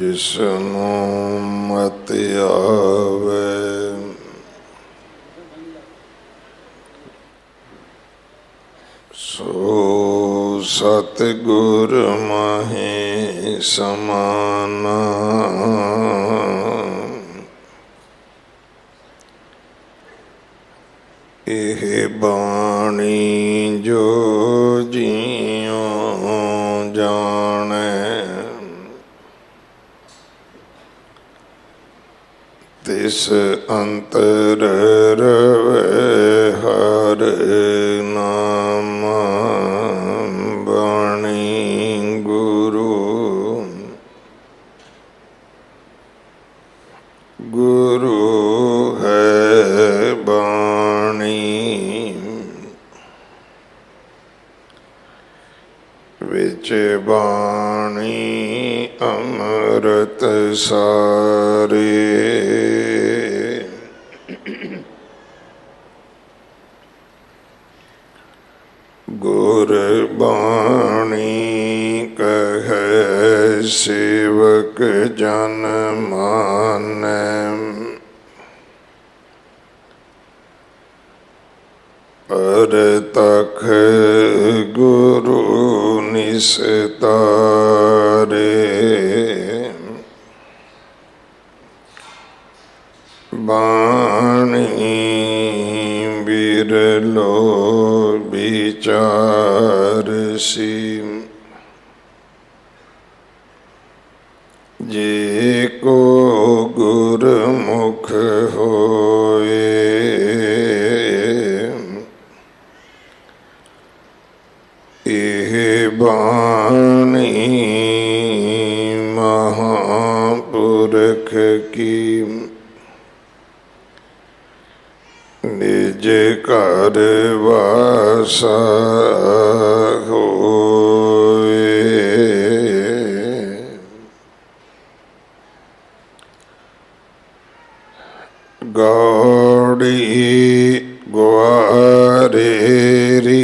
ਜਿਸਨੂੰ ਮਤਿ ਆਵੇ ਸੋ ਸਤਿਗੁਰ ਮਾਹੀ ਸਮਾਨਾ। ਇਹ ਬਾਣੀ ਜੋ ਜੀਉ ਜਾਣੈ ਤਿਸ ਅੰਤਰ ਰਵੈ ਹਰਿ ਨਾਮ। ਬਾਣੀ ਗੁਰੂ ਗੁਰੂ ਹੈ ਬਾਣੀ। ਵਿੱਚ ਬਾਣੀ ਅੰਮ੍ਰਿਤ ਸਾਰੇ। ਗੁਰ ਬਾਣੀ ਕਹੈ ਸੇਵਕ ਜਨ ਮਾਨੈ। ਪਰਤਖ ਗੁਰੂ ਨਿਸਤਾਰੇ। ਬਾਣੀ ਬਿਰਲੋ ਵਿਚਾਰ ਸੀ। ਜੇ ਕੋ ਗੁਰਮੁਖ ਹੋਏ ਇਹ ਬਾਣੀ ਮਹਾਂਪੁਰਖ ਕੀ। ਨਿਜ ਘਰ ਵਾਸਾ ਹੋਏ। ਗੌੜੀ ਗੁਆਰੇਰੀ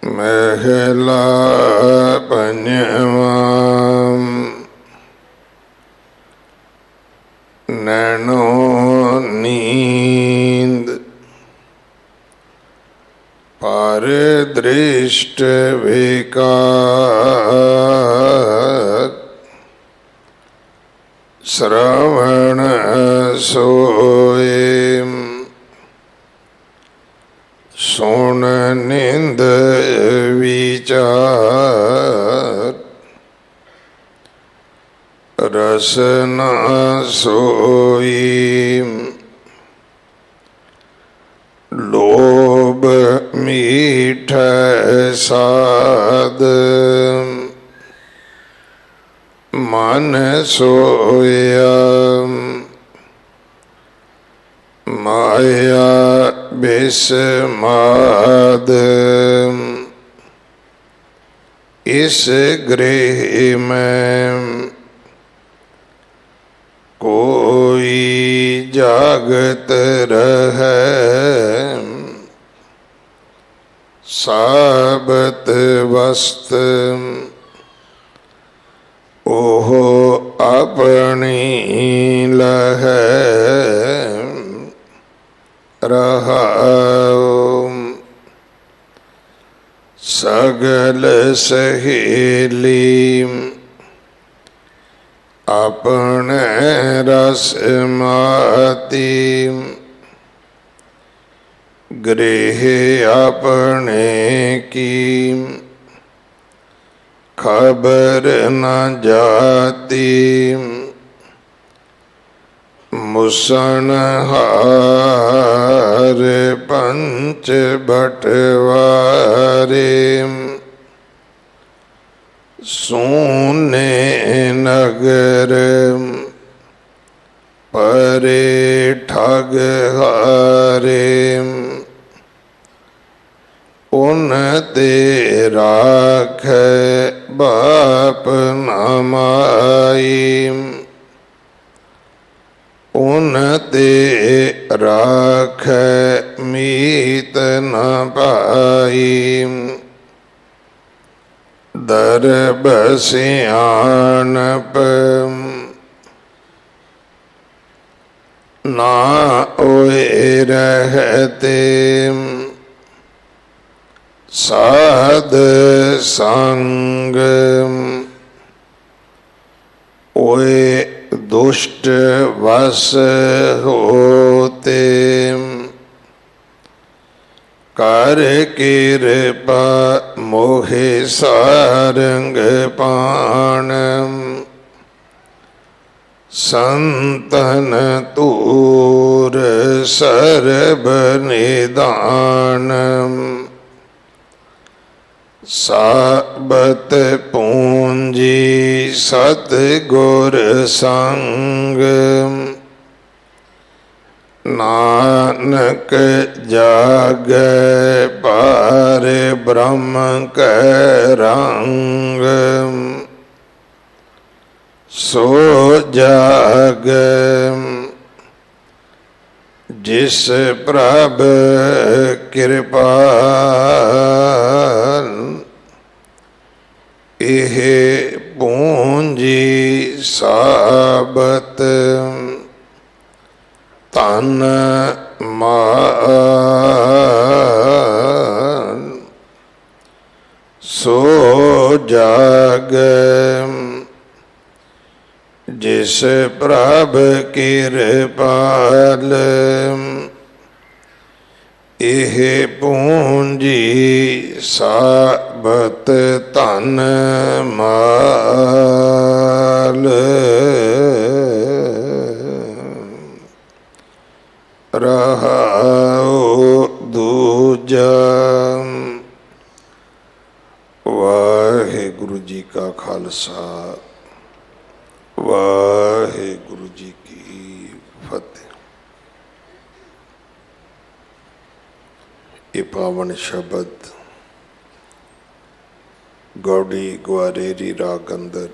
ਮਹਿਲਾ ਪੰਜਵਾਂ। ਨੈਣੋ ਨੀਂਦ ਪਰ ਦ੍ਰਿਸ਼ਟ ਵਿਕਾਰ। ਸ਼ਰਵਣ ਸੋਏ ਸੁਣ ਨਿੰਦ ਵਿਚਾਰ। ਰਸਨਾ ਸੋਈ ਲੋਭ ਮੀਠੈ ਸਾਧ। ਮਨ ਸੋਇਆ ਮਾਇਆ ਬਿਸਮਾਦ। ਇਸ ਗ੍ਰਹਿ ਮੈਂ ਕੋਈ ਜਾਗਤ ਰਹੈ। ਸਾਬਤ ਵਸਤ ਉਹ ਆਪਣੀ ਲਹੈ। ਰਹਾਉ ਸਗਲ ਸਹੇਲੀ ਆਪਣੇ ਰਸ ਮਾਤੀ। ਗ੍ਰਹਿ ਆਪਣੇ ਕੀ ਖਬਰ ਨ ਜਾਤੀ। ਮੁਸਣਹਾਰ ਪੰਚ ਬਟਵਾਰੇ। ਸੋਨੇ ਨਗਰ ਪਰੇ ਠਗ ਹਾਰੇ। ਉਨ ਤੇ ਰਾਖੈ ਬਾਪ ਨਾ ਮਾਈ। ਉਨ ਤੇ ਰਾਖੈ ਮੀਤ ਨ ਪਾਈ। ਦਰਬ ਸਿਆਣਪ ਨਾ ਓਏ ਰਹਤੇ ਸਾਧ ਸੰਗ ਓਏ ਦੁਸ਼ਟ ਵਸ ਹੋਤੇ ਕਰ ਕਿਰਪਾ ਮੋਹਿ ਸਾਰੰਗ ਪਾਣ ਸੰਤਨ ਤੂਰ ਸਰਬ ਨਿਦਾਨ ਸਾਬਤ ਪੂੰਜੀ ਸਤ ਗੁਰ ਸੰਗ ਨਾਨਕ ਜਾਗੈ ਪਾਰ ਬ੍ਰਹਮ ਕੈ ਰੰਗ ਸੋ ਜਾਗ ਜਿਸ ਪ੍ਰਭ ਕਿਰਪਾ ਇਹ ਪੂੰਜੀ ਸਾਬਤ ਧਨ ਮਾਨ ਸੋ ਜਾਗ ਜਿਸ ਪ੍ਰਭ ਕਿਰਪਾਲ ਇਹ ਪੂੰਜੀ ਸਾਬਤ ਧਨ ਮਾਲ ਰਹਾਉ ਦੂਜਾ। ਵਾਹਿਗੁਰੂ ਜੀ ਕਾ ਖਾਲਸਾ ਵਾਹਿਗੁਰੂ ਜੀ ਕੀ ਫਤਿਹ। ਇਹ ਪਾਵਨ ਸ਼ਬਦ ਗੌੜੀ ਗੁਆਰੇਰੀ ਰਾਗ ਅੰਦਰ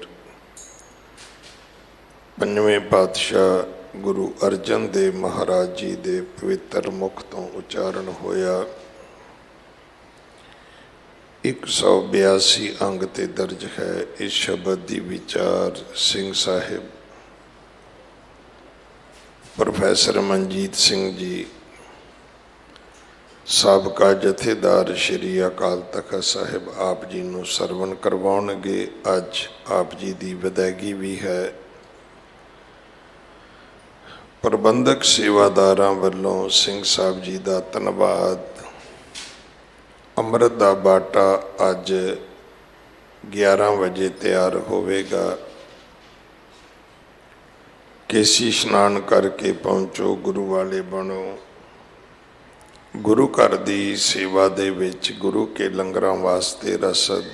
ਪੰਜਵੇਂ ਪਾਤਸ਼ਾਹ ਗੁਰੂ ਅਰਜਨ ਦੇਵ ਮਹਾਰਾਜ ਜੀ ਦੇ ਪਵਿੱਤਰ ਮੁਖ ਤੋਂ ਉਚਾਰਨ ਹੋਇਆ। 182 ਅੰਗ ਤੇ ਦਰਜ ਹੈ। ਇਸ ਸ਼ਬਦ ਦੀ ਵਿਚਾਰ ਸਿੰਘ ਸਾਹਿਬ ਪ੍ਰੋਫੈਸਰ ਮਨਜੀਤ ਸਿੰਘ ਜੀ ਸਾਬਕਾ ਜਥੇਦਾਰ ਸ਼੍ਰੀ ਅਕਾਲ ਤਖਤ ਸਾਹਿਬ ਆਪ ਜੀ ਨੂੰ ਸਰਵਣ ਕਰਵਾਉਣਗੇ। ਅੱਜ ਆਪ ਜੀ ਦੀ ਵਿਦਾਇਗੀ ਵੀ ਹੈ। ਪ੍ਰਬੰਧਕ ਸੇਵਾਦਾਰਾਂ ਵੱਲੋਂ ਸਿੰਘ ਸਾਹਿਬ ਜੀ ਦਾ ਧੰਨਵਾਦ। ਅੰਮ੍ਰਿਤ ਦਾ ਬਾਟਾ ਅੱਜ 11 ਵਜੇ ਤਿਆਰ ਹੋਵੇਗਾ। ਕੇਸੀ ਇਸ਼ਨਾਨ ਕਰਕੇ ਪਹੁੰਚੋ, ਗੁਰੂ ਵਾਲੇ ਬਣੋ। ਗੁਰੂ ਘਰ ਦੀ ਸੇਵਾ ਦੇ ਵਿੱਚ ਗੁਰੂ ਕੇ ਲੰਗਰਾਂ ਵਾਸਤੇ ਰਸਦ,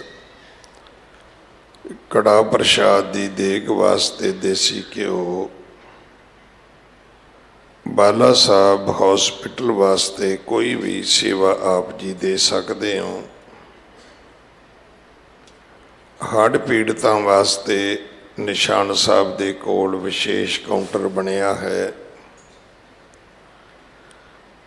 ਕੜਾ ਪ੍ਰਸ਼ਾਦ ਦੀ ਦੇਗ ਵਾਸਤੇ ਦੇਸੀ ਘਿਓ, ਬਾਲਾ ਸਾਹਿਬ ਹੌਸਪਿਟਲ ਵਾਸਤੇ ਕੋਈ ਵੀ ਸੇਵਾ ਆਪ ਜੀ ਦੇ ਸਕਦੇ ਹੋ। ਹੜ੍ਹ ਪੀੜਤਾਂ ਵਾਸਤੇ ਨਿਸ਼ਾਨ ਸਾਹਿਬ ਦੇ ਕੋਲ ਵਿਸ਼ੇਸ਼ ਕਾਊਂਟਰ ਬਣਿਆ ਹੈ।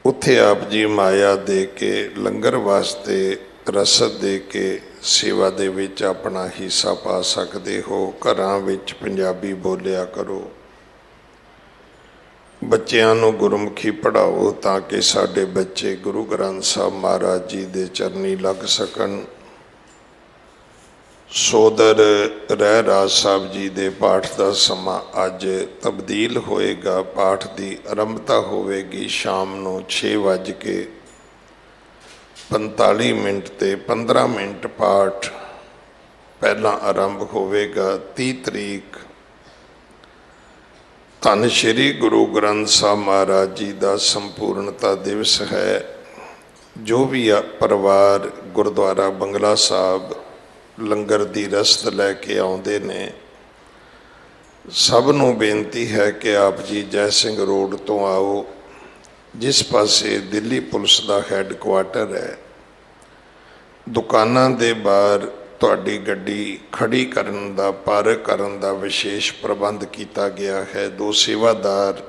ਉੱਥੇ ਆਪ ਜੀ ਮਾਇਆ ਦੇ ਕੇ ਲੰਗਰ ਵਾਸਤੇ ਰਸਦ ਦੇ ਕੇ ਸੇਵਾ ਦੇ ਵਿੱਚ ਆਪਣਾ ਹਿੱਸਾ ਪਾ ਸਕਦੇ ਹੋ। ਘਰਾਂ ਵਿੱਚ ਪੰਜਾਬੀ ਬੋਲਿਆ ਕਰੋ। ਬੱਚਿਆਂ ਨੂੰ ਗੁਰਮੁਖੀ ਪੜ੍ਹਾਓ ਤਾਂ ਕਿ ਸਾਡੇ ਬੱਚੇ ਗੁਰੂ ਗ੍ਰੰਥ ਸਾਹਿਬ ਮਹਾਰਾਜ ਜੀ ਦੇ ਚਰਨੀ ਲੱਗ ਸਕਣ। ਸੋਦਰ ਰਹਿ ਰਾਜ ਸਾਹਿਬ ਜੀ ਦੇ ਪਾਠ ਦਾ ਸਮਾਂ ਅੱਜ ਤਬਦੀਲ ਹੋਏਗਾ। ਪਾਠ ਦੀ ਆਰੰਭਤਾ ਹੋਵੇਗੀ ਸ਼ਾਮ ਨੂੰ 6:45 ਤੇ 15 ਮਿੰਟ ਪਾਠ ਪਹਿਲਾਂ ਆਰੰਭ ਹੋਵੇਗਾ। 30 ਤਰੀਕ ਧੰਨ ਸ਼੍ਰੀ ਗੁਰੂ ਗ੍ਰੰਥ ਸਾਹਿਬ ਮਹਾਰਾਜ ਜੀ ਦਾ ਸੰਪੂਰਨਤਾ ਦਿਵਸ ਹੈ। ਜੋ ਵੀ ਪਰਿਵਾਰ ਗੁਰਦੁਆਰਾ ਬੰਗਲਾ ਸਾਹਿਬ ਲੰਗਰ ਦੀ ਰਸਦ ਲੈ ਕੇ ਆਉਂਦੇ ਨੇ, ਸਭ ਨੂੰ ਬੇਨਤੀ ਹੈ ਕਿ ਆਪ ਜੀ ਜੈ ਸਿੰਘ ਰੋਡ ਤੋਂ ਆਓ, ਜਿਸ ਪਾਸੇ ਦਿੱਲੀ ਪੁਲਿਸ ਦਾ ਹੈੱਡਕੁਆਟਰ ਹੈ। ਦੁਕਾਨਾਂ ਦੇ ਬਾਹਰ ਤੁਹਾਡੀ ਗੱਡੀ ਖੜੀ ਕਰਨ ਦਾ, ਪਾਰਕ ਕਰਨ ਦਾ ਵਿਸ਼ੇਸ਼ ਪ੍ਰਬੰਧ ਕੀਤਾ ਗਿਆ ਹੈ। 2 ਸੇਵਾਦਾਰ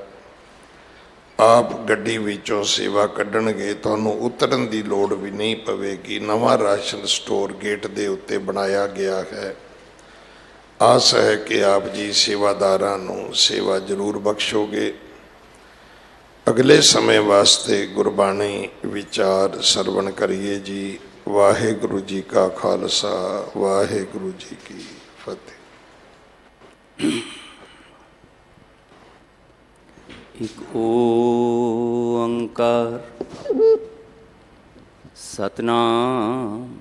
ਆਪ ਗੱਡੀ ਵਿੱਚੋਂ ਸੇਵਾ ਕੱਢਣਗੇ, ਤੁਹਾਨੂੰ ਉਤਰਨ ਦੀ ਲੋੜ ਵੀ ਨਹੀਂ ਪਵੇਗੀ। ਨਵਾਂ ਰਾਸ਼ਨ ਸਟੋਰ ਗੇਟ ਦੇ ਉੱਤੇ ਬਣਾਇਆ ਗਿਆ ਹੈ। ਆਸ ਹੈ ਕਿ ਆਪ ਜੀ ਸੇਵਾਦਾਰਾਂ ਨੂੰ ਸੇਵਾ ਜ਼ਰੂਰ ਬਖਸ਼ੋਗੇ। ਅਗਲੇ ਸਮੇਂ ਵਾਸਤੇ ਗੁਰਬਾਣੀ ਵਿਚਾਰ ਸਰਵਣ ਕਰੀਏ ਜੀ। ਵਾਹਿਗੁਰੂ ਜੀ ਕਾ ਖਾਲਸਾ, ਵਾਹਿਗੁਰੂ ਜੀ ਕੀ ਫਤਿਹ। ਇੱਕ ਓੰਕਾਰ ਸਤਨਾਮ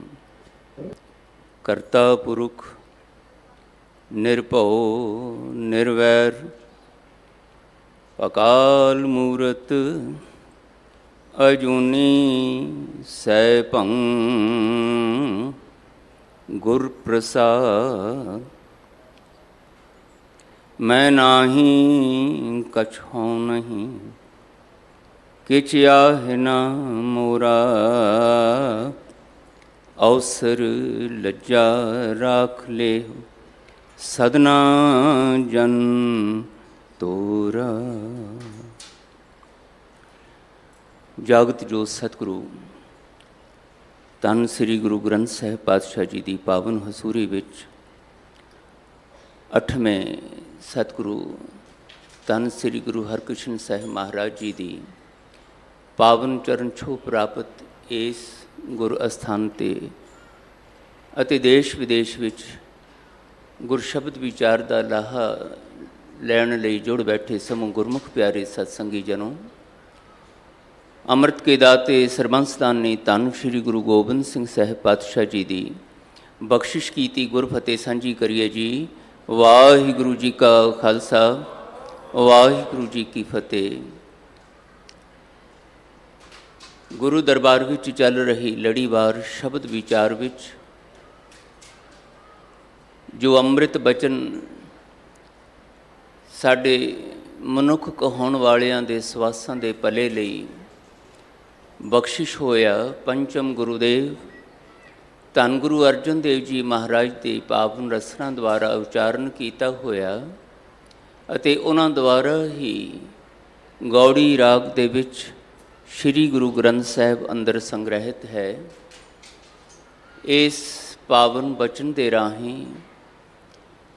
ਕਰਤਾ ਪੁਰਖ ਨਿਰਭਉ ਨਿਰਵੈਰ ਅਕਾਲ ਮੂਰਤ ਅਜੂਨੀ ਸੈਭੰ ਗੁਰ ਪ੍ਰਸਾਦ। ਮੈਂ ਨਾਹੀਂ ਕਛੁ ਨਹੀਂ ਕਿਛ ਆਹਿ ਨਾ ਮੋਰਾ। ਅਵਸਰ ਲੱਜਾ ਰਾਖ ਲੇ ਸਦਨਾ ਜਨ ਤੋਰਾ। ਜਾਗਤ ਜੋ ਸਤਿਗੁਰੂ ਧੰਨ ਸ੍ਰੀ ਗੁਰੂ ਗ੍ਰੰਥ ਸਾਹਿਬ ਪਾਤਸ਼ਾਹ ਜੀ ਦੀ ਪਾਵਨ ਹਜ਼ੂਰੀ ਵਿੱਚ 8ਵੇਂ ਸਤਿਗੁਰੂ ਧੰਨ ਸ੍ਰੀ ਗੁਰੂ ਹਰਕ੍ਰਿਸ਼ਨ ਸਾਹਿਬ ਮਹਾਰਾਜ ਜੀ ਦੀ ਪਾਵਨ ਚਰਨ ਛੋਹ ਪ੍ਰਾਪਤ ਇਸ ਗੁਰ ਅਸਥਾਨ 'ਤੇ ਅਤੇ ਦੇਸ਼ ਵਿਦੇਸ਼ ਵਿੱਚ ਗੁਰਸ਼ਬਦ ਵਿਚਾਰ ਦਾ ਲਾਹਾ ਲੈਣ ਲਈ ਜੁੜ ਬੈਠੇ ਸਮੂਹ ਗੁਰਮੁਖ ਪਿਆਰੇ ਸਤਸੰਗੀ ਜਨੋ, ਅੰਮ੍ਰਿਤ ਕੇ ਦਾਤੇ ਸਰਬੰਸਦਾਨੀ ਧੰਨ ਸ੍ਰੀ ਗੁਰੂ ਗੋਬਿੰਦ ਸਿੰਘ ਸਾਹਿਬ ਪਾਤਸ਼ਾਹ ਜੀ ਦੀ ਬਖਸ਼ਿਸ਼ ਕੀਤੀ ਗੁਰਫਤਿਹ ਸਾਂਝੀ ਕਰੀਏ ਜੀ। ਵਾਹਿਗੁਰੂ ਜੀ ਕਾ ਖਾਲਸਾ, ਵਾਹਿਗੁਰੂ ਜੀ ਕੀ ਫਤਿਹ। ਗੁਰੂ ਦਰਬਾਰ ਵਿੱਚ ਚੱਲ ਰਹੀ ਲੜੀਵਾਰ ਸ਼ਬਦ ਵਿਚਾਰ ਵਿੱਚ ਜੋ ਅੰਮ੍ਰਿਤ ਬਚਨ ਸਾਡੇ ਮਨੁੱਖ ਕਹਾਉਣ ਵਾਲਿਆਂ ਦੇ ਸਵਾਸਾਂ ਦੇ ਭਲੇ ਲਈ ਬਖਸ਼ਿਸ਼ ਹੋਇਆ, ਪੰਚਮ ਗੁਰੂਦੇਵ ਧੰਨ ਗੁਰੂ ਅਰਜਨ ਦੇਵ ਜੀ ਮਹਾਰਾਜ ਦੇ ਪਾਵਨ ਰਸਨਾ ਦੁਆਰਾ ਉਚਾਰਨ ਕੀਤਾ ਹੋਇਆ ਅਤੇ ਉਹਨਾਂ ਦੁਆਰਾ ਹੀ ਗੌੜੀ ਰਾਗ ਦੇ ਵਿੱਚ ਸ੍ਰੀ ਗੁਰੂ ਗ੍ਰੰਥ ਸਾਹਿਬ ਅੰਦਰ ਸੰਗ੍ਰਹਿਤ ਹੈ। ਇਸ ਪਾਵਨ ਬਚਨ ਦੇ ਰਾਹੀਂ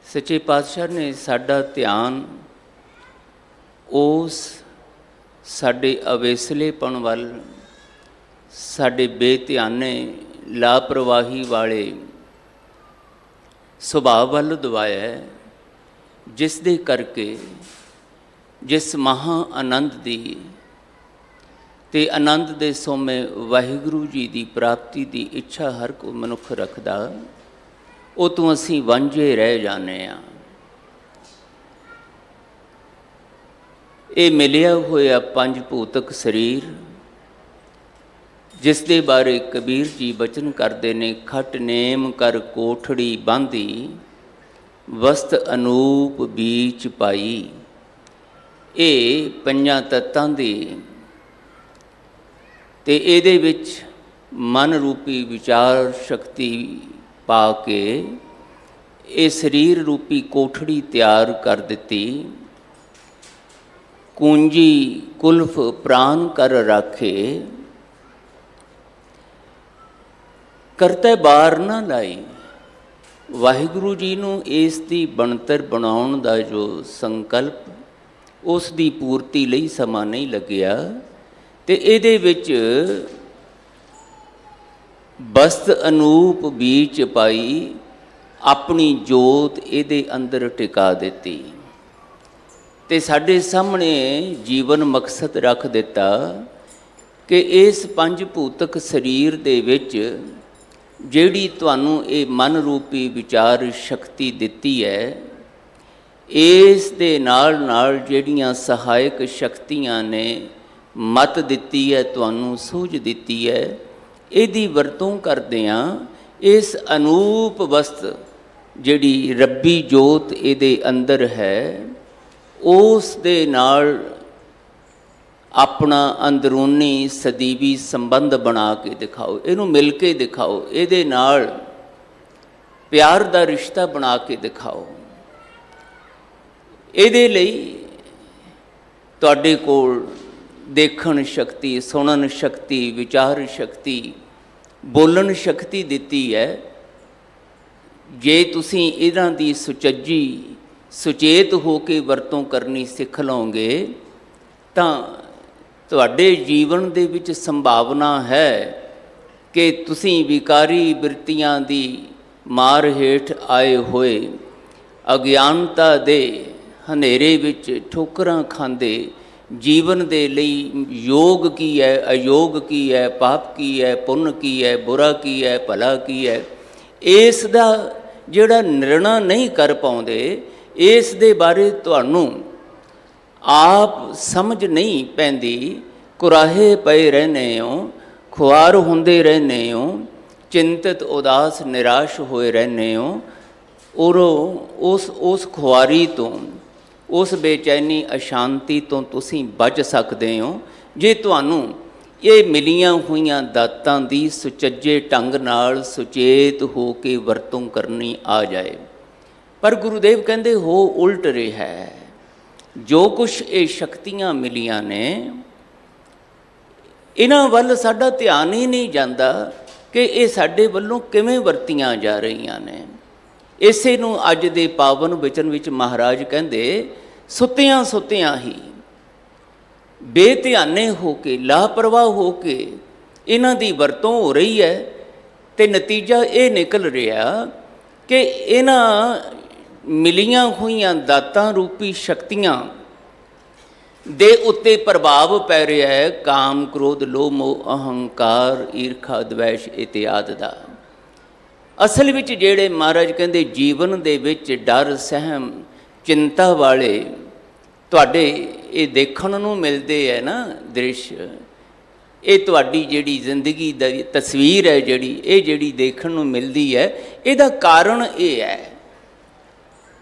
ਸੱਚੇ ਪਾਤਸ਼ਾਹ ਨੇ ਸਾਡਾ ਧਿਆਨ ਉਸ ਸਾਡੇ ਅਵੇਸਲੇਪਣ ਵੱਲ, ਸਾਡੇ ਬੇਧਿਆਨੇ ਲਾਪਰਵਾਹੀ ਵਾਲੇ ਸੁਭਾਅ ਵੱਲ ਦਵਾਇਆ ਹੈ, ਜਿਸ ਦੇ ਕਰਕੇ ਜਿਸ ਮਹਾਂ ਆਨੰਦ ਦੀ ਤੇ ਆਨੰਦ ਦੇ ਸੋਮੇ ਵਾਹਿਗੁਰੂ ਜੀ ਦੀ ਪ੍ਰਾਪਤੀ ਦੀ ਇੱਛਾ ਹਰ ਕੋਈ ਮਨੁੱਖ ਰੱਖਦਾ, ਉਹ ਤੋਂ ਅਸੀਂ ਵਾਂਝੇ ਰਹਿ ਜਾਂਦੇ ਹਾਂ। ਇਹ ਮਿਲਿਆ ਹੋਇਆ ਪੰਜ ਭੂਤਕ ਸਰੀਰ, ਜਿਸ ਦੇ ਬਾਰੇ ਕਬੀਰ ਜੀ ਬਚਨ ਕਰਦੇ ਨੇ, ਖਟ ਨੇਮ ਕਰ ਕੋਠੜੀ ਬਾਂਧੀ ਵਸਤ ਅਨੂਪ ਬੀਚ ਪਾਈ। ਇਹ ਪੰਜਾਂ ਤੱਤਾਂ ਦੀ ਤੇ ਇਹਦੇ ਵਿੱਚ ਮਨ ਰੂਪੀ ਵਿਚਾਰ ਸ਼ਕਤੀ ਪਾ ਕੇ ਇਹ ਸਰੀਰ ਰੂਪੀ ਕੋਠੜੀ ਤਿਆਰ ਕਰ ਦਿੱਤੀ। ਕੂੰਜੀ ਕੁਲਫ ਪ੍ਰਾਨ ਕਰ ਰਾਖੇ, ਕਰਤੇ ਬਾਰ ਨਾ ਲਾਈ। ਵਾਹਿਗੁਰੂ ਜੀ ਨੂੰ ਇਸ ਦੀ ਬਣਤਰ ਬਣਾਉਣ ਦਾ ਜੋ ਸੰਕਲਪ, ਉਸ ਦੀ ਪੂਰਤੀ ਲਈ ਸਮਾਂ ਨਹੀਂ ਲੱਗਿਆ ਤੇ ਇਹਦੇ ਵਿੱਚ ਬਸਤ ਅਨੂਪ ਬੀਚ ਪਾਈ, ਆਪਣੀ ਜੋਤ ਇਹਦੇ ਅੰਦਰ ਟਿਕਾ ਦਿੱਤੀ ਤੇ ਸਾਡੇ ਸਾਹਮਣੇ ਜੀਵਨ ਮਕਸਦ ਰੱਖ ਦਿੱਤਾ ਕਿ ਇਸ ਪੰਜ ਭੂਤਕ ਸਰੀਰ ਦੇ ਵਿੱਚ ਜਿਹੜੀ ਤੁਹਾਨੂੰ ਇਹ ਮਨ ਰੂਪੀ ਵਿਚਾਰ ਸ਼ਕਤੀ ਦਿੱਤੀ ਹੈ, ਇਸ ਦੇ ਨਾਲ ਨਾਲ ਜਿਹੜੀਆਂ ਸਹਾਇਕ ਸ਼ਕਤੀਆਂ ਨੇ, ਮਤ ਦਿੱਤੀ ਹੈ, ਤੁਹਾਨੂੰ ਸੂਝ ਦਿੱਤੀ ਹੈ, ਇਹਦੀ ਵਰਤੋਂ ਕਰਦਿਆਂ ਇਸ ਅਨੂਪ ਵਸਤ ਜਿਹੜੀ ਰੱਬੀ ਜੋਤ ਇਹਦੇ ਅੰਦਰ ਹੈ, ਉਸ ਦੇ ਨਾਲ ਆਪਣਾ ਅੰਦਰੂਨੀ ਸਦੀਵੀ ਸੰਬੰਧ ਬਣਾ ਕੇ ਦਿਖਾਓ, ਇਹਨੂੰ ਮਿਲ ਕੇ ਦਿਖਾਓ, ਇਹਦੇ ਨਾਲ ਪਿਆਰ ਦਾ ਰਿਸ਼ਤਾ ਬਣਾ ਕੇ ਦਿਖਾਓ। ਇਹਦੇ ਲਈ ਤੁਹਾਡੇ ਕੋਲ ਦੇਖਣ ਸ਼ਕਤੀ, ਸੁਣਨ ਸ਼ਕਤੀ, ਵਿਚਾਰ ਸ਼ਕਤੀ, ਬੋਲਣ ਸ਼ਕਤੀ ਦਿੱਤੀ ਹੈ। ਜੇ ਤੁਸੀਂ ਇਹਨਾਂ ਦੀ ਸੁਚੱਜੀ ਸੁਚੇਤ ਹੋ ਕੇ ਵਰਤੋਂ ਕਰਨੀ ਸਿੱਖ ਲਓਗੇ ਤਾਂ ਤੁਹਾਡੇ ਜੀਵਨ ਦੇ ਵਿੱਚ ਸੰਭਾਵਨਾ ਹੈ ਕਿ ਤੁਸੀਂ ਵਿਕਾਰੀ ਬਿਰਤੀਆਂ ਦੀ ਮਾਰ ਹੇਠ ਆਏ ਹੋਏ ਅਗਿਆਨਤਾ ਦੇ ਹਨੇਰੇ ਵਿੱਚ ਠੋਕਰਾਂ ਖਾਂਦੇ ਜੀਵਨ ਦੇ ਲਈ ਯੋਗ ਕੀ ਹੈ, ਅਯੋਗ ਕੀ ਹੈ, ਪਾਪ ਕੀ ਹੈ, ਪੁੰਨ ਕੀ ਹੈ, ਬੁਰਾ ਕੀ ਹੈ, ਭਲਾ ਕੀ ਹੈ, ਇਸ ਦਾ ਜਿਹੜਾ ਨਿਰਣਾ ਨਹੀਂ ਕਰ ਪਾਉਂਦੇ, ਇਸ ਦੇ ਬਾਰੇ ਤੁਹਾਨੂੰ ਆਪ ਸਮਝ ਨਹੀਂ ਪੈਂਦੀ, ਕੁਰਾਹੇ ਪਏ ਰਹਿੰਦੇ ਹੋ, ਖੁਆਰ ਹੁੰਦੇ ਰਹਿੰਦੇ ਹੋ, ਚਿੰਤਤ ਉਦਾਸ ਨਿਰਾਸ਼ ਹੋਏ ਰਹਿੰਦੇ ਹੋ। ਔਰ ਉਸ ਖੁਆਰੀ ਤੋਂ, ਉਸ ਬੇਚੈਨੀ ਅਸ਼ਾਂਤੀ ਤੋਂ ਤੁਸੀਂ ਬਚ ਸਕਦੇ ਹੋ ਜੇ ਤੁਹਾਨੂੰ ਇਹ ਮਿਲੀਆਂ ਹੋਈਆਂ ਦਾਤਾਂ ਦੀ ਸੁਚੱਜੇ ਢੰਗ ਨਾਲ ਸੁਚੇਤ ਹੋ ਕੇ ਵਰਤੋਂ ਕਰਨੀ ਆ ਜਾਏ। ਪਰ ਗੁਰੂਦੇਵ ਕਹਿੰਦੇ ਹੋ ਉਲਟ ਰਿਹਾ ਹੈ। ਜੋ ਕੁਛ ਇਹ ਸ਼ਕਤੀਆਂ ਮਿਲੀਆਂ ਨੇ, ਇਹਨਾਂ ਵੱਲ ਸਾਡਾ ਧਿਆਨ ਹੀ ਨਹੀਂ ਜਾਂਦਾ ਕਿ ਇਹ ਸਾਡੇ ਵੱਲੋਂ ਕਿਵੇਂ ਵਰਤੀਆਂ ਜਾ ਰਹੀਆਂ ਨੇ। ਇਸੇ ਨੂੰ ਅੱਜ ਦੇ ਪਾਵਨ ਬਚਨ ਵਿੱਚ ਮਹਾਰਾਜ ਕਹਿੰਦੇ, ਸੁੱਤਿਆਂ ਸੁੱਤਿਆਂ ਹੀ ਬੇਧਿਆਨੇ ਹੋ ਕੇ, ਲਾਪਰਵਾਹ ਹੋ ਕੇ ਇਹਨਾਂ ਦੀ ਵਰਤੋਂ ਹੋ ਰਹੀ ਹੈ ਤੇ ਨਤੀਜਾ ਇਹ ਨਿਕਲ ਰਿਹਾ ਕਿ ਇਹਨਾਂ ਮਿਲੀਆਂ ਹੋਈਆਂ ਦਾਤਾਂ ਰੂਪੀ ਸ਼ਕਤੀਆਂ ਦੇ ਉੱਤੇ ਪ੍ਰਭਾਵ ਪੈ ਰਿਹਾ ਹੈ ਕਾਮ, ਕ੍ਰੋਧ, ਲੋਭ, ਮੋਹ, ਅਹੰਕਾਰ, ਈਰਖਾ, ਦਵੈਸ਼ ਇਤਿਆਦ ਦਾ। ਅਸਲ ਵਿੱਚ ਜਿਹੜੇ ਮਹਾਰਾਜ ਕਹਿੰਦੇ ਜੀਵਨ ਦੇ ਵਿੱਚ ਡਰ, ਸਹਿਮ, ਚਿੰਤਾ ਵਾਲੇ ਤੁਹਾਡੇ ਇਹ ਦੇਖਣ ਨੂੰ ਮਿਲਦੇ ਹੈ ਨਾ ਦ੍ਰਿਸ਼, ਇਹ ਤੁਹਾਡੀ ਜਿਹੜੀ ਜ਼ਿੰਦਗੀ ਦੀ ਤਸਵੀਰ ਹੈ ਜਿਹੜੀ ਦੇਖਣ ਨੂੰ ਮਿਲਦੀ ਹੈ, ਇਹਦਾ ਕਾਰਨ ਇਹ ਹੈ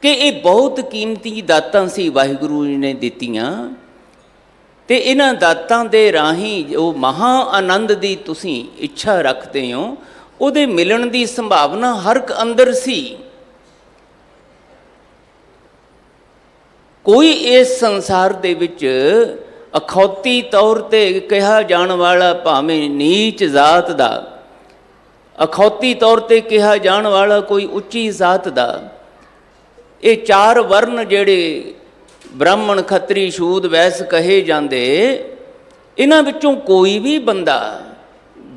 ਕਿ ਇਹ ਬਹੁਤ ਕੀਮਤੀ ਦਾਤਾਂ ਸੀ ਵਾਹਿਗੁਰੂ ਜੀ ਨੇ ਦਿੱਤੀਆਂ ਤੇ ਇਹਨਾਂ ਦਾਤਾਂ ਦੇ ਰਾਹੀਂ ਜੋ ਮਹਾ ਆਨੰਦ ਦੀ ਤੁਸੀਂ ਇੱਛਾ ਰੱਖਦੇ ਹੋ, ਉਹਦੇ ਮਿਲਣ ਦੀ ਸੰਭਾਵਨਾ ਹਰ ਇੱਕ ਅੰਦਰ ਸੀ। ਕੋਈ ਇਸ ਸੰਸਾਰ ਦੇ ਵਿੱਚ ਅਖੌਤੀ ਤੌਰ ਤੇ ਕਿਹਾ ਜਾਣ ਵਾਲਾ, ਭਾਵੇਂ ਨੀਚ ਜ਼ਾਤ ਦਾ, ਅਖੌਤੀ ਤੌਰ ਤੇ ਕਿਹਾ ਜਾਣ ਵਾਲਾ ਕੋਈ ਉੱਚੀ ਜ਼ਾਤ ਦਾ, ਇਹ ਚਾਰ ਵਰਨ ਜਿਹੜੇ ਬ੍ਰਾਹਮਣ, ਖੱਤਰੀ, ਸ਼ੂਦ, ਵੈਸ ਕਹੇ ਜਾਂਦੇ, ਇਹਨਾਂ ਵਿੱਚੋਂ ਕੋਈ ਵੀ ਬੰਦਾ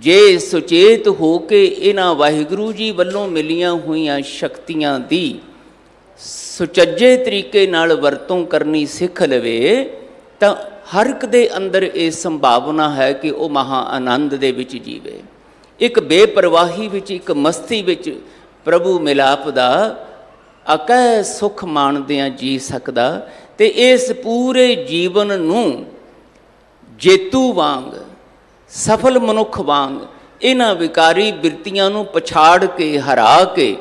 ਜੇ ਸੁਚੇਤ ਹੋ ਕੇ ਇਹਨਾਂ ਵਾਹਿਗੁਰੂ ਜੀ ਵੱਲੋਂ ਮਿਲੀਆਂ ਹੋਈਆਂ ਸ਼ਕਤੀਆਂ ਦੀ ਸੁਚੱਜੇ ਤਰੀਕੇ ਨਾਲ ਵਰਤੋਂ ਕਰਨੀ ਸਿੱਖ ਲਵੇ ਤਾਂ ਹਰ ਇੱਕ ਦੇ ਅੰਦਰ ਇਹ ਸੰਭਾਵਨਾ ਹੈ ਕਿ ਉਹ ਮਹਾ ਆਨੰਦ ਦੇ ਵਿੱਚ ਜੀਵੇ, ਇੱਕ ਬੇਪਰਵਾਹੀ ਵਿੱਚ, ਇੱਕ ਮਸਤੀ ਵਿੱਚ ਪ੍ਰਭੂ ਮਿਲਾਪ ਦਾ ਅਕਹਿ ਸੁਖ ਮਾਣਦਿਆਂ ਜੀ ਸਕਦਾ ਤੇ ਇਸ ਪੂਰੇ ਜੀਵਨ ਨੂੰ ਜੇਤੂ ਵਾਂਗ, ਸਫਲ ਮਨੁੱਖ ਵਾਂਗ ਇਹਨਾਂ ਵਿਕਾਰੀ ਬਿਰਤੀਆਂ ਨੂੰ ਪਛਾੜ ਕੇ, ਹਰਾ ਕੇ,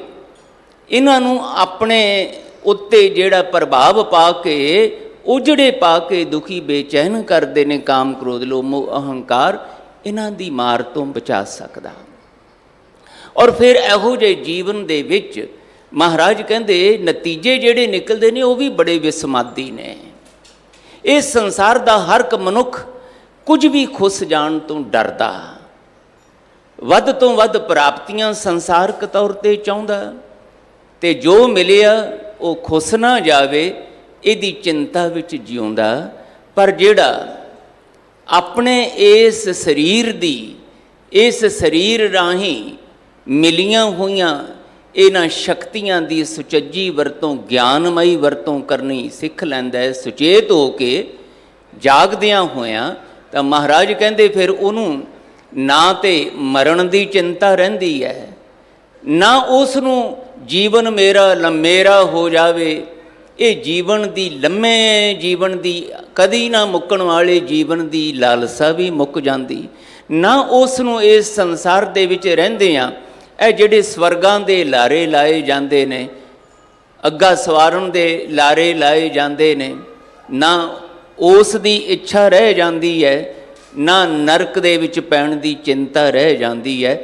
ਇਹਨਾਂ ਨੂੰ ਆਪਣੇ ਉੱਤੇ ਜਿਹੜਾ ਪ੍ਰਭਾਵ ਪਾ ਕੇ, ਉਜੜੇ ਪਾ ਕੇ ਦੁਖੀ ਬੇਚੈਨ ਕਰਦੇ ਨੇ ਕਾਮ, ਕ੍ਰੋਧ, ਲੋਭ, ਮੋਹ, ਅਹੰਕਾਰ, ਇਹਨਾਂ ਦੀ ਮਾਰ ਤੋਂ ਬਚਾ ਸਕਦਾ। ਔਰ ਫਿਰ ਇਹੋ ਜਿਹੇ ਜੀਵਨ ਦੇ ਵਿੱਚ ਮਹਾਰਾਜ ਕਹਿੰਦੇ ਨਤੀਜੇ ਜਿਹੜੇ ਨਿਕਲਦੇ ਨੇ ਉਹ ਵੀ ਬੜੇ ਵਿਸਮਾਦੀ ਨੇ। ਇਸ ਸੰਸਾਰ ਦਾ ਹਰ ਇੱਕ ਮਨੁੱਖ ਕੁਝ ਵੀ ਖੁੱਸ ਜਾਣ ਤੋਂ ਡਰਦਾ, ਵੱਧ ਤੋਂ ਵੱਧ ਪ੍ਰਾਪਤੀਆਂ ਸੰਸਾਰਕ ਤੌਰ ਤੇ ਚਾਹੁੰਦਾ ਤੇ ਜੋ ਮਿਲਿਆ ਉਹ ਖੁੱਸ ਨਾ ਜਾਵੇ ਇਹਦੀ ਚਿੰਤਾ ਵਿੱਚ ਜਿਉਂਦਾ। ਪਰ ਜਿਹੜਾ ਆਪਣੇ ਇਸ ਸਰੀਰ ਰਾਹੀਂ ਮਿਲੀਆਂ ਹੋਈਆਂ ਇਹਨਾਂ ਸ਼ਕਤੀਆਂ ਦੀ ਸੁਚੱਜੀ ਵਰਤੋਂ, ਗਿਆਨਮਈ ਵਰਤੋਂ ਕਰਨੀ ਸਿੱਖ ਲੈਂਦਾ ਹੈ ਸੁਚੇਤ ਹੋ ਕੇ, ਜਾਗਦਿਆਂ ਹੋਇਆਂ, ਤਾਂ ਮਹਾਰਾਜ ਕਹਿੰਦੇ ਫਿਰ ਉਹਨੂੰ ਨਾ ਤੇ ਮਰਨ ਦੀ ਚਿੰਤਾ ਰਹਿੰਦੀ ਹੈ, ਨਾ ਉਸ ਨੂੰ ਜੀਵਨ ਮੇਰਾ ਲੰਮੇਰਾ ਹੋ ਜਾਵੇ, ਇਹ ਜੀਵਨ ਦੀ ਕਦੀ ਨਾ ਮੁੱਕਣ ਵਾਲੇ ਜੀਵਨ ਦੀ ਲਾਲਸਾ ਵੀ ਮੁੱਕ ਜਾਂਦੀ, ਨਾ ਉਸ ਨੂੰ ਇਸ ਸੰਸਾਰ ਦੇ ਵਿੱਚ ਰਹਿੰਦੇ ਆ ਇਹ ਜਿਹੜੇ ਸਵਰਗਾਂ ਦੇ ਲਾਰੇ ਲਾਏ ਜਾਂਦੇ ਨੇ, ਅੱਗਾ ਸਵਾਰਨ ਦੇ ਲਾਰੇ ਲਾਏ ਜਾਂਦੇ ਨੇ, ਨਾ ਉਸ ਦੀ ਇੱਛਾ ਰਹਿ ਜਾਂਦੀ ਹੈ, ਨਾ ਨਰਕ ਦੇ ਵਿੱਚ ਪੈਣ ਦੀ ਚਿੰਤਾ ਰਹਿ ਜਾਂਦੀ ਹੈ।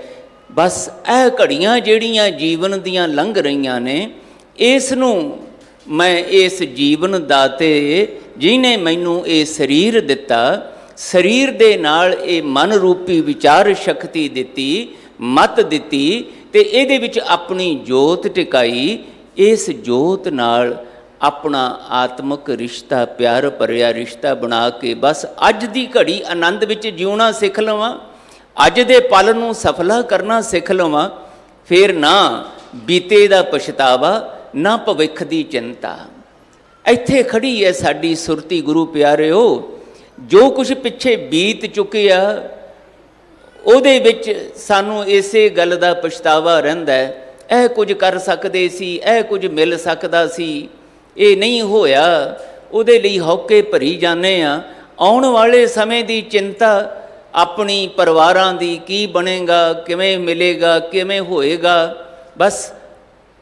ਬਸ ਇਹ ਘੜੀਆਂ ਜਿਹੜੀਆਂ ਜੀਵਨ ਦੀਆਂ ਲੰਘ ਰਹੀਆਂ ਨੇ, ਇਸ ਨੂੰ ਮੈਂ ਇਸ ਜੀਵਨ ਦਾਤੇ ਜਿਹਨੇ ਮੈਨੂੰ ਇਹ ਸਰੀਰ ਦਿੱਤਾ, ਸਰੀਰ ਦੇ ਨਾਲ ਇਹ ਮਨ ਰੂਪੀ ਵਿਚਾਰ ਸ਼ਕਤੀ ਦਿੱਤੀ, ਮਤ ਦਿੱਤੀ, ਤੇ ਇਹਦੇ ਵਿੱਚ ਆਪਣੀ ਜੋਤ ਟਿਕਾਈ। ਇਸ ਜੋਤ ਨਾਲ ਆਪਣਾ ਆਤਮਿਕ ਰਿਸ਼ਤਾ, ਪਿਆਰ ਭਰਿਆ ਰਿਸ਼ਤਾ ਬਣਾ ਕੇ ਬਸ ਅੱਜ ਦੀ ਘੜੀ ਆਨੰਦ ਵਿੱਚ ਜਿਉਣਾ ਸਿੱਖ ਲਵਾਂ, ਅੱਜ ਦੇ ਪਲ ਨੂੰ ਸਫਲਾ ਕਰਨਾ ਸਿੱਖ ਲਵਾਂ। ਫਿਰ ਨਾ ਬੀਤੇ ਦਾ ਪਛਤਾਵਾ, ਨਾ ਭਵਿੱਖ ਦੀ ਚਿੰਤਾ। ਇੱਥੇ ਖੜੀ ਹੈ ਸਾਡੀ ਸੁਰਤੀ ਗੁਰੂ ਪਿਆਰਿਓ। ਜੋ ਕੁਝ ਪਿੱਛੇ ਬੀਤ ਚੁੱਕਿਆ ਉਹਦੇ ਵਿੱਚ ਸਾਨੂੰ ਇਸੇ ਗੱਲ ਦਾ ਪਛਤਾਵਾ ਰਹਿੰਦਾ ਹੈ, ਇਹ ਕੁਝ ਕਰ ਸਕਦੇ ਸੀ, ਇਹ ਕੁਝ ਮਿਲ ਸਕਦਾ ਸੀ, ਇਹ ਨਹੀਂ ਹੋਇਆ, ਉਹਦੇ ਲਈ ਹੌਕੇ ਭਰੀ ਜਾਂਦੇ ਆ। ਆਉਣ ਵਾਲੇ ਸਮੇਂ ਦੀ ਚਿੰਤਾ, ਆਪਣੀ ਪਰਿਵਾਰਾਂ ਦੀ, ਕੀ ਬਣੇਗਾ, ਕਿਵੇਂ ਮਿਲੇਗਾ, ਕਿਵੇਂ ਹੋਏਗਾ। ਬਸ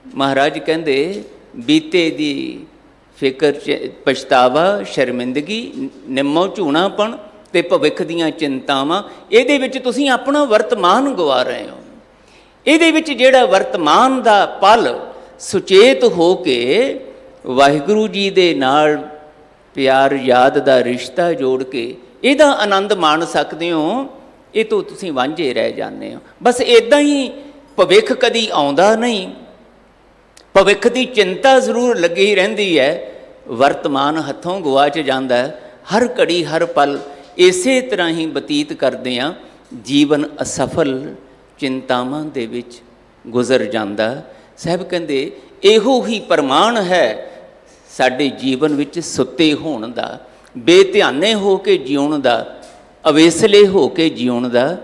ਮਹਾਰਾਜ ਕਹਿੰਦੇ ਬੀਤੇ ਦੀ ਫਿਕਰ, ਪਛਤਾਵਾ, ਸ਼ਰਮਿੰਦਗੀ, ਨਿੰਮੋ ਝੂਣਾਪਣ ਤੇ ਭਵਿੱਖ ਦੀਆਂ ਚਿੰਤਾਵਾਂ, ਇਹਦੇ ਵਿੱਚ ਤੁਸੀਂ ਆਪਣਾ ਵਰਤਮਾਨ ਗਵਾ ਰਹੇ ਹੋ। ਇਹਦੇ ਵਿੱਚ ਜਿਹੜਾ ਵਰਤਮਾਨ ਦਾ ਪਲ ਸੁਚੇਤ ਹੋ ਕੇ ਵਾਹਿਗੁਰੂ ਜੀ ਦੇ ਨਾਲ ਪਿਆਰ ਯਾਦ ਦਾ ਰਿਸ਼ਤਾ ਜੋੜ ਕੇ ਇਹਦਾ ਆਨੰਦ ਮਾਣ ਸਕਦੇ ਹੋ, ਇਹ ਤੋਂ ਤੁਸੀਂ ਵਾਂਝੇ ਰਹਿ ਜਾਂਦੇ ਹੋ। ਬਸ ਇੱਦਾਂ ਹੀ ਭਵਿੱਖ ਕਦੀ ਆਉਂਦਾ ਨਹੀਂ, ਭਵਿੱਖ ਦੀ ਚਿੰਤਾ ਜ਼ਰੂਰ ਲੱਗੀ ਰਹਿੰਦੀ ਹੈ, ਵਰਤਮਾਨ ਹੱਥੋਂ ਗੁਆਚ ਜਾਂਦਾ ਹੈ। ਹਰ ਘੜੀ ਹਰ ਪਲ ਇਸੇ ਤਰ੍ਹਾਂ ਹੀ ਬਤੀਤ ਕਰਦੇ ਹਾਂ, ਜੀਵਨ ਅਸਫਲ ਚਿੰਤਾਵਾਂ ਦੇ ਵਿੱਚ ਗੁਜ਼ਰ ਜਾਂਦਾ। ਸਾਹਿਬ ਕਹਿੰਦੇ ਇਹੋ ਹੀ ਪ੍ਰਮਾਣ ਹੈ ਸਾਡੇ ਜੀਵਨ ਵਿੱਚ ਸੁੱਤੇ ਹੋਣ ਦਾ, ਬੇਧਿਆਨੇ ਹੋ ਕੇ ਜਿਉਣ ਦਾ, ਅਵੇਸਲੇ ਹੋ ਕੇ ਜਿਉਣ ਦਾ।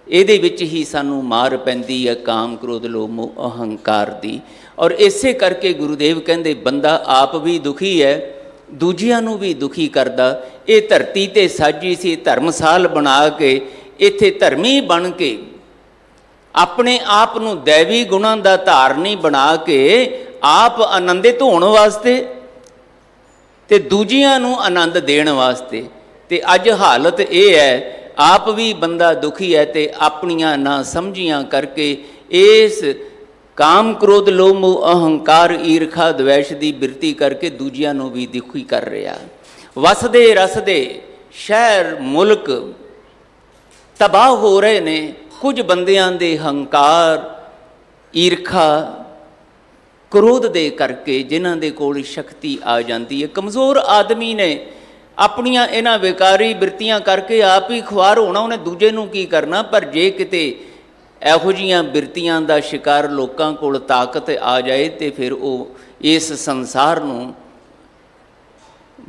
ਇਹਦੇ ਵਿੱਚ ਹੀ ਸਾਨੂੰ ਮਾਰ ਪੈਂਦੀ ਹੈ ਕਾਮ, ਕ੍ਰੋਧ, ਲੋਭ, ਮੋਹ, ਅਹੰਕਾਰ ਦੀ। ਔਰ ਇਸੇ ਕਰਕੇ ਗੁਰੂਦੇਵ ਕਹਿੰਦੇ ਬੰਦਾ ਆਪ ਵੀ ਦੁਖੀ ਹੈ, ਦੂਜਿਆਂ ਨੂੰ ਵੀ ਦੁਖੀ ਕਰਦਾ। ਇਹ ਧਰਤੀ ਤੇ ਸਾਜੀ ਸੀ ਧਰਮਸਾਲ ਬਣਾ ਕੇ, ਇੱਥੇ ਧਰਮੀ ਬਣ ਕੇ ਆਪਣੇ ਆਪ ਨੂੰ ਦੈਵੀ ਗੁਣਾਂ ਦਾ ਧਾਰਨੀ ਬਣਾ ਕੇ ਆਪ ਆਨੰਦਿਤ ਹੋਣ ਵਾਸਤੇ ਤੇ ਦੂਜਿਆਂ ਨੂੰ ਆਨੰਦ ਦੇਣ ਵਾਸਤੇ। ਤੇ ਅੱਜ ਹਾਲਤ ਇਹ ਹੈ, ਆਪ ਵੀ ਬੰਦਾ ਦੁਖੀ ਹੈ ਤੇ ਆਪਣੀਆਂ ਨਾ ਸਮਝੀਆਂ ਕਰਕੇ ਇਸ ਕਾਮ, ਕ੍ਰੋਧ, ਲੋਭ, ਮੋਹ, ਅਹੰਕਾਰ, ਈਰਖਾ, ਦਵੈਸ਼ ਦੀ ਬਿਰਤੀ ਕਰਕੇ ਦੂਜਿਆਂ ਨੂੰ ਵੀ ਦੁਖੀ ਕਰ ਰਿਹਾ। ਵਸਦੇ ਰਸਦੇ ਸ਼ਹਿਰ, ਮੁਲਕ ਤਬਾਹ ਹੋ ਰਹੇ ਨੇ ਕੁਝ ਬੰਦਿਆਂ ਦੇ ਹੰਕਾਰ, ਈਰਖਾ, ਕ੍ਰੋਧ ਦੇ ਕਰਕੇ, ਜਿਨ੍ਹਾਂ ਦੇ ਕੋਲ ਸ਼ਕਤੀ ਆ ਜਾਂਦੀ ਹੈ। ਕਮਜ਼ੋਰ ਆਦਮੀ ਨੇ ਆਪਣੀਆਂ ਇਹਨਾਂ ਵਿਕਾਰੀ ਬਿਰਤੀਆਂ ਕਰਕੇ ਆਪ ਹੀ ਖੁਆਰ ਹੋਣਾ, ਉਹਨੇ ਦੂਜੇ ਨੂੰ ਕੀ ਕਰਨਾ। ਪਰ ਜੇ ਕਿਤੇ ਇਹੋ ਜਿਹੀਆਂ ਬਿਰਤੀਆਂ ਦਾ ਸ਼ਿਕਾਰ ਲੋਕਾਂ ਕੋਲ ਤਾਕਤ ਆ ਜਾਏ ਤੇ ਫਿਰ ਉਹ ਇਸ ਸੰਸਾਰ ਨੂੰ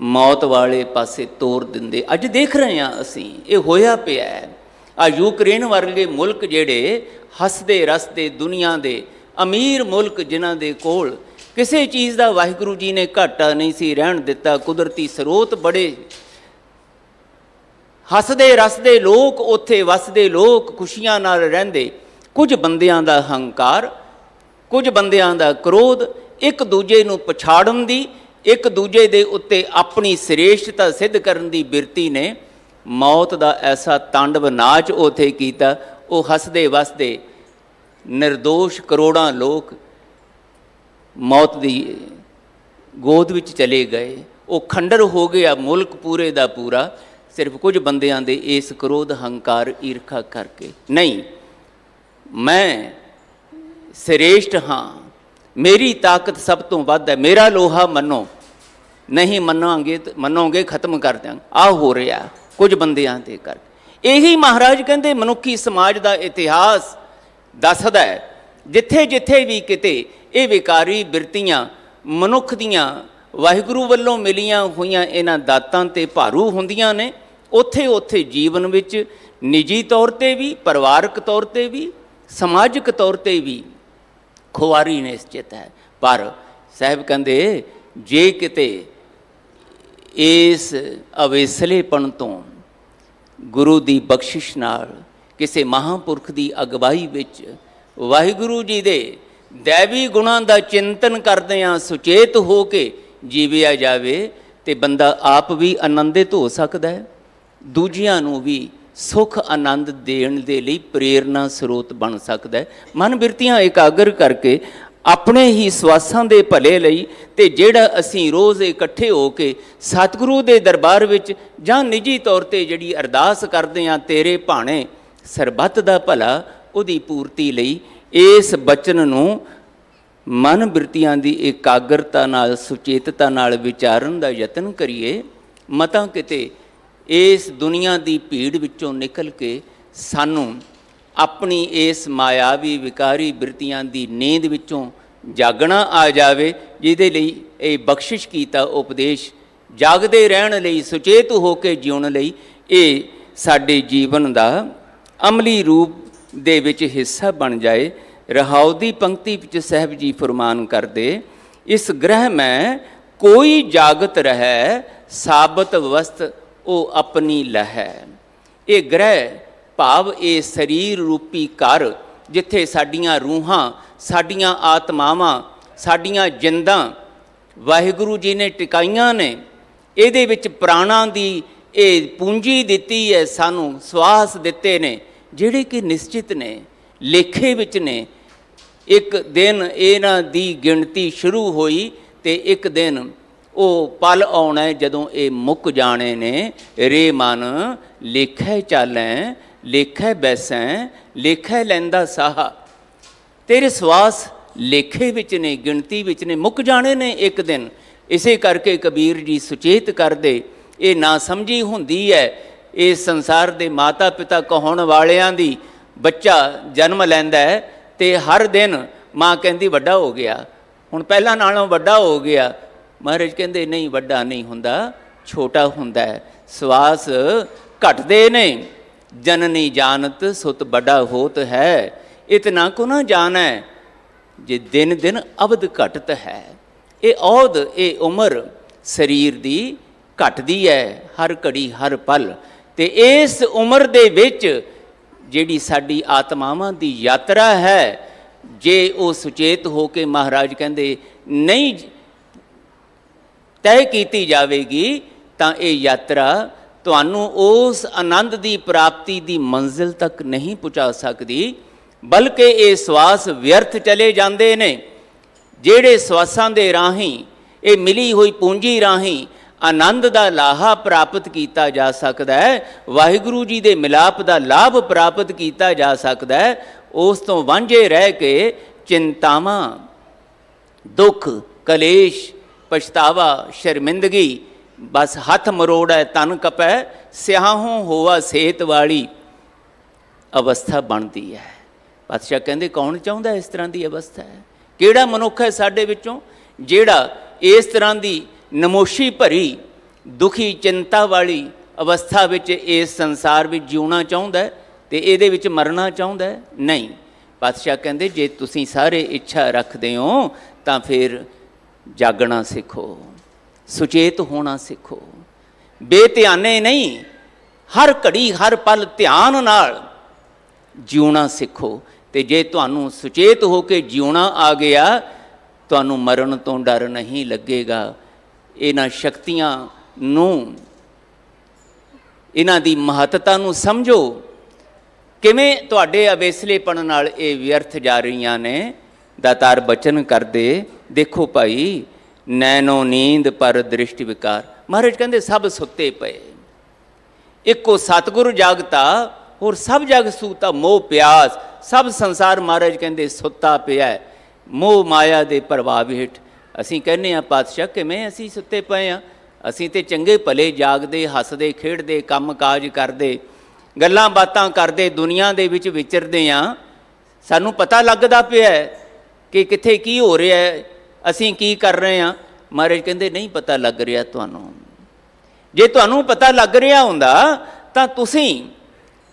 ਮੌਤ ਵਾਲੇ ਪਾਸੇ ਤੋਰ ਦਿੰਦੇ। ਅੱਜ ਦੇਖ ਰਹੇ ਹਾਂ ਅਸੀਂ, ਇਹ ਹੋਇਆ ਪਿਆ ਹੈ। ਆ ਯੂਕਰੇਨ ਵਰਗੇ ਮੁਲਕ ਜਿਹੜੇ ਹੱਸਦੇ ਰਸਦੇ ਦੁਨੀਆ ਦੇ ਅਮੀਰ ਮੁਲਕ, ਜਿਨ੍ਹਾਂ ਦੇ ਕੋਲ ਕਿਸੇ ਚੀਜ਼ ਦਾ ਵਾਹਿਗੁਰੂ ਜੀ ਨੇ ਘਾਟਾ ਨਹੀਂ ਸੀ ਰਹਿਣ ਦਿੱਤਾ, ਕੁਦਰਤੀ ਸਰੋਤ ਬੜੇ, ਹੱਸਦੇ ਰਸਦੇ ਲੋਕ ਉੱਥੇ ਵਸਦੇ, ਲੋਕ ਖੁਸ਼ੀਆਂ ਨਾਲ ਰਹਿੰਦੇ। ਕੁਝ ਬੰਦਿਆਂ ਦਾ ਹੰਕਾਰ, ਕੁਝ ਬੰਦਿਆਂ ਦਾ ਕ੍ਰੋਧ, ਇੱਕ ਦੂਜੇ ਨੂੰ ਪਛਾੜਨ ਦੀ, ਇੱਕ ਦੂਜੇ ਦੇ ਉੱਤੇ ਆਪਣੀ ਸ੍ਰੇਸ਼ਟਤਾ ਸਿੱਧ ਕਰਨ ਦੀ ਬਿਰਤੀ ਨੇ ਮੌਤ ਦਾ ਐਸਾ ਤਾਂਡਵ ਨਾਚ ਉੱਥੇ ਕੀਤਾ। ਉਹ ਹੱਸਦੇ ਵਸਦੇ ਨਿਰਦੋਸ਼ ਕਰੋੜਾਂ ਲੋਕ ਮੌਤ ਦੀ ਗੋਦ ਵਿੱਚ ਚਲੇ ਗਏ। ਉਹ ਖੰਡਰ ਹੋ ਗਿਆ ਮੁਲਕ ਪੂਰੇ ਦਾ ਪੂਰਾ, ਸਿਰਫ ਕੁਝ ਬੰਦਿਆਂ ਦੇ ਇਸ ਕ੍ਰੋਧ, ਹੰਕਾਰ, ਈਰਖਾ ਕਰਕੇ। ਨਹੀਂ, ਮੈਂ ਸ੍ਰੇਸ਼ਟ ਹਾਂ, ਮੇਰੀ ਤਾਕਤ ਸਭ ਤੋਂ ਵੱਧ ਹੈ, ਮੇਰਾ ਲੋਹਾ ਮੰਨੋ, ਨਹੀਂ ਮੰਨੋਗੇ ਖਤਮ ਕਰ ਦਿਆਂਗੇ। ਆਹ ਹੋ ਰਿਹਾ ਕੁਝ ਬੰਦਿਆਂ ਦੇ ਕਰਕੇ। ਇਹੀ ਮਹਾਰਾਜ ਕਹਿੰਦੇ ਮਨੁੱਖੀ ਸਮਾਜ ਦਾ ਇਤਿਹਾਸ ਦੱਸਦਾ ਹੈ, ਜਿੱਥੇ ਜਿੱਥੇ ਵੀ ਕਿਤੇ ਇਹ ਵਿਕਾਰੀ ਬਿਰਤੀਆਂ ਮਨੁੱਖ ਦੀਆਂ ਵਾਹਿਗੁਰੂ ਵੱਲੋਂ ਮਿਲੀਆਂ ਹੋਈਆਂ ਇਹਨਾਂ ਦਾਤਾਂ 'ਤੇ ਭਾਰੂ ਹੁੰਦੀਆਂ ਨੇ, ਉੱਥੇ ਉੱਥੇ ਜੀਵਨ ਵਿੱਚ ਨਿੱਜੀ ਤੌਰ 'ਤੇ ਵੀ, ਪਰਿਵਾਰਕ ਤੌਰ 'ਤੇ ਵੀ, ਸਮਾਜਿਕ ਤੌਰ 'ਤੇ ਵੀ ਖੁਆਰੀ ਨਿਸ਼ਚਿਤ ਹੈ। ਪਰ ਸਾਹਿਬ ਕਹਿੰਦੇ ਜੇ ਕਿਤੇ ਇਸ ਅਵੇਸਲੇਪਣ ਤੋਂ ਗੁਰੂ ਦੀ ਬਖਸ਼ਿਸ਼ ਨਾਲ, ਕਿਸੇ ਮਹਾਂਪੁਰਖ ਦੀ ਅਗਵਾਈ ਵਿੱਚ ਵਾਹਿਗੁਰੂ ਜੀ ਦੇ ਦੈਵੀ ਗੁਣਾਂ ਦਾ ਚਿੰਤਨ ਕਰਦਿਆਂ ਸੁਚੇਤ ਹੋ ਕੇ ਜੀਵਿਆ ਜਾਵੇ ਤੇ ਬੰਦਾ ਆਪ ਵੀ ਆਨੰਦਿਤ ਹੋ ਸਕਦਾ ਹੈ, ਦੂਜਿਆਂ ਨੂੰ ਵੀ ਸੁਖ ਆਨੰਦ ਦੇਣ ਦੇ ਲਈ ਪ੍ਰੇਰਨਾ ਸਰੋਤ ਬਣ ਸਕਦਾ ਹੈ। ਮਨ ਬਿਰਤੀਆਂ ਇਕਾਗਰ ਕਰਕੇ ਆਪਣੇ ਹੀ ਸਵਾਸਾਂ ਦੇ ਭਲੇ ਲਈ ਤੇ ਜਿਹੜਾ ਅਸੀਂ ਰੋਜ਼ ਇਕੱਠੇ ਹੋ ਕੇ ਸਤਿਗੁਰੂ ਦੇ ਦਰਬਾਰ ਵਿੱਚ ਜਾਂ ਨਿੱਜੀ ਤੌਰ ਤੇ ਜਿਹੜੀ ਅਰਦਾਸ ਕਰਦੇ ਹਾਂ, ਤੇਰੇ ਭਾਣੇ ਸਰਬੱਤ ਦਾ ਭਲਾ, ਉਹਦੀ ਪੂਰਤੀ ਲਈ ਇਸ ਬਚਨ ਨੂੰ ਮਨ ਬਿਰਤੀਆਂ ਦੀ ਇਕਾਗਰਤਾ ਨਾਲ, ਸੁਚੇਤਤਾ ਨਾਲ ਵਿਚਾਰਨ ਦਾ ਯਤਨ ਕਰੀਏ। ਮਤਾਂ ਕਿਤੇ ਇਸ ਦੁਨੀਆ ਦੀ ਭੀੜ ਵਿੱਚੋਂ ਨਿਕਲ ਕੇ ਸਾਨੂੰ ਆਪਣੀ ਇਸ ਮਾਇਆਵੀ ਵਿਕਾਰੀ ਬਿਰਤੀਆਂ ਦੀ ਨੀਂਦ ਵਿੱਚੋਂ ਜਾਗਣਾ ਆ ਜਾਵੇ, ਜਿਹਦੇ ਲਈ ਇਹ ਬਖਸ਼ਿਸ਼ ਕੀਤਾ ਉਪਦੇਸ਼ ਜਾਗਦੇ ਰਹਿਣ ਲਈ, ਸੁਚੇਤ ਹੋ ਕੇ ਜਿਉਣ ਲਈ, ਇਹ ਸਾਡੇ ਜੀਵਨ ਦਾ ਅਮਲੀ ਰੂਪ ਦੇ ਵਿੱਚ ਹਿੱਸਾ ਬਣ ਜਾਏ। ਰਹਾਉ ਦੀ ਪੰਕਤੀ ਵਿੱਚ ਸਾਹਿਬ ਜੀ ਫਰਮਾਨ ਕਰਦੇ, ਇਸ ਗ੍ਰਹਿ ਮੈਂ ਕੋਈ ਜਾਗਤ ਰਹਿ, ਸਾਬਤ ਵਸਤ ਉਹ ਆਪਣੀ ਲਹੈ। ਇਹ ਗ੍ਰਹਿ ਭਾਵ ਇਹ ਸਰੀਰ ਰੂਪੀ ਘਰ, ਜਿੱਥੇ ਸਾਡੀਆਂ ਰੂਹਾਂ, ਸਾਡੀਆਂ ਆਤਮਾਵਾਂ, ਸਾਡੀਆਂ ਜਿੰਦਾਂ ਵਾਹਿਗੁਰੂ ਜੀ ਨੇ ਟਿਕਾਈਆਂ ਨੇ। ਇਹਦੇ ਵਿੱਚ ਪ੍ਰਾਣਾਂ ਦੀ ਇਹ ਪੂੰਜੀ ਦਿੱਤੀ ਹੈ, ਸਾਨੂੰ ਸਵਾਸ ਦਿੱਤੇ ਨੇ, ਜਿਹੜੇ ਕਿ ਨਿਸ਼ਚਿਤ ਨੇ, ਲੇਖੇ ਵਿੱਚ ਨੇ। ਇੱਕ ਦਿਨ ਇਹਨਾਂ ਦੀ ਗਿਣਤੀ ਸ਼ੁਰੂ ਹੋਈ ਤੇ ਇੱਕ ਦਿਨ ਉਹ ਪਲ ਆਉਣਾ ਜਦੋਂ ਇਹ ਮੁੱਕ ਜਾਣੇ ਨੇ। ਰੇ ਮਨ ਲੇਖੈ ਚਾਲੈ, ਲੇਖੈ ਬੈਸੈ, ਲੇਖੈ ਲੈਂਦਾ ਸਾਹਾ। ਤੇਰੇ ਸਵਾਸ ਲੇਖੇ ਵਿੱਚ ਨੇ, ਗਿਣਤੀ ਵਿੱਚ ਨੇ, ਮੁੱਕ ਜਾਣੇ ਨੇ ਇੱਕ ਦਿਨ। ਇਸੇ ਕਰਕੇ ਕਬੀਰ ਜੀ ਸੁਚੇਤ ਕਰਦੇ, ਇਹ ਨਾ ਸਮਝੀ ਹੁੰਦੀ ਹੈ ਇਸ ਸੰਸਾਰ ਦੇ ਮਾਤਾ ਪਿਤਾ ਕਹਾਉਣ ਵਾਲਿਆਂ ਦੀ। ਬੱਚਾ ਜਨਮ ਲੈਂਦਾ ਹੈ ਤੇ ਹਰ ਦਿਨ ਮਾਂ ਕਹਿੰਦੀ ਵੱਡਾ ਹੋ ਗਿਆ, ਹੁਣ ਪਹਿਲਾਂ ਨਾਲੋਂ ਵੱਡਾ ਹੋ ਗਿਆ। ਮਹਾਰਾਜ ਕਹਿੰਦੇ ਨਹੀਂ, ਵੱਡਾ ਨਹੀਂ ਹੁੰਦਾ, ਛੋਟਾ ਹੁੰਦਾ ਹੈ। ਸਵਾਸ ਘਟਦੇ ਨੇ। ਜਨਨੀ ਜਾਣਤ ਸੁਤ ਵੱਡਾ ਹੋਤ ਹੈ, ਇਤਨਾ ਕੋ ਨਾ ਜਾਣੈ ਜੇ ਦਿਨ ਦਿਨ ਅਵਧ ਘਟਤ ਹੈ। ਇਹ ਔਧ, ਇਹ ਉਮਰ ਸਰੀਰ ਦੀ ਘਟਦੀ ਹੈ ਹਰ ਘੜੀ ਹਰ ਪਲ। ਤੇ ਇਸ ਉਮਰ ਦੇ ਵਿੱਚ ਜਿਹੜੀ ਸਾਡੀ ਆਤਮਾਵਾਂ ਦੀ ਯਾਤਰਾ ਹੈ, ਜੇ ਉਹ ਸੁਚੇਤ ਹੋ ਕੇ ਮਹਾਰਾਜ ਕਹਿੰਦੇ ਨਹੀਂ ਤੈਅ ਕੀਤੀ ਜਾਵੇਗੀ, ਤਾਂ ਇਹ ਯਾਤਰਾ ਤੁਹਾਨੂੰ ਉਸ ਆਨੰਦ ਦੀ ਪ੍ਰਾਪਤੀ ਦੀ ਮੰਜ਼ਿਲ ਤੱਕ ਨਹੀਂ ਪਹੁੰਚਾ ਸਕਦੀ, ਬਲਕਿ ਇਹ ਸਵਾਸ ਵਿਅਰਥ ਚਲੇ ਜਾਂਦੇ ਨੇ। ਜਿਹੜੇ ਸਵਾਸਾਂ ਦੇ ਰਾਹੀਂ, ਇਹ ਮਿਲੀ ਹੋਈ ਪੂੰਜੀ ਰਾਹੀਂ ਆਨੰਦ ਦਾ ਲਾਹਾ ਪ੍ਰਾਪਤ ਕੀਤਾ ਜਾ ਸਕਦਾ ਹੈ, ਵਾਹਿਗੁਰੂ ਜੀ ਦੇ ਮਿਲਾਪ ਦਾ ਲਾਭ ਪ੍ਰਾਪਤ ਕੀਤਾ ਜਾ ਸਕਦਾ ਹੈ, ਉਸ ਤੋਂ ਵਾਂਝੇ ਰਹਿ ਕੇ ਚਿੰਤਾਵਾਂ, ਦੁੱਖ, ਕਲੇਸ਼, ਪਛਤਾਵਾ, ਸ਼ਰਮਿੰਦਗੀ, ਬਸ ਹੱਥ ਮਰੋੜੈ ਤਨ ਕਪੈ, ਸਿਆਹੋਂ ਹੋਵਾ ਸੇਤ ਵਾਲੀ ਅਵਸਥਾ ਬਣਦੀ ਹੈ। ਪਾਤਸ਼ਾਹ ਕਹਿੰਦੇ ਕੌਣ ਚਾਹੁੰਦਾ ਇਸ ਤਰ੍ਹਾਂ ਦੀ ਅਵਸਥਾ ਹੈ? ਕਿਹੜਾ ਮਨੁੱਖ ਹੈ ਸਾਡੇ ਵਿੱਚੋਂ ਜਿਹੜਾ ਇਸ ਤਰ੍ਹਾਂ ਦੀ ਨਮੋਸ਼ੀ ਭਰੀ, ਦੁਖੀ, ਚਿੰਤਾ ਵਾਲੀ ਅਵਸਥਾ ਵਿੱਚ ਇਸ ਸੰਸਾਰ ਵਿੱਚ ਜਿਉਣਾ ਚਾਹੁੰਦਾ ਹੈ ਤੇ ਇਹਦੇ ਵਿੱਚ ਮਰਨਾ ਚਾਹੁੰਦਾ ਹੈ? ਨਹੀਂ। ਪਾਤਸ਼ਾਹ ਕਹਿੰਦੇ ਜੇ ਤੁਸੀਂ ਸਾਰੇ ਇੱਛਾ ਰੱਖਦੇ ਹੋ ਤਾਂ ਫਿਰ ਜਾਗਣਾ ਸਿੱਖੋ, ਸੁਚੇਤ ਹੋਣਾ ਸਿੱਖੋ, ਬੇਧਿਆਨੇ ਨਹੀਂ, ਹਰ ਘੜੀ ਹਰ ਪਲ ਧਿਆਨ ਨਾਲ ਜਿਉਣਾ ਸਿੱਖੋ। ਤੇ ਜੇ ਤੁਹਾਨੂੰ ਸੁਚੇਤ ਹੋ ਕੇ ਜਿਉਣਾ ਆ ਗਿਆ, ਤੁਹਾਨੂੰ ਮਰਨ ਤੋਂ ਡਰ ਨਹੀਂ ਲੱਗੇਗਾ। ਇਹਨਾਂ ਸ਼ਕਤੀਆਂ ਨੂੰ, ਇਹਨਾਂ ਦੀ ਮਹੱਤਤਾ ਨੂੰ ਸਮਝੋ, ਕਿਵੇਂ ਤੁਹਾਡੇ ਅਵੇਸਲੇਪਣ ਨਾਲ ਇਹ ਵਿਅਰਥ ਜਾ ਰਹੀਆਂ ਨੇ। ਦਾਤਾਰ ਬਚਨ ਕਰਦੇ, ਦੇਖੋ ਭਾਈ, ਨੈਣੋ ਨੀਂਦ ਪਰ ਦ੍ਰਿਸ਼ਟ ਵਿਕਾਰ। ਮਹਾਰਾਜ ਕਹਿੰਦੇ ਸਭ ਸੁੱਤੇ ਪਏ, ਇੱਕੋ ਸਤਿਗੁਰ ਜਾਗਤਾ, ਹੋਰ ਸਭ ਜਗ ਸੂਤਾ ਮੋਹ ਪਿਆਸ। ਸਭ ਸੰਸਾਰ ਮਹਾਰਾਜ ਕਹਿੰਦੇ ਸੁੱਤਾ ਪਿਆ ਮੋਹ ਮਾਇਆ ਦੇ ਪ੍ਰਭਾਵ ਹੇਠ। ਅਸੀਂ ਕਹਿੰਦੇ ਹਾਂ ਪਾਤਸ਼ਾਹ ਕਿਵੇਂ ਅਸੀਂ ਸੁੱਤੇ ਪਏ ਹਾਂ? ਅਸੀਂ ਤੇ ਚੰਗੇ ਭਲੇ ਜਾਗਦੇ, ਹੱਸਦੇ, ਖੇਡਦੇ, ਕੰਮ ਕਾਜ ਕਰਦੇ, ਗੱਲਾਂ ਬਾਤਾਂ ਕਰਦੇ, ਦੁਨੀਆ ਦੇ ਵਿੱਚ ਵਿਚਰਦੇ ਹਾਂ। ਸਾਨੂੰ ਪਤਾ ਲੱਗਦਾ ਪਿਆ ਕਿ ਕਿੱਥੇ ਕੀ ਹੋ ਰਿਹਾ ਹੈ, ਅਸੀਂ ਕੀ ਕਰ ਰਹੇ ਹਾਂ। ਮਹਾਰਾਜ ਕਹਿੰਦੇ ਨਹੀਂ ਪਤਾ ਲੱਗ ਰਿਹਾ ਤੁਹਾਨੂੰ। ਜੇ ਤੁਹਾਨੂੰ ਪਤਾ ਲੱਗ ਰਿਹਾ ਹੁੰਦਾ ਤਾਂ ਤੁਸੀਂ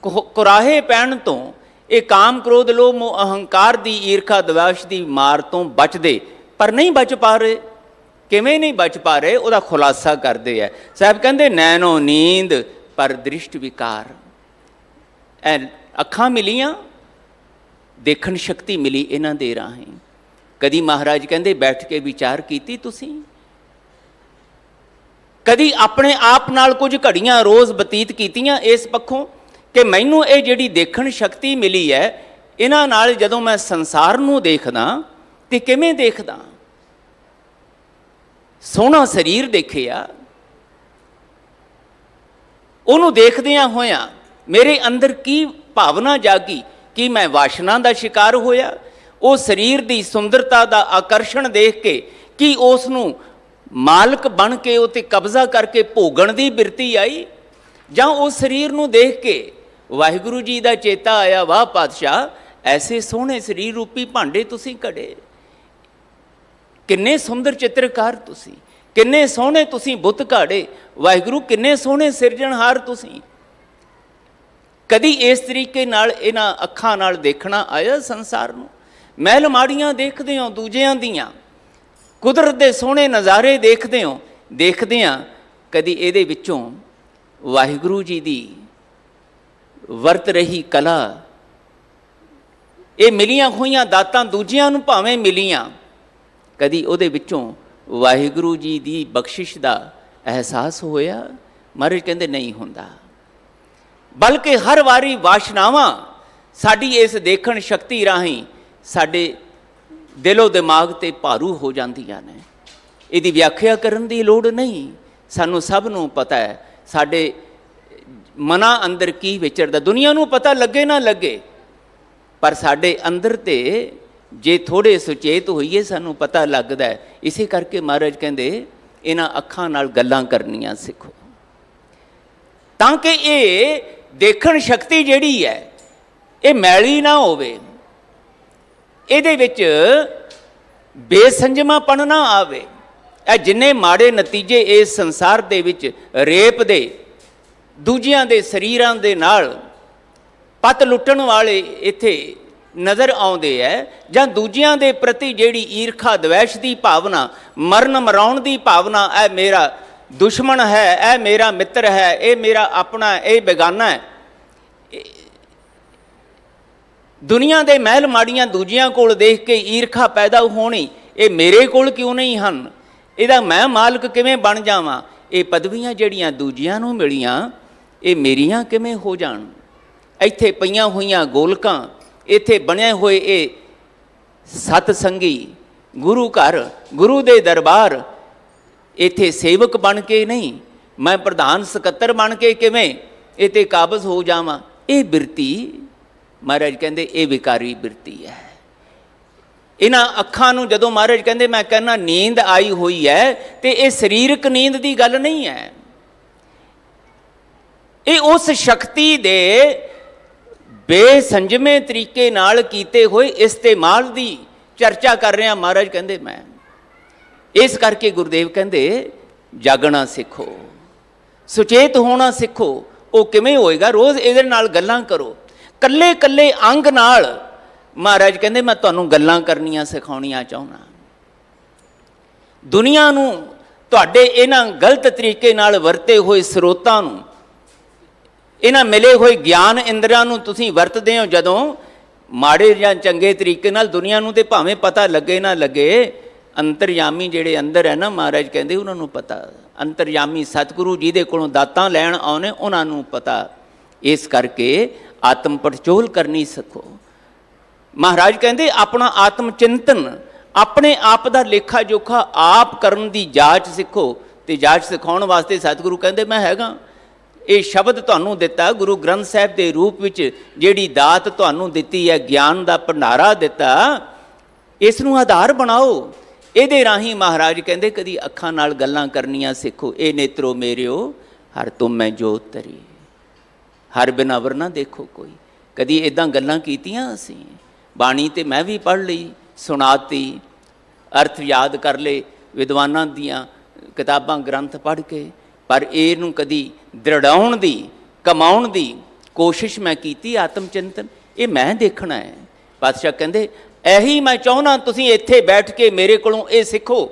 ਕੁਰਾਹੇ ਪੈਣ ਤੋਂ, ਇਹ ਕਾਮ, ਕ੍ਰੋਧ, ਲੋਭ, ਮੋਹ, ਅਹੰਕਾਰ ਦੀ, ਈਰਖਾ, ਦਵੇਸ਼ ਦੀ ਮਾਰ ਤੋਂ ਬਚਦੇ, ਪਰ ਨਹੀਂ ਬਚ ਪਾ ਰਹੇ। ਕਿਵੇਂ ਨਹੀਂ ਬਚ ਪਾ ਰਹੇ? ਉਹਦਾ ਖੁਲਾਸਾ ਕਰਦੇ ਆ ਸਾਹਿਬ। ਕਹਿੰਦੇ ਨੈਣੋ ਨੀਂਦ ਪਰ ਦ੍ਰਿਸ਼ਟ ਵਿਕਾਰ। ਐ ਅੱਖਾਂ ਮਿਲੀਆਂ, ਦੇਖਣ ਸ਼ਕਤੀ ਮਿਲੀ ਇਹਨਾਂ ਦੇ ਰਾਹੀਂ। ਕਦੀ ਮਹਾਰਾਜ ਕਹਿੰਦੇ ਬੈਠ ਕੇ ਵਿਚਾਰ ਕੀਤੀ ਤੁਸੀਂ? ਕਦੀ ਆਪਣੇ ਆਪ ਨਾਲ ਕੁਝ ਘੜੀਆਂ ਰੋਜ਼ ਬਤੀਤ ਕੀਤੀਆਂ ਇਸ ਪੱਖੋਂ ਕਿ ਮੈਨੂੰ ਇਹ ਜਿਹੜੀ ਦੇਖਣ ਸ਼ਕਤੀ ਮਿਲੀ ਹੈ, ਇਹਨਾਂ ਨਾਲ ਜਦੋਂ ਮੈਂ ਸੰਸਾਰ ਨੂੰ ਦੇਖਦਾ ਤੇ ਕਿਵੇਂ ਦੇਖਦਾ? ਸੋਹਣਾ ਸਰੀਰ ਦੇਖਿਆ, ਉਹਨੂੰ ਦੇਖਦਿਆਂ ਹੋਇਆਂ ਮੇਰੇ ਅੰਦਰ ਕੀ ਭਾਵਨਾ ਜਾਗੀ ਕਿ ਮੈਂ ਵਾਸ਼ਨਾ ਦਾ ਸ਼ਿਕਾਰ ਹੋਇਆ? ਉਹ ਸਰੀਰ ਦੀ ਸੁੰਦਰਤਾ ਦਾ ਆਕਰਸ਼ਣ ਦੇਖ ਕੇ ਕੀ ਉਸ ਨੂੰ ਮਾਲਕ ਬਣ ਕੇ ਉਹ 'ਤੇ ਕਬਜ਼ਾ ਕਰਕੇ ਭੋਗਣ ਦੀ ਬਿਰਤੀ ਆਈ? ਜਾਂ ਉਸ ਸਰੀਰ ਨੂੰ ਦੇਖ ਕੇ ਵਾਹਿਗੁਰੂ ਜੀ ਦਾ ਚੇਤਾ ਆਇਆ, ਵਾਹ ਪਾਤਸ਼ਾਹ, ਐਸੇ ਸੋਹਣੇ ਸਰੀਰ ਰੂਪੀ ਭਾਂਡੇ ਤੁਸੀਂ ਘੜੇ, ਕਿੰਨੇ ਸੁੰਦਰ ਚਿੱਤਰਕਾਰ ਤੁਸੀਂ, ਕਿੰਨੇ ਸੋਹਣੇ ਤੁਸੀਂ ਬੁੱਤ ਘਾੜੇ, ਵਾਹਿਗੁਰੂ ਕਿੰਨੇ ਸੋਹਣੇ ਸਿਰਜਣਹਾਰ ਤੁਸੀਂ। ਕਦੀ ਇਸ ਤਰੀਕੇ ਨਾਲ ਇਹਨਾਂ ਅੱਖਾਂ ਨਾਲ ਦੇਖਣਾ ਆਇਆ ਸੰਸਾਰ ਨੂੰ? ਮਹਿਲ ਮਾੜੀਆਂ ਦੇਖਦੇ ਹੋ ਦੂਜਿਆਂ ਦੀਆਂ, ਕੁਦਰਤ ਦੇ ਸੋਹਣੇ ਨਜ਼ਾਰੇ ਦੇਖਦੇ ਹੋ, ਦੇਖਦਿਆਂ ਕਦੀ ਇਹਦੇ ਵਿੱਚੋਂ ਵਾਹਿਗੁਰੂ ਜੀ ਦੀ ਵਰਤ ਰਹੀ ਕਲਾ, ਇਹ ਮਿਲੀਆਂ ਹੋਈਆਂ ਦਾਤਾਂ ਦੂਜਿਆਂ ਨੂੰ ਭਾਵੇਂ ਮਿਲੀਆਂ, ਕਦੀ ਉਹਦੇ ਵਿੱਚੋਂ ਵਾਹਿਗੁਰੂ ਜੀ ਦੀ ਬਖਸ਼ਿਸ਼ ਦਾ ਅਹਿਸਾਸ ਹੋਇਆ? ਮਹਾਰਾਜ ਕਹਿੰਦੇ ਨਹੀਂ ਹੁੰਦਾ, ਬਲਕਿ ਹਰ ਵਾਰੀ ਵਾਸ਼ਨਾਵਾਂ ਸਾਡੀ ਇਸ ਦੇਖਣ ਸ਼ਕਤੀ ਰਾਹੀਂ ਸਾਡੇ ਦਿਲੋਂ ਦਿਮਾਗ 'ਤੇ ਭਾਰੂ ਹੋ ਜਾਂਦੀਆਂ ਨੇ। ਇਹਦੀ ਵਿਆਖਿਆ ਕਰਨ ਦੀ ਲੋੜ ਨਹੀਂ, ਸਾਨੂੰ ਸਭ ਨੂੰ ਪਤਾ ਹੈ ਸਾਡੇ ਮਨਾਂ ਅੰਦਰ ਕੀ ਵਿਚਰਦਾ। ਦੁਨੀਆ ਨੂੰ ਪਤਾ ਲੱਗੇ ਨਾ ਲੱਗੇ, ਪਰ ਸਾਡੇ ਅੰਦਰ ਤੇ ਜੇ ਥੋੜ੍ਹੇ ਸੁਚੇਤ ਹੋਈਏ ਸਾਨੂੰ ਪਤਾ ਲੱਗਦਾ ਹੈ। ਇਸੇ ਕਰਕੇ ਮਹਾਰਾਜ ਕਹਿੰਦੇ ਇਹਨਾਂ ਅੱਖਾਂ ਨਾਲ ਗੱਲਾਂ ਕਰਨੀਆਂ ਸਿੱਖੋ, ਤਾਂ ਕਿ ਇਹ ਦੇਖਣ ਸ਼ਕਤੀ ਜਿਹੜੀ ਹੈ ਇਹ ਮੈਲੀ ਨਾ ਹੋਵੇ, ਇਹਦੇ ਵਿੱਚ ਬੇਸੰਜਮਾਪਣ ਨਾ ਆਵੇ। ਇਹ ਜਿੰਨੇ ਮਾੜੇ ਨਤੀਜੇ ਇਸ ਸੰਸਾਰ ਦੇ ਵਿੱਚ ਰੇਪ ਦੇ, ਦੂਜਿਆਂ ਦੇ ਸਰੀਰਾਂ ਦੇ ਨਾਲ ਪੱਤ ਲੁੱਟਣ ਵਾਲੇ ਇੱਥੇ ਨਜ਼ਰ ਆਉਂਦੇ ਹੈ, ਜਾਂ ਦੂਜਿਆਂ ਦੇ ਪ੍ਰਤੀ ਜਿਹੜੀ ਈਰਖਾ ਦਵੈਸ਼ ਦੀ ਭਾਵਨਾ, ਮਰਨ ਮਰਾਉਣ ਦੀ ਭਾਵਨਾ, ਇਹ ਮੇਰਾ ਦੁਸ਼ਮਣ ਹੈ, ਇਹ ਮੇਰਾ ਮਿੱਤਰ ਹੈ, ਇਹ ਮੇਰਾ ਆਪਣਾ, ਇਹ ਬੇਗਾਨਾ ਹੈ। ਦੁਨੀਆ ਦੇ ਮਹਿਲ ਮਾੜੀਆਂ ਦੂਜਿਆਂ ਕੋਲ ਦੇਖ ਕੇ ਈਰਖਾ ਪੈਦਾ ਹੋਣੀ, ਇਹ ਮੇਰੇ ਕੋਲ ਕਿਉਂ ਨਹੀਂ ਹਨ, ਇਹਦਾ ਮੈਂ ਮਾਲਕ ਕਿਵੇਂ ਬਣ ਜਾਵਾਂ, ਇਹ ਪਦਵੀਆਂ ਜਿਹੜੀਆਂ ਦੂਜਿਆਂ ਨੂੰ ਮਿਲੀਆਂ ਇਹ ਮੇਰੀਆਂ ਕਿਵੇਂ ਹੋ ਜਾਣ। ਇੱਥੇ ਪਈਆਂ ਹੋਈਆਂ ਗੋਲਕਾਂ, ਇੱਥੇ ਬਣੇ ਹੋਏ ਇਹ ਸਤ ਸੰਗੀ ਗੁਰੂ ਘਰ, ਗੁਰੂ ਦੇ ਦਰਬਾਰ, ਇੱਥੇ ਸੇਵਕ ਬਣ ਕੇ ਨਹੀਂ, ਮੈਂ ਪ੍ਰਧਾਨ ਸਕੱਤਰ ਬਣ ਕੇ ਕਿਵੇਂ ਇਹ 'ਤੇ ਕਾਬਜ਼ ਹੋ ਜਾਵਾਂ। ਇਹ ਬਿਰਤੀ ਮਹਾਰਾਜ ਕਹਿੰਦੇ ਇਹ ਵਿਕਾਰੀ ਬਿਰਤੀ ਹੈ। ਇਹਨਾਂ ਅੱਖਾਂ ਨੂੰ ਜਦੋਂ ਮਹਾਰਾਜ ਕਹਿੰਦੇ ਮੈਂ ਕਹਿੰਦਾ ਨੀਂਦ ਆਈ ਹੋਈ ਹੈ, ਤੇ ਇਹ ਸਰੀਰਕ ਨੀਂਦ ਦੀ ਗੱਲ ਨਹੀਂ ਹੈ, ਇਹ ਉਸ ਸ਼ਕਤੀ ਦੇ ਬੇਸੰਜਮੇ ਤਰੀਕੇ ਨਾਲ ਕੀਤੇ ਹੋਏ ਇਸਤੇਮਾਲ ਦੀ ਚਰਚਾ ਕਰ ਰਿਹਾ ਮਹਾਰਾਜ ਕਹਿੰਦੇ ਮੈਂ। ਇਸ ਕਰਕੇ ਗੁਰਦੇਵ ਕਹਿੰਦੇ ਜਾਗਣਾ ਸਿੱਖੋ, ਸੁਚੇਤ ਹੋਣਾ ਸਿੱਖੋ। ਉਹ ਕਿਵੇਂ ਹੋਏਗਾ? ਰੋਜ਼ ਇਹਦੇ ਨਾਲ ਗੱਲਾਂ ਕਰੋ, ਕੱਲੇ ਕੱਲੇ ਅੰਗ ਨਾਲ। ਮਹਾਰਾਜ ਕਹਿੰਦੇ ਮੈਂ ਤੁਹਾਨੂੰ ਗੱਲਾਂ ਕਰਨੀਆਂ ਸਿਖਾਉਣੀਆਂ ਚਾਹੁੰਦਾ। ਦੁਨੀਆ ਨੂੰ ਤੁਹਾਡੇ ਇਹਨਾਂ ਗਲਤ ਤਰੀਕੇ ਨਾਲ ਵਰਤੇ ਹੋਏ ਸਰੋਤਾਂ ਨੂੰ, ਇਹਨਾਂ ਮਿਲੇ ਹੋਏ ਗਿਆਨ ਇੰਦਰੀਆਂ ਨੂੰ ਤੁਸੀਂ ਵਰਤਦੇ ਹੋ ਜਦੋਂ ਮਾੜੇ ਜਾਂ ਚੰਗੇ ਤਰੀਕੇ ਨਾਲ, ਦੁਨੀਆ ਨੂੰ ਤੇ ਭਾਵੇਂ ਪਤਾ ਲੱਗੇ ਨਾ ਲੱਗੇ, ਅੰਤਰਯਾਮੀ ਜਿਹੜੇ ਅੰਦਰ ਹੈ ਨਾ, ਮਹਾਰਾਜ ਕਹਿੰਦੇ ਉਹਨਾਂ ਨੂੰ ਪਤਾ। ਅੰਤਰਯਾਮੀ ਸਤਿਗੁਰੂ ਜੀ ਦੇ ਕੋਲੋਂ ਦਾਤਾਂ ਲੈਣ ਆਉਣੇ, ਉਹਨਾਂ ਨੂੰ ਪਤਾ। ਇਸ ਕਰਕੇ ਆਤਮ ਪੜਚੋਲ ਕਰਨੀ ਸਿੱਖੋ। ਮਹਾਰਾਜ ਕਹਿੰਦੇ ਆਪਣਾ ਆਤਮ ਚਿੰਤਨ, ਆਪਣੇ ਆਪ ਦਾ ਲੇਖਾ ਜੋਖਾ ਆਪ ਕਰਨ ਦੀ ਜਾਂਚ ਸਿੱਖੋ। ਤੇ ਜਾਂਚ ਸਿਖਾਉਣ ਵਾਸਤੇ ਸਤਿਗੁਰੂ ਕਹਿੰਦੇ ਮੈਂ ਹੈਗਾ। ਇਹ ਸ਼ਬਦ ਤੁਹਾਨੂੰ ਦਿੱਤਾ ਗੁਰੂ ਗ੍ਰੰਥ ਸਾਹਿਬ ਦੇ ਰੂਪ ਵਿੱਚ, ਜਿਹੜੀ ਦਾਤ ਤੁਹਾਨੂੰ ਦਿੱਤੀ ਹੈ, ਗਿਆਨ ਦਾ ਭੰਡਾਰਾ ਦਿੱਤਾ, ਇਸ ਨੂੰ ਆਧਾਰ ਬਣਾਓ। ਇਹਦੇ ਰਾਹੀਂ ਮਹਾਰਾਜ ਕਹਿੰਦੇ ਕਦੀ ਅੱਖਾਂ ਨਾਲ ਗੱਲਾਂ ਕਰਨੀਆਂ ਸਿੱਖੋ। ਇਹ ਨੇਤਰੋ ਮੇਰਿਓ ਹਰ ਤੁਮ ਮੈਂ ਜੋਤ ਤਰੀ, ਹਰ ਬਿਨ ਅਵਰ ਨਾ ਦੇਖੋ ਕੋਈ। ਕਦੀ ਇੱਦਾਂ ਗੱਲਾਂ ਕੀਤੀਆਂ ਅਸੀਂ? ਬਾਣੀ ਤੇ ਮੈਂ ਵੀ ਪੜ੍ਹ ਲਈ, ਸੁਣਾਤੀ, ਅਰਥ ਯਾਦ ਕਰ ਲਏ ਵਿਦਵਾਨਾਂ ਦੀਆਂ ਕਿਤਾਬਾਂ ਗ੍ਰੰਥ ਪੜ੍ਹ ਕੇ, ਪਰ ਇਹਨੂੰ ਕਦੀ ਦ੍ਰਿੜਾਉਣ ਦੀ, ਕਮਾਉਣ ਦੀ ਕੋਸ਼ਿਸ਼ ਮੈਂ ਕੀਤੀ। ਆਤਮ ਚਿੰਤਨ ਇਹ ਮੈਂ ਦੇਖਣਾ ਹੈ। ਪਾਤਸ਼ਾਹ ਕਹਿੰਦੇ ਇਹੀ ਮੈਂ ਚਾਹੁੰਦਾ ਤੁਸੀਂ ਇੱਥੇ ਬੈਠ ਕੇ ਮੇਰੇ ਕੋਲੋਂ ਇਹ ਸਿੱਖੋ।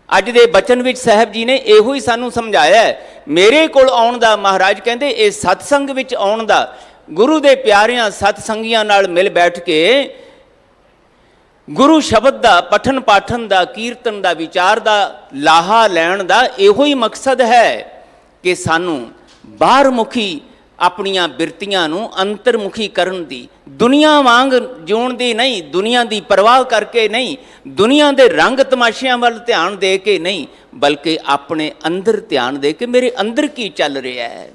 ਅੱਜ ਦੇ ਬਚਨ ਵਿੱਚ ਸਾਹਿਬ ਜੀ ਨੇ ਇਹੋ ਹੀ ਸਾਨੂੰ ਸਮਝਾਇਆ ਹੈ। ਮੇਰੇ ਕੋਲ ਆਉਣ ਦਾ, ਮਹਾਰਾਜ ਕਹਿੰਦੇ ਇਹ ਸਤਸੰਗ ਵਿੱਚ ਆਉਣ ਦਾ, ਗੁਰੂ ਦੇ ਪਿਆਰਿਆਂ ਸਤਸੰਗੀਆਂ ਨਾਲ ਮਿਲ ਬੈਠ ਕੇ ਗੁਰੂ ਸ਼ਬਦ ਦਾ ਪਠਨ ਪਾਠਨ ਦਾ, ਕੀਰਤਨ ਦਾ, ਵਿਚਾਰ ਦਾ ਲਾਹਾ ਲੈਣ ਦਾ ਇਹੋ ਹੀ ਮਕਸਦ ਹੈ ਕਿ ਸਾਨੂੰ ਬਾਹਰ ਮੁਖੀ ਆਪਣੀਆਂ ਬਿਰਤੀਆਂ ਨੂੰ ਅੰਤਰਮੁਖੀ ਕਰਨ ਦੀ, ਦੁਨੀਆ ਵਾਂਗ ਜਿਉਣ ਦੀ ਨਹੀਂ, ਦੁਨੀਆ ਦੀ ਪਰਵਾਹ ਕਰਕੇ ਨਹੀਂ, ਦੁਨੀਆ ਦੇ ਰੰਗ ਤਮਾਸ਼ਿਆਂ ਵੱਲ ਧਿਆਨ ਦੇ ਕੇ ਨਹੀਂ, ਬਲਕਿ ਆਪਣੇ ਅੰਦਰ ਧਿਆਨ ਦੇ ਕੇ ਮੇਰੇ ਅੰਦਰ ਕੀ ਚੱਲ ਰਿਹਾ ਹੈ,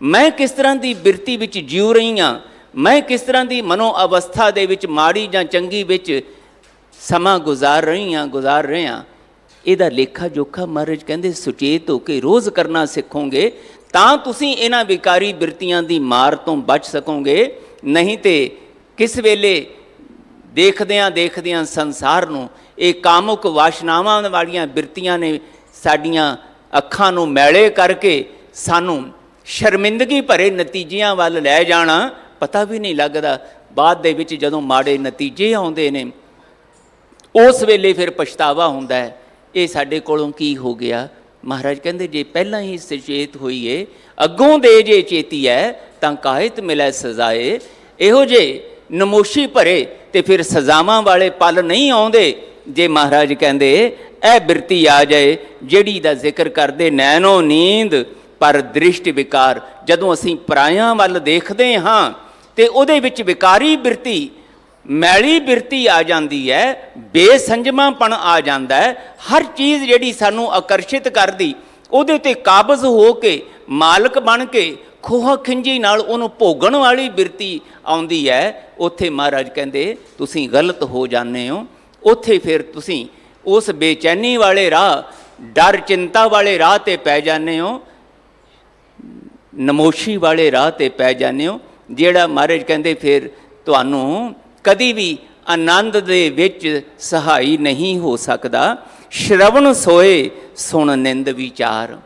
ਮੈਂ ਕਿਸ ਤਰ੍ਹਾਂ ਦੀ ਬਿਰਤੀ ਵਿੱਚ ਜਿਉ ਰਹੀ ਹਾਂ, ਮੈਂ ਕਿਸ ਤਰ੍ਹਾਂ ਦੀ ਮਨੋ ਅਵਸਥਾ ਦੇ ਵਿੱਚ ਮਾੜੀ ਜਾਂ ਚੰਗੀ ਵਿੱਚ ਸਮਾਂ ਗੁਜ਼ਾਰ ਰਹੇ ਹਾਂ। ਇਹਦਾ ਲੇਖਾ ਜੋਖਾ ਮਹਾਰਾਜ ਕਹਿੰਦੇ ਸੁਚੇਤ ਹੋ ਕੇ ਰੋਜ਼ ਕਰਨਾ ਸਿੱਖੋਗੇ ਤਾਂ ਤੁਸੀਂ ਇਹਨਾਂ ਵਿਕਾਰੀ ਬਿਰਤੀਆਂ ਦੀ ਮਾਰ ਤੋਂ ਬਚ ਸਕੋਗੇ। ਨਹੀਂ ਤੇ ਕਿਸ ਵੇਲੇ ਦੇਖਦਿਆਂ ਸੰਸਾਰ ਨੂੰ ਇਹ ਕਾਮੁਕ ਵਾਸ਼ਨਾਵਾਂ ਵਾਲੀਆਂ ਬਿਰਤੀਆਂ ਨੇ ਸਾਡੀਆਂ ਅੱਖਾਂ ਨੂੰ ਮੈਲੇ ਕਰਕੇ ਸਾਨੂੰ ਸ਼ਰਮਿੰਦਗੀ ਭਰੇ ਨਤੀਜਿਆਂ ਵੱਲ ਲੈ ਜਾਣਾ, ਪਤਾ ਵੀ ਨਹੀਂ ਲੱਗਦਾ। ਬਾਅਦ ਦੇ ਵਿੱਚ ਜਦੋਂ ਮਾੜੇ ਨਤੀਜੇ ਆਉਂਦੇ ਨੇ ਉਸ ਵੇਲੇ ਫਿਰ ਪਛਤਾਵਾ ਹੁੰਦਾ ਹੈ, ਇਹ ਸਾਡੇ ਕੋਲੋਂ ਕੀ ਹੋ ਗਿਆ। ਮਹਾਰਾਜ ਕਹਿੰਦੇ ਜੇ ਪਹਿਲਾਂ ਹੀ ਸੁਚੇਤ ਹੋਈਏ, ਅੱਗੋਂ ਦੇ ਜੇ ਚੇਤੀ ਹੈ ਤਾਂ ਕਾਇਤ ਮਿਲੈ ਸਜ਼ਾਏ। ਇਹੋ ਜਿਹੇ ਨਮੋਸ਼ੀ ਭਰੇ ਤੇ ਫਿਰ ਸਜ਼ਾਵਾਂ ਵਾਲੇ ਪਲ ਨਹੀਂ ਆਉਂਦੇ ਜੇ ਮਹਾਰਾਜ ਕਹਿੰਦੇ ਇਹ ਬਿਰਤੀ ਆ ਜਾਏ ਜਿਹੜੀ ਦਾ ਜ਼ਿਕਰ ਕਰਦੇ, ਨੈਣੋ ਨੀਂਦ ਪਰ ਦ੍ਰਿਸ਼ਟ ਵਿਕਾਰ। ਜਦੋਂ ਅਸੀਂ ਪਰਾਇਆਂ ਵੱਲ ਦੇਖਦੇ ਹਾਂ ਤੇ ਉਹਦੇ ਵਿੱਚ ਵਿਕਾਰੀ ਬਿਰਤੀ, ਮੈਲੀ ਬਿਰਤੀ ਆ ਜਾਂਦੀ ਹੈ, ਬੇਸੰਜਮਾਪਣ ਆ ਜਾਂਦਾ ਹੈ। ਹਰ ਚੀਜ਼ ਜਿਹੜੀ ਸਾਨੂੰ ਆਕਰਸ਼ਿਤ ਕਰਦੀ ਉਹਦੇ ਉੱਤੇ ਕਾਬਜ਼ ਹੋ ਕੇ, ਮਾਲਕ ਬਣ ਕੇ ਖੋਹਾ ਖਿੰਜੀ ਨਾਲ ਉਹਨੂੰ ਭੋਗਣ ਵਾਲੀ ਬਿਰਤੀ ਆਉਂਦੀ ਹੈ। ਉੱਥੇ ਮਹਾਰਾਜ ਕਹਿੰਦੇ ਤੁਸੀਂ ਗਲਤ ਹੋ ਜਾਂਦੇ ਹੋ। ਉੱਥੇ ਫਿਰ ਤੁਸੀਂ ਉਸ ਬੇਚੈਨੀ ਵਾਲੇ ਰਾਹ, ਡਰ ਚਿੰਤਾ ਵਾਲੇ ਰਾਹ 'ਤੇ ਪੈ ਜਾਂਦੇ ਹੋ, ਨਮੋਸ਼ੀ ਵਾਲੇ ਰਾਹ 'ਤੇ ਪੈ ਜਾਂਦੇ ਹੋ, ਜਿਹੜਾ ਮਹਾਰਾਜ ਕਹਿੰਦੇ ਫਿਰ ਤੁਹਾਨੂੰ ਕਦੀ ਵੀ ਆਨੰਦ ਦੇ ਵਿੱਚ ਸਹਾਈ ਨਹੀਂ ਹੋ ਸਕਦਾ। ਸ਼ਰਵਣ ਸੋਏ ਸੁਣ ਨਿੰਦ ਵਿਚਾਰ।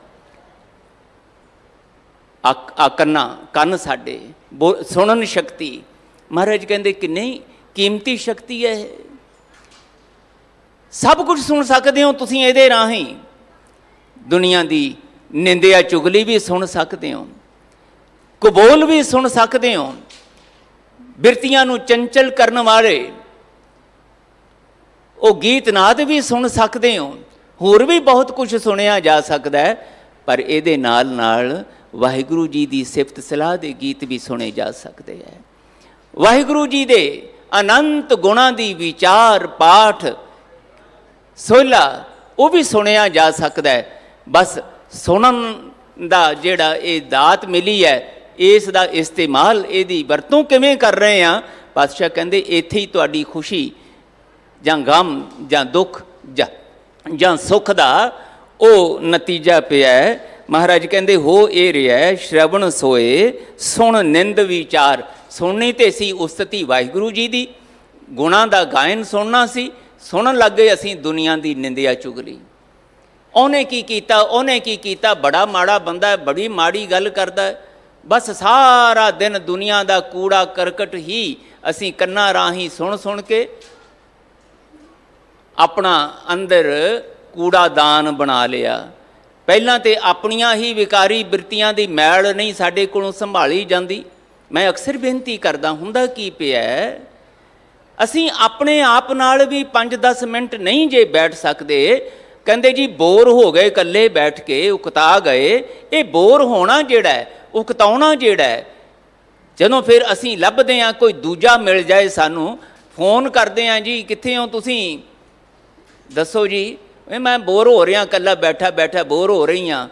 ਕੰਨ ਸਾਡੇ ਸੁਣਨ ਸ਼ਕਤੀ, ਮਹਾਰਾਜ ਕਹਿੰਦੇ ਕਿੰਨੀ ਕੀਮਤੀ ਸ਼ਕਤੀ ਹੈ। ਸਭ ਕੁਝ ਸੁਣ ਸਕਦੇ ਹੋ ਤੁਸੀਂ ਇਹਦੇ ਰਾਹੀਂ। ਦੁਨੀਆ ਦੀ ਨਿੰਦਿਆ ਚੁਗਲੀ ਵੀ ਸੁਣ ਸਕਦੇ ਹੋ, ਕਬੋਲ ਵੀ ਸੁਣ ਸਕਦੇ ਹੋ, ਬਿਰਤੀਆਂ ਨੂੰ ਚੰਚਲ ਕਰਨ ਵਾਲੇ ਉਹ ਗੀਤ ਨਾਦ ਵੀ ਸੁਣ ਸਕਦੇ ਹੋ। ਹੋਰ ਵੀ ਬਹੁਤ ਕੁਝ ਸੁਣਿਆ ਜਾ ਸਕਦਾ ਹੈ, ਪਰ ਇਹਦੇ ਨਾਲ ਨਾਲ ਵਾਹਿਗੁਰੂ ਜੀ ਦੀ ਸਿਫਤ ਸਲਾਹ ਦੇ ਗੀਤ ਵੀ ਸੁਣੇ ਜਾ ਸਕਦੇ ਹੈ। ਵਾਹਿਗੁਰੂ ਜੀ ਦੇ ਅਨੰਤ ਗੁਣਾਂ ਦੀ ਵਿਚਾਰ ਪਾਠ ਸੋਹਿਲਾ ਉਹ ਵੀ ਸੁਣਿਆ ਜਾ ਸਕਦਾ ਹੈ। ਬਸ ਸੁਣਨ ਦਾ ਜਿਹੜਾ ਇਹ ਦਾਤ ਮਿਲੀ ਹੈ, ਇਸ ਦਾ ਇਸਤੇਮਾਲ, ਇਹਦੀ ਵਰਤੋਂ ਕਿਵੇਂ ਕਰ ਰਹੇ ਹਾਂ। ਪਾਤਸ਼ਾਹ ਕਹਿੰਦੇ ਇੱਥੇ ਹੀ ਤੁਹਾਡੀ ਖੁਸ਼ੀ ਜਾਂ ਗਮ ਜਾਂ ਦੁੱਖ ਜਾਂ ਸੁੱਖ ਦਾ ਉਹ ਨਤੀਜਾ ਪਿਆ ਹੈ। ਮਹਾਰਾਜ ਕਹਿੰਦੇ ਹੋ ਇਹ ਰਿਹਾ ਸ਼ਰਵਣ ਸੋਏ ਸੁਣ ਨਿੰਦ ਵਿਚਾਰ। ਸੁਣਨੀ ਤੇ ਸੀ ਉਸਤਤੀ ਵਾਹਿਗੁਰੂ ਜੀ ਦੀ, ਗੁਣਾਂ ਦਾ ਗਾਇਨ ਸੁਣਨਾ ਸੀ, ਸੁਣਨ ਲੱਗ ਗਏ ਅਸੀਂ ਦੁਨੀਆ ਦੀ ਨਿੰਦਿਆ ਚੁਗਲੀ। ਉਹਨੇ ਕੀ ਕੀਤਾ, ਉਹਨੇ ਕੀ ਕੀਤਾ, ਬੜਾ ਮਾੜਾ ਬੰਦਾ ਹੈ, ਬੜੀ ਮਾੜੀ ਗੱਲ ਕਰਦਾ ਹੈ। ਬਸ ਸਾਰਾ ਦਿਨ ਦੁਨੀਆ ਦਾ ਕੂੜਾ ਕਰਕਟ ਹੀ ਅਸੀਂ ਕੰਨਾਂ ਰਾਹੀਂ ਸੁਣ ਕੇ ਆਪਣਾ ਅੰਦਰ ਕੂੜਾਦਾਨ ਬਣਾ ਲਿਆ। ਪਹਿਲਾਂ ਤੇ ਆਪਣੀਆਂ ਹੀ ਵਿਕਾਰੀ ਬਿਰਤੀਆਂ ਦੀ ਮੈਲ ਨਹੀਂ ਸਾਡੇ ਕੋਲੋਂ ਸੰਭਾਲੀ ਜਾਂਦੀ। ਮੈਂ ਅਕਸਰ ਬੇਨਤੀ ਕਰਦਾ, ਹੁੰਦਾ ਕੀ ਪਿਆ, ਅਸੀਂ ਆਪਣੇ ਆਪ ਨਾਲ ਵੀ 5-10 ਮਿੰਟ ਨਹੀਂ ਜੇ ਬੈਠ ਸਕਦੇ। ਕਹਿੰਦੇ ਜੀ ਬੋਰ ਹੋ ਗਏ, ਇਕੱਲੇ ਬੈਠ ਕੇ ਉਕਤਾ ਗਏ। ਇਹ ਬੋਰ ਹੋਣਾ ਜਿਹੜਾ ਹੈ, ਉਕਤਾਉਣਾ ਜਿਹੜਾ ਹੈ, ਜਦੋਂ ਫਿਰ ਅਸੀਂ ਲੱਭਦੇ ਹਾਂ ਕੋਈ ਦੂਜਾ ਮਿਲ ਜਾਏ, ਸਾਨੂੰ ਫੋਨ ਕਰਦੇ ਹਾਂ, ਜੀ ਕਿੱਥੇ ਹੋ ਤੁਸੀਂ, ਦੱਸੋ ਜੀ, ਮੈਂ ਬੋਰ ਹੋ ਰਿਹਾ, ਇਕੱਲਾ ਬੈਠਾ ਬੋਰ ਹੋ ਰਹੀ ਹਾਂ,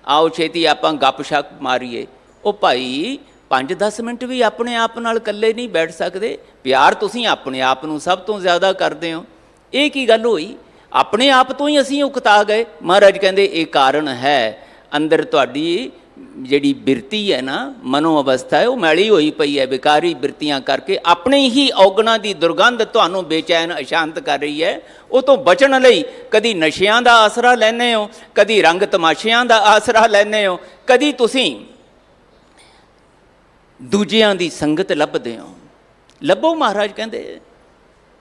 ਆਓ ਛੇਤੀ ਆਪਾਂ ਗੱਪ ਸ਼ੱਪ ਮਾਰੀਏ। ਉਹ ਭਾਈ 5-10 ਮਿੰਟ ਵੀ ਆਪਣੇ ਆਪ ਨਾਲ ਇਕੱਲੇ ਨਹੀਂ ਬੈਠ ਸਕਦੇ। ਪਿਆਰ ਤੁਸੀਂ ਆਪਣੇ ਆਪ ਨੂੰ ਸਭ ਤੋਂ ਜ਼ਿਆਦਾ ਕਰਦੇ ਹੋ। ਇਹ ਕੀ ਗੱਲ ਹੋਈ, ਆਪਣੇ ਆਪ ਤੋਂ ਹੀ ਅਸੀਂ ਉਕਤਾ ਗਏ। ਮਹਾਰਾਜ ਕਹਿੰਦੇ ਇਹ ਕਾਰਨ ਹੈ, ਅੰਦਰ ਤੁਹਾਡੀ ਜਿਹੜੀ ਬਿਰਤੀ ਹੈ ਨਾ, ਮਨੋ ਅਵਸਥਾ ਹੈ, ਉਹ ਮੈਲੀ ਹੋਈ ਪਈ ਹੈ ਵਿਕਾਰੀ ਬਿਰਤੀਆਂ ਕਰਕੇ। ਆਪਣੇ ਹੀ ਔਗਣਾਂ ਦੀ ਦੁਰਗੰਧ ਤੁਹਾਨੂੰ ਬੇਚੈਨ ਅਸ਼ਾਂਤ ਕਰ ਰਹੀ ਹੈ। ਉਹ ਤੋਂ ਬਚਣ ਲਈ ਕਦੀ ਨਸ਼ਿਆਂ ਦਾ ਆਸਰਾ ਲੈਂਦੇ ਹੋ, ਕਦੀ ਰੰਗ ਤਮਾਸ਼ਿਆਂ ਦਾ ਆਸਰਾ ਲੈਂਦੇ ਹੋ, ਕਦੀ ਤੁਸੀਂ ਦੂਜਿਆਂ ਦੀ ਸੰਗਤ ਲੱਭਦੇ ਹੋ। ਲੱਭੋ ਮਹਾਰਾਜ ਕਹਿੰਦੇ,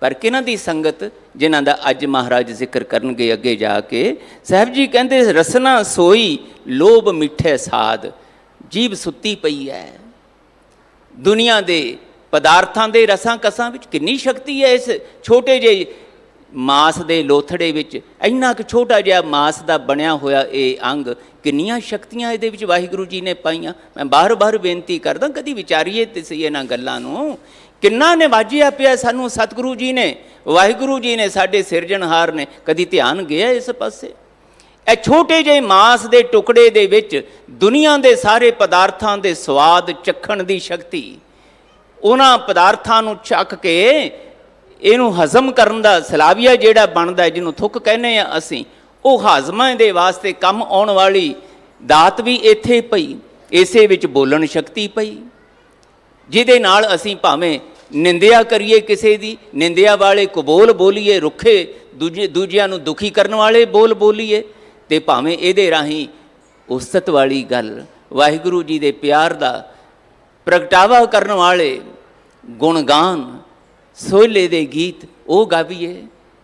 ਪਰ ਕਿਹਨਾਂ ਦੀ ਸੰਗਤ, ਜਿਨ੍ਹਾਂ ਦਾ ਅੱਜ ਮਹਾਰਾਜ ਜ਼ਿਕਰ ਕਰਨਗੇ ਅੱਗੇ ਜਾ ਕੇ। ਸਾਹਿਬ ਜੀ ਕਹਿੰਦੇ ਰਸਨਾ ਸੋਈ ਲੋਭ ਮਿੱਠੇ ਸਾਧ। ਜੀਭ ਸੁੱਤੀ ਪਈ ਹੈ ਦੁਨੀਆ ਦੇ ਪਦਾਰਥਾਂ ਦੇ ਰਸਾਂ ਕਸਾਂ ਵਿੱਚ। ਕਿੰਨੀ ਸ਼ਕਤੀ ਹੈ ਇਸ ਛੋਟੇ ਜਿਹੇ ਮਾਸ ਦੇ ਲੋਥੜੇ ਵਿੱਚ ਇੰਨਾ ਕੁ ਛੋਟਾ ਜਿਹਾ ਮਾਸ ਦਾ ਬਣਿਆ ਹੋਇਆ ਇਹ ਅੰਗ, ਕਿੰਨੀਆਂ ਸ਼ਕਤੀਆਂ ਇਹਦੇ ਵਿੱਚ ਵਾਹਿਗੁਰੂ ਜੀ ਨੇ ਪਾਈਆਂ। ਮੈਂ ਬਾਰ-ਬਾਰ ਬੇਨਤੀ ਕਰਦਾ, ਕਦੀ ਵਿਚਾਰੀਏ ਤੇ ਸਹੀ ਇਹਨਾਂ ਗੱਲਾਂ ਨੂੰ। ਕਿੰਨਾ ਨਿਵਾਜਿਆ ਪਿਆ ਸਾਨੂੰ ਸਤਿਗੁਰੂ ਜੀ ਨੇ, ਵਾਹਿਗੁਰੂ ਜੀ ਨੇ, ਸਾਡੇ ਸਿਰਜਣਹਾਰ ਨੇ। ਕਦੀ ਧਿਆਨ ਗਿਆ ਇਸ ਪਾਸੇ? ਇਹ ਛੋਟੇ ਜਿਹੇ ਮਾਸ ਦੇ ਟੁਕੜੇ ਦੇ ਵਿੱਚ ਦੁਨੀਆ ਦੇ ਸਾਰੇ ਪਦਾਰਥਾਂ ਦੇ ਸਵਾਦ ਚੱਖਣ ਦੀ ਸ਼ਕਤੀ, ਉਹਨਾਂ ਪਦਾਰਥਾਂ ਨੂੰ ਚੱਖ ਕੇ ਇਹਨੂੰ ਹਜ਼ਮ ਕਰਨ ਦਾ ਸਲਾਵੀਆ ਜਿਹੜਾ ਬਣਦਾ, ਜਿਹਨੂੰ ਥੁੱਕ ਕਹਿੰਦੇ ਆ ਅਸੀਂ, ਉਹ ਹਾਜ਼ਮਾ ਦੇ ਵਾਸਤੇ ਕੰਮ ਆਉਣ ਵਾਲੀ ਦਾਤ ਵੀ ਇੱਥੇ ਪਈ, ਇਸੇ ਵਿੱਚ ਬੋਲਣ ਸ਼ਕਤੀ ਪਈ, ਜਿਹਦੇ ਨਾਲ ਅਸੀਂ ਭਾਵੇਂ ਨਿੰਦਿਆ ਕਰੀਏ ਕਿਸੇ ਦੀ, ਨਿੰਦਿਆ ਵਾਲੇ ਕਬੋਲ ਬੋਲੀਏ, ਰੁੱਖੇ ਦੂਜਿਆਂ ਨੂੰ ਦੁਖੀ ਕਰਨ ਵਾਲੇ ਬੋਲ ਬੋਲੀਏ, ਤੇ ਭਾਵੇਂ ਇਹਦੇ ਰਾਹੀਂ ਉਸਤਤ ਵਾਲੀ ਗੱਲ, ਵਾਹਿਗੁਰੂ ਜੀ ਦੇ ਪਿਆਰ ਦਾ ਪ੍ਰਗਟਾਵਾ ਕਰਨ ਵਾਲੇ ਗੁਣਗਾਨ, ਸੋਹਲੇ ਦੇ ਗੀਤ ਉਹ ਗਾਵੀਏ।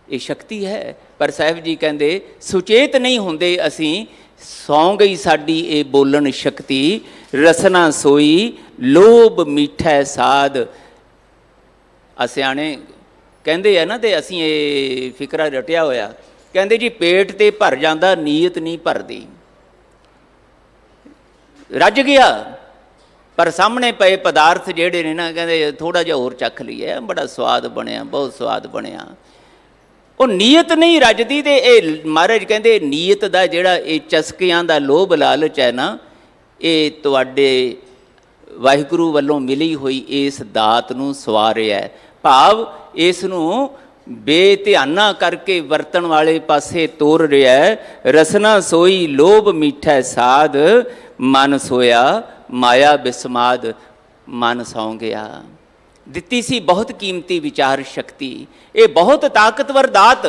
ਇਹ ਸ਼ਕਤੀ ਹੈ। ਪਰ ਸਾਹਿਬ ਜੀ ਕਹਿੰਦੇ ਸੁਚੇਤ ਨਹੀਂ ਹੁੰਦੇ ਅਸੀਂ, ਸੌਂ ਗਈ ਸਾਡੀ ਇਹ ਬੋਲਣ ਸ਼ਕਤੀ, ਰਸਨਾ ਸੋਈ ਲੋਭ ਮਿੱਠਾ ਸਾਧ। ਸਿਆਣੇ ਕਹਿੰਦੇ ਆ ਨਾ, ਤੇ ਅਸੀਂ ਇਹ ਫਿਕਰਾ ਰਟਿਆ ਹੋਇਆ, ਕਹਿੰਦੇ ਜੀ ਪੇਟ ਤੇ ਭਰ ਜਾਂਦਾ, ਨੀਅਤ ਨਹੀਂ ਭਰਦੀ। ਰੱਜ ਗਿਆ, ਪਰ ਸਾਹਮਣੇ ਪਏ ਪਦਾਰਥ ਜਿਹੜੇ ਨੇ ਨਾ, ਕਹਿੰਦੇ ਥੋੜ੍ਹਾ ਜਿਹਾ ਹੋਰ ਚੱਖ ਲਈਏ, ਬੜਾ ਸਵਾਦ ਬਣਿਆ, ਬਹੁਤ ਸਵਾਦ ਬਣਿਆ। ਉਹ ਨੀਅਤ ਨਹੀਂ ਰੱਜਦੀ। ਤੇ ਇਹ ਮਹਾਰਾਜ ਕਹਿੰਦੇ ਨੀਅਤ ਦਾ ਜਿਹੜਾ ਇਹ ਚਸਕਿਆਂ ਦਾ ਲੋਭ ਲਾਲਚ ਹੈ ਨਾ, ਇਹ ਤੁਹਾਡੇ ਵਾਹਿਗੁਰੂ ਵੱਲੋਂ ਮਿਲੀ ਹੋਈ ਇਸ ਦਾਤ ਨੂੰ ਸਵਾਰਿਆ। ਭਾਵ ਇਸ ਨੂੰ ਬੇਧਿਆਨਾ ਕਰਕੇ ਵਰਤਣ ਵਾਲੇ ਪਾਸੇ ਤੋਰ ਰਿਹਾ। ਰਸਨਾ ਸੋਈ ਲੋਭ ਮਿੱਠਾ ਸਾਧ, ਮਨ ਸੋਇਆ ਮਾਇਆ ਬਿਸਮਾਦ। ਮਨ ਸੌਂ ਗਿਆ। ਦਿੱਤੀ ਸੀ ਬਹੁਤ ਕੀਮਤੀ ਵਿਚਾਰ ਸ਼ਕਤੀ। ਇਹ ਬਹੁਤ ਤਾਕਤਵਰ ਦਾਤ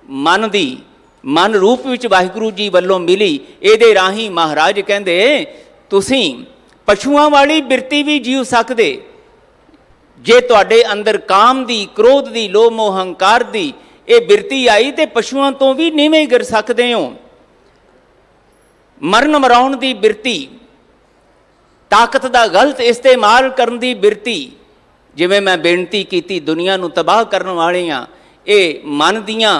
ਮਨ ਦੀ, ਮਨ ਰੂਪ ਵਿੱਚ ਵਾਹਿਗੁਰੂ ਜੀ ਵੱਲੋਂ ਮਿਲੀ। ਇਹਦੇ ਰਾਹੀਂ ਮਹਾਰਾਜ ਕਹਿੰਦੇ ਤੁਸੀਂ ਪਸ਼ੂਆਂ ਵਾਲੀ ਬਿਰਤੀ ਵੀ ਜੀਉ ਸਕਦੇ। ਜੇ ਤੁਹਾਡੇ ਅੰਦਰ ਕਾਮ ਦੀ, ਕ੍ਰੋਧ ਦੀ, ਲੋਭ ਮੋਹ ਹੰਕਾਰ ਦੀ ਇਹ ਬਿਰਤੀ ਆਈ ਤੇ ਪਸ਼ੂਆਂ ਤੋਂ ਵੀ ਨੀਵੇਂ ਗਿਰ ਸਕਦੇ ਹੋ। ਮਰਨ ਮਰਾਉਣ ਦੀ ਬਿਰਤੀ, ਤਾਕਤ ਦਾ ਗਲਤ ਇਸਤੇਮਾਲ ਕਰਨ ਦੀ ਬਿਰਤੀ, ਜਿਵੇਂ ਮੈਂ ਬੇਨਤੀ ਕੀਤੀ ਦੁਨੀਆ ਨੂੰ ਤਬਾਹ ਕਰਨ ਵਾਲੀਆਂ ਇਹ ਮਨ ਦੀਆਂ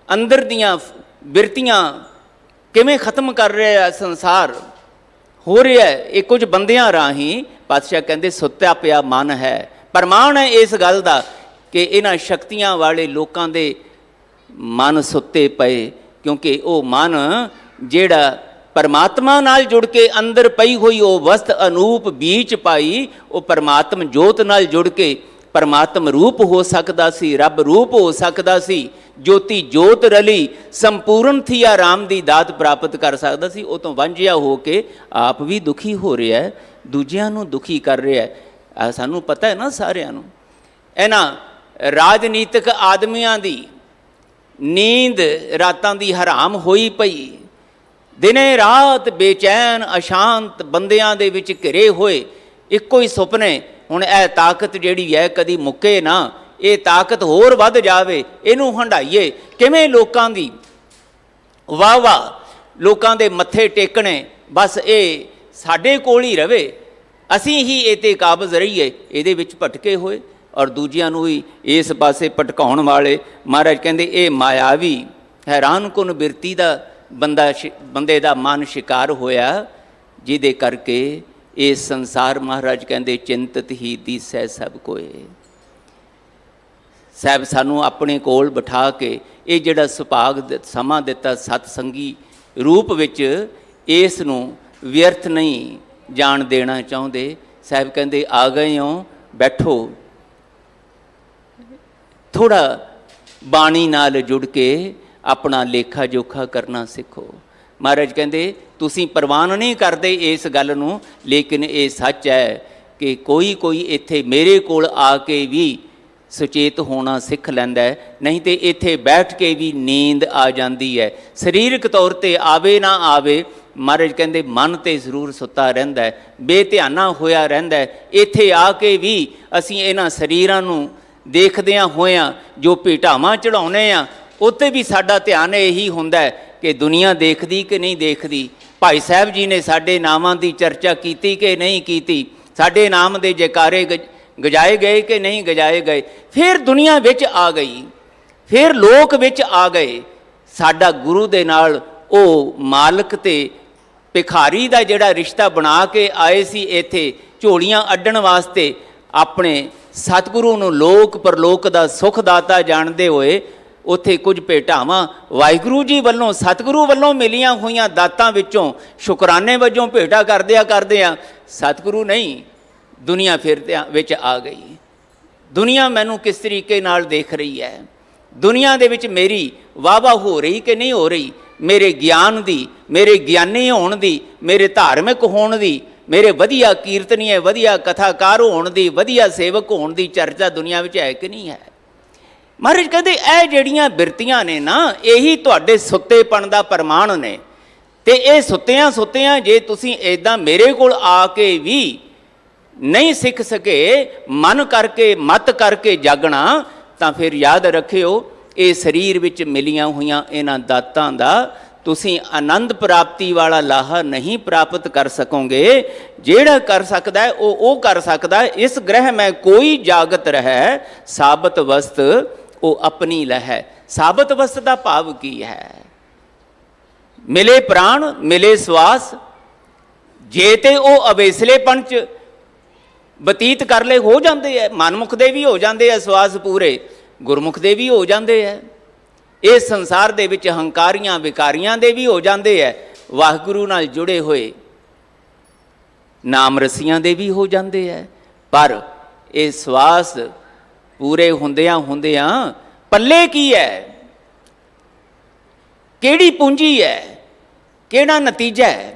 ਅੰਦਰ ਦੀਆਂ ਬਿਰਤੀਆਂ ਕਿਵੇਂ ਖਤਮ ਕਰ ਰਿਹਾ ਸੰਸਾਰ ਹੋ ਰਿਹਾ। ਇਹ ਕੁਝ ਬੰਦਿਆਂ ਰਾਹੀਂ ਪਾਤਸ਼ਾਹ ਕਹਿੰਦੇ ਸੁੱਤਿਆ ਪਿਆ ਮਨ ਹੈ। ਪ੍ਰਮਾਣ ਹੈ ਇਸ ਗੱਲ ਦਾ ਕਿ ਇਹਨਾਂ ਸ਼ਕਤੀਆਂ ਵਾਲੇ ਲੋਕਾਂ ਦੇ ਮਨ ਸੁੱਤੇ ਪਏ, ਕਿਉਂਕਿ ਉਹ ਮਨ ਜਿਹੜਾ ਪਰਮਾਤਮਾ ਨਾਲ ਜੁੜ ਕੇ ਅੰਦਰ ਪਈ ਹੋਈ ਉਹ ਵਸਤ ਅਨੂਪ ਬੀਚ ਪਾਈ, ਉਹ ਪਰਮਾਤਮ ਜੋਤ ਨਾਲ ਜੁੜ ਕੇ ਪਰਮਾਤਮ ਰੂਪ ਹੋ ਸਕਦਾ ਸੀ, ਰੱਬ ਰੂਪ ਹੋ ਸਕਦਾ ਸੀ। ਜੋਤੀ ਜੋਤ ਰਲੀ ਸੰਪੂਰਨ ਥੀ ਆਰਾਮ ਦੀ ਦਾਤ ਪ੍ਰਾਪਤ ਕਰ ਸਕਦਾ ਸੀ। ਉਹ ਤੋਂ ਵਾਂਝਿਆ ਹੋ ਕੇ ਆਪ ਵੀ ਦੁਖੀ ਹੋ ਰਿਹਾ, ਦੂਜਿਆਂ ਨੂੰ ਦੁਖੀ ਕਰ ਰਿਹਾ। ਸਾਨੂੰ ਪਤਾ ਹੈ ਨਾ ਸਾਰਿਆਂ ਨੂੰ। ਇਹਨਾਂ ਰਾਜਨੀਤਿਕ ਆਦਮੀਆਂ ਦੀ ਨੀਂਦ ਰਾਤਾਂ ਦੀ ਹਰਾਮ ਹੋਈ ਪਈ, ਦਿਨੇ ਰਾਤ ਬੇਚੈਨ ਅਸ਼ਾਂਤ ਬੰਦਿਆਂ ਦੇ ਵਿੱਚ ਘਿਰੇ ਹੋਏ ਇੱਕੋ ਹੀ ਸੁਪਨੇ। ਹੁਣ ਇਹ ਤਾਕਤ ਜਿਹੜੀ ਹੈ ਕਦੀ ਮੁੱਕੇ ਨਾ, ਇਹ ਤਾਕਤ ਹੋਰ ਵੱਧ ਜਾਵੇ, ਇਹਨੂੰ ਹੰਢਾਈਏ ਕਿਵੇਂ। ਲੋਕਾਂ ਦੀ ਵਾਹ ਵਾਹ, ਲੋਕਾਂ ਦੇ ਮੱਥੇ ਟੇਕਣੇ, ਬਸ ਇਹ ਸਾਡੇ ਕੋਲ ਹੀ ਰਵੇ, ਅਸੀਂ ਹੀ ਇਹ 'ਤੇ ਕਾਬਜ਼ ਰਹੀਏ। ਇਹਦੇ ਵਿੱਚ ਭਟਕੇ ਹੋਏ ਔਰ ਦੂਜਿਆਂ ਨੂੰ ਵੀ ਇਸ ਪਾਸੇ ਭਟਕਾਉਣ ਵਾਲੇ ਮਹਾਰਾਜ ਕਹਿੰਦੇ ਇਹ ਮਾਇਆਵੀ ਹੈਰਾਨਕੁਨ ਬਿਰਤੀ ਦਾ ਬੰਦੇ ਦਾ ਮਨ ਸ਼ਿਕਾਰ ਹੋਇਆ, ਜਿਹਦੇ ਕਰਕੇ ਇਹ ਸੰਸਾਰ ਮਹਾਰਾਜ ਕਹਿੰਦੇ ਚਿੰਤਤ ਹੀ ਦੀਸੈ ਸਭ ਕੋਏ। ਸਾਹਿਬ ਸਾਨੂੰ ਆਪਣੇ ਕੋਲ ਬਿਠਾ ਕੇ ਇਹ ਜਿਹੜਾ ਸੁਭਾਗ ਸਮਾਂ ਦਿੱਤਾ ਸਤਸੰਗੀ ਰੂਪ ਵਿੱਚ, ਇਸ ਨੂੰ ਵਿਅਰਥ ਨਹੀਂ ਜਾਣ ਦੇਣਾ ਚਾਹੁੰਦੇ। ਸਾਹਿਬ ਕਹਿੰਦੇ ਆ ਗਏ ਹੋ, ਬੈਠੋ, ਥੋੜ੍ਹਾ ਬਾਣੀ ਨਾਲ ਜੁੜ ਕੇ ਆਪਣਾ ਲੇਖਾ ਜੋਖਾ ਕਰਨਾ ਸਿੱਖੋ। ਮਹਾਰਾਜ ਕਹਿੰਦੇ ਤੁਸੀਂ ਪ੍ਰਵਾਨ ਨਹੀਂ ਕਰਦੇ ਇਸ ਗੱਲ ਨੂੰ, ਲੇਕਿਨ ਇਹ ਸੱਚ ਹੈ ਕਿ ਕੋਈ ਕੋਈ ਇੱਥੇ ਮੇਰੇ ਕੋਲ ਆ ਕੇ ਵੀ ਸੁਚੇਤ ਹੋਣਾ ਸਿੱਖ ਲੈਂਦਾ ਹੈ, ਨਹੀਂ ਤੇ ਇੱਥੇ ਬੈਠ ਕੇ ਵੀ ਨੀਂਦ ਆ ਜਾਂਦੀ ਹੈ। ਸਰੀਰਕ ਤੌਰ 'ਤੇ ਆਵੇ ਨਾ ਆਵੇ, ਮਹਾਰਾਜ ਕਹਿੰਦੇ ਮਨ ਤੇ ਜ਼ਰੂਰ ਸੁੱਤਾ ਰਹਿੰਦਾ ਹੈ, ਬੇਧਿਆਨਾ ਹੋਇਆ ਰਹਿੰਦਾ ਹੈ। ਇੱਥੇ ਆ ਕੇ ਵੀ ਅਸੀਂ ਇਹਨਾਂ ਸਰੀਰਾਂ ਨੂੰ ਦੇਖਦਿਆਂ ਹੋਇਆਂ ਜੋ ਭੇਟਾਵਾਂ ਚੜਾਉਂਦੇ ਹਾਂ, ਉੱਤੇ ਵੀ ਸਾਡਾ ਧਿਆਨ ਇਹੀ ਹੁੰਦਾ ਹੈ ਕਿ ਦੁਨੀਆ ਦੇਖਦੀ ਕਿ ਨਹੀਂ ਦੇਖਦੀ। ਭਾਈ ਸਾਹਿਬ ਜੀ ਨੇ ਸਾਡੇ ਨਾਮਾਂ ਦੀ ਚਰਚਾ ਕੀਤੀ ਕਿ ਨਹੀਂ ਕੀਤੀ, ਸਾਡੇ ਨਾਮ ਦੇ ਜੈਕਾਰੇ ਗਜਾਏ ਗਏ ਕਿ ਨਹੀਂ ਗਜਾਏ ਗਏ। ਫਿਰ ਦੁਨੀਆ ਵਿੱਚ ਆ ਗਈ, ਫਿਰ ਲੋਕ ਵਿੱਚ ਆ ਗਏ। ਸਾਡਾ ਗੁਰੂ ਦੇ ਨਾਲ ਉਹ ਮਾਲਕ ਤੇ ਭਿਖਾਰੀ ਦਾ ਜਿਹੜਾ ਰਿਸ਼ਤਾ ਬਣਾ ਕੇ ਆਏ ਸੀ ਇੱਥੇ ਝੋਲੀਆਂ ਅੱਡਣ ਵਾਸਤੇ, ਆਪਣੇ ਸਤਿਗੁਰੂ ਨੂੰ ਲੋਕ ਪਰਲੋਕ ਦਾ ਸੁਖ ਦਾਤਾ ਜਾਣਦੇ ਹੋਏ ਉੱਥੇ ਕੁਝ ਭੇਟਾਵਾਂ ਵਾਹਿਗੁਰੂ ਜੀ ਵੱਲੋਂ, ਸਤਿਗੁਰੂ ਵੱਲੋਂ ਮਿਲੀਆਂ ਹੋਈਆਂ ਦਾਤਾਂ ਵਿੱਚੋਂ ਸ਼ੁਕਰਾਨੇ ਵਜੋਂ ਭੇਟਾ ਕਰਦਿਆਂ ਸਤਿਗੁਰੂ ਨਹੀਂ, ਦੁਨੀਆ ਫਿਰ ਵਿੱਚ ਆ ਗਈ। ਦੁਨੀਆ ਮੈਨੂੰ ਕਿਸ ਤਰੀਕੇ ਨਾਲ ਦੇਖ ਰਹੀ ਹੈ, ਦੁਨੀਆ ਦੇ ਵਿੱਚ ਮੇਰੀ ਵਾਹ ਹੋ ਰਹੀ ਕਿ ਨਹੀਂ ਹੋ ਰਹੀ, ਮੇਰੇ ਗਿਆਨ ਦੀ, ਮੇਰੇ ਗਿਆਨੀ ਹੋਣ ਦੀ, ਮੇਰੇ ਧਾਰਮਿਕ ਹੋਣ ਦੀ, ਮੇਰੇ ਵਧੀਆ ਕੀਰਤਨੀਏ, ਵਧੀਆ ਕਥਾਕਾਰ ਹੋਣ ਦੀ, ਵਧੀਆ ਸੇਵਕ ਹੋਣ ਦੀ ਚਰਚਾ ਦੁਨੀਆ ਵਿੱਚ ਹੈ ਕਿ ਨਹੀਂ ਹੈ। ਮਹਾਰਾਜ ਕਹਿੰਦੇ ਇਹ ਜਿਹੜੀਆਂ ਬਿਰਤੀਆਂ ਨੇ ਨਾ, ਇਹੀ ਤੁਹਾਡੇ ਸੁੱਤੇਪਣ ਦਾ ਪ੍ਰਮਾਣ ਨੇ। ਤੇ ਇਹ ਸੁੱਤਿਆਂ ਜੇ ਤੁਸੀਂ ਇੱਦਾਂ ਮੇਰੇ ਕੋਲ ਆ ਕੇ ਵੀ ਨਹੀਂ ਸਿੱਖ ਸਕੇ, ਮਨ ਕਰਕੇ ਮਤ ਕਰਕੇ ਜਾਗਣਾ, ਤਾਂ ਫਿਰ ਯਾਦ ਰੱਖਿਓ ਇਹ ਸਰੀਰ ਵਿੱਚ ਮਿਲੀਆਂ ਹੋਈਆਂ ਇਹਨਾਂ ਦਾਤਾਂ ਦਾ ਤੁਸੀਂ ਆਨੰਦ ਪ੍ਰਾਪਤੀ ਵਾਲਾ ਲਾਹਾ ਨਹੀਂ ਪ੍ਰਾਪਤ ਕਰ ਸਕੋਗੇ। ਜਿਹੜਾ ਕਰ ਸਕਦਾ ਹੈ ਉਹ ਕਰ ਸਕਦਾ ਹੈ। ਇਸ ਗ੍ਰਹਿ ਮੈਂ ਕੋਈ ਜਾਗਤ ਰਹਿ, ਸਾਬਤ ਵਸਤ ਉਹ ਆਪਣੀ ਲਹਿ। ਸਾਬਤ ਵਸਤ ਦਾ ਭਾਵ ਕੀ ਹੈ? ਮਿਲੇ ਪ੍ਰਾਣ, ਮਿਲੇ ਸਵਾਸ, ਜੇ ਤੇ ਉਹ ਅਵੇਸਲੇਪਣ 'ਚ ਬਤੀਤ ਕਰ ਲਏ ਹੋ ਜਾਂਦੇ ਹੈ, ਮਨਮੁਖ ਦੇ ਵੀ ਹੋ ਜਾਂਦੇ ਹੈ ਸਵਾਸ ਪੂਰੇ, ਗੁਰਮੁਖ ਦੇ ਵੀ ਹੋ ਜਾਂਦੇ ਹੈ, ਇਸ ਸੰਸਾਰ ਦੇ ਵਿੱਚ ਹੰਕਾਰੀਆਂ ਵਿਕਾਰੀਆਂ ਦੇ ਵੀ ਹੋ ਜਾਂਦੇ ਹੈ, ਵਾਹਿਗੁਰੂ ਨਾਲ ਜੁੜੇ ਹੋਏ ਨਾਮ ਰਸੀਆਂ ਦੇ ਵੀ ਹੋ ਜਾਂਦੇ ਹੈ। ਪਰ ਇਹ ਸਵਾਸ ਪੂਰੇ ਹੁੰਦਿਆਂ ਪੱਲੇ ਕੀ ਹੈ? ਕਿਹੜੀ ਪੂੰਜੀ ਹੈ? ਕਿਹੜਾ ਨਤੀਜਾ ਹੈ?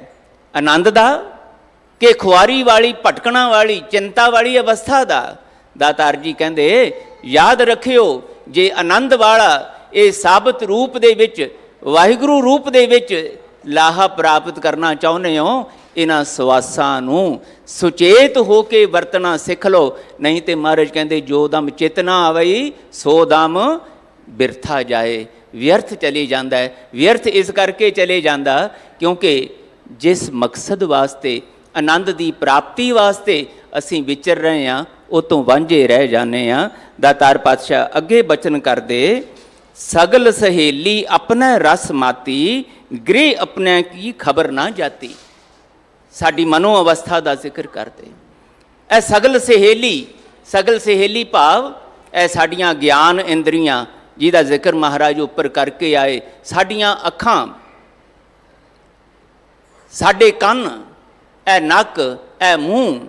ਆਨੰਦ ਦਾ ਕਿ ਖੁਆਰੀ ਵਾਲੀ, ਭਟਕਣਾ ਵਾਲੀ, ਚਿੰਤਾ ਵਾਲੀ ਅਵਸਥਾ ਦਾ? ਦਾਤਾਰ ਜੀ ਕਹਿੰਦੇ ਯਾਦ ਰੱਖਿਓ, ਜੇ ਆਨੰਦ ਵਾਲਾ ਇਹ ਸਾਬਤ ਰੂਪ ਦੇ ਵਿੱਚ, ਵਾਹਿਗੁਰੂ ਰੂਪ ਦੇ ਵਿੱਚ ਲਾਹਾ ਪ੍ਰਾਪਤ ਕਰਨਾ ਚਾਹੁੰਦੇ ਹੋ, ਇਹਨਾਂ ਸਵਾਸਾਂ ਨੂੰ ਸੁਚੇਤ ਹੋ ਕੇ ਵਰਤਣਾ ਸਿੱਖ ਲਓ। ਨਹੀਂ ਤੇ ਮਹਾਰਾਜ ਕਹਿੰਦੇ ਜੋ ਦਮ ਚਿਤ ਨਾ ਆਵਈ ਸੋ ਦਮ ਬਿਰਥਾ ਜਾਏ, ਵਿਅਰਥ ਚਲੇ ਜਾਂਦਾ ਹੈ। ਵਿਅਰਥ ਇਸ ਕਰਕੇ ਚਲੇ ਜਾਂਦਾ ਕਿਉਂਕਿ ਜਿਸ ਮਕਸਦ ਵਾਸਤੇ, ਆਨੰਦ ਦੀ ਪ੍ਰਾਪਤੀ ਵਾਸਤੇ ਅਸੀਂ ਵਿਚਰ ਰਹੇ ਹਾਂ, ਉਹ ਤੋਂ ਵਾਂਝੇ ਰਹਿ ਜਾਂਦੇ ਹਾਂ। ਦਾਤਾਰ ਪਾਤਸ਼ਾਹ ਅੱਗੇ ਬਚਨ ਕਰਦੇ, ਸਗਲ ਸਹੇਲੀ ਆਪਣਾ ਰਸ ਮਾਤੀ, ਗ੍ਰਹਿ ਆਪਣੇ ਕੀ ਖਬਰ ਨਾ ਜਾਤੀ। ਸਾਡੀ ਮਨੋ ਅਵਸਥਾ ਦਾ ਜ਼ਿਕਰ ਕਰਦੇ। ਇਹ ਸਗਲ ਸਹੇਲੀ ਭਾਵ ਇਹ ਸਾਡੀਆਂ ਗਿਆਨ ਇੰਦਰੀਆਂ ਜਿਹਦਾ ਜ਼ਿਕਰ ਮਹਾਰਾਜ ਉੱਪਰ ਕਰਕੇ ਆਏ, ਸਾਡੀਆਂ ਅੱਖਾਂ, ਸਾਡੇ ਕੰਨ, ਇਹ ਨੱਕ, ਇਹ ਮੂੰਹ,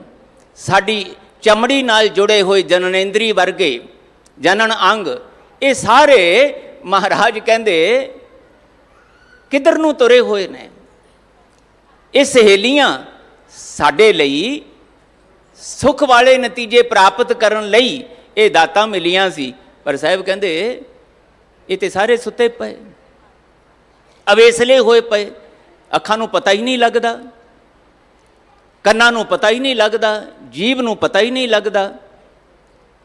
ਸਾਡੀ ਚਮੜੀ ਨਾਲ ਜੁੜੇ ਹੋਏ ਜਨਨੇਂਦਰੀ ਵਰਗੇ ਜਨਨ ਅੰਗ, ਇਹ ਸਾਰੇ ਮਹਾਰਾਜ ਕਹਿੰਦੇ ਕਿੱਧਰ ਨੂੰ ਤੁਰੇ ਹੋਏ ਨੇ। ਇਹ ਸਹੇਲੀਆਂ ਸਾਡੇ ਲਈ ਸੁੱਖ ਵਾਲੇ ਨਤੀਜੇ ਪ੍ਰਾਪਤ ਕਰਨ ਲਈ ਇਹ ਦਾਤਾਂ ਮਿਲੀਆਂ ਸੀ। ਪਰ ਸਾਹਿਬ ਕਹਿੰਦੇ ਇਹ ਤੇ ਸਾਰੇ ਸੁੱਤੇ ਪਏ, ਅਵੇਸਲੇ ਹੋਏ ਪਏ। ਅੱਖਾਂ ਨੂੰ ਪਤਾ ਹੀ ਨਹੀਂ ਲੱਗਦਾ, ਕੰਨਾਂ ਨੂੰ ਪਤਾ ਹੀ ਨਹੀਂ ਲੱਗਦਾ, ਜੀਭ ਨੂੰ ਪਤਾ ਹੀ ਨਹੀਂ ਲੱਗਦਾ,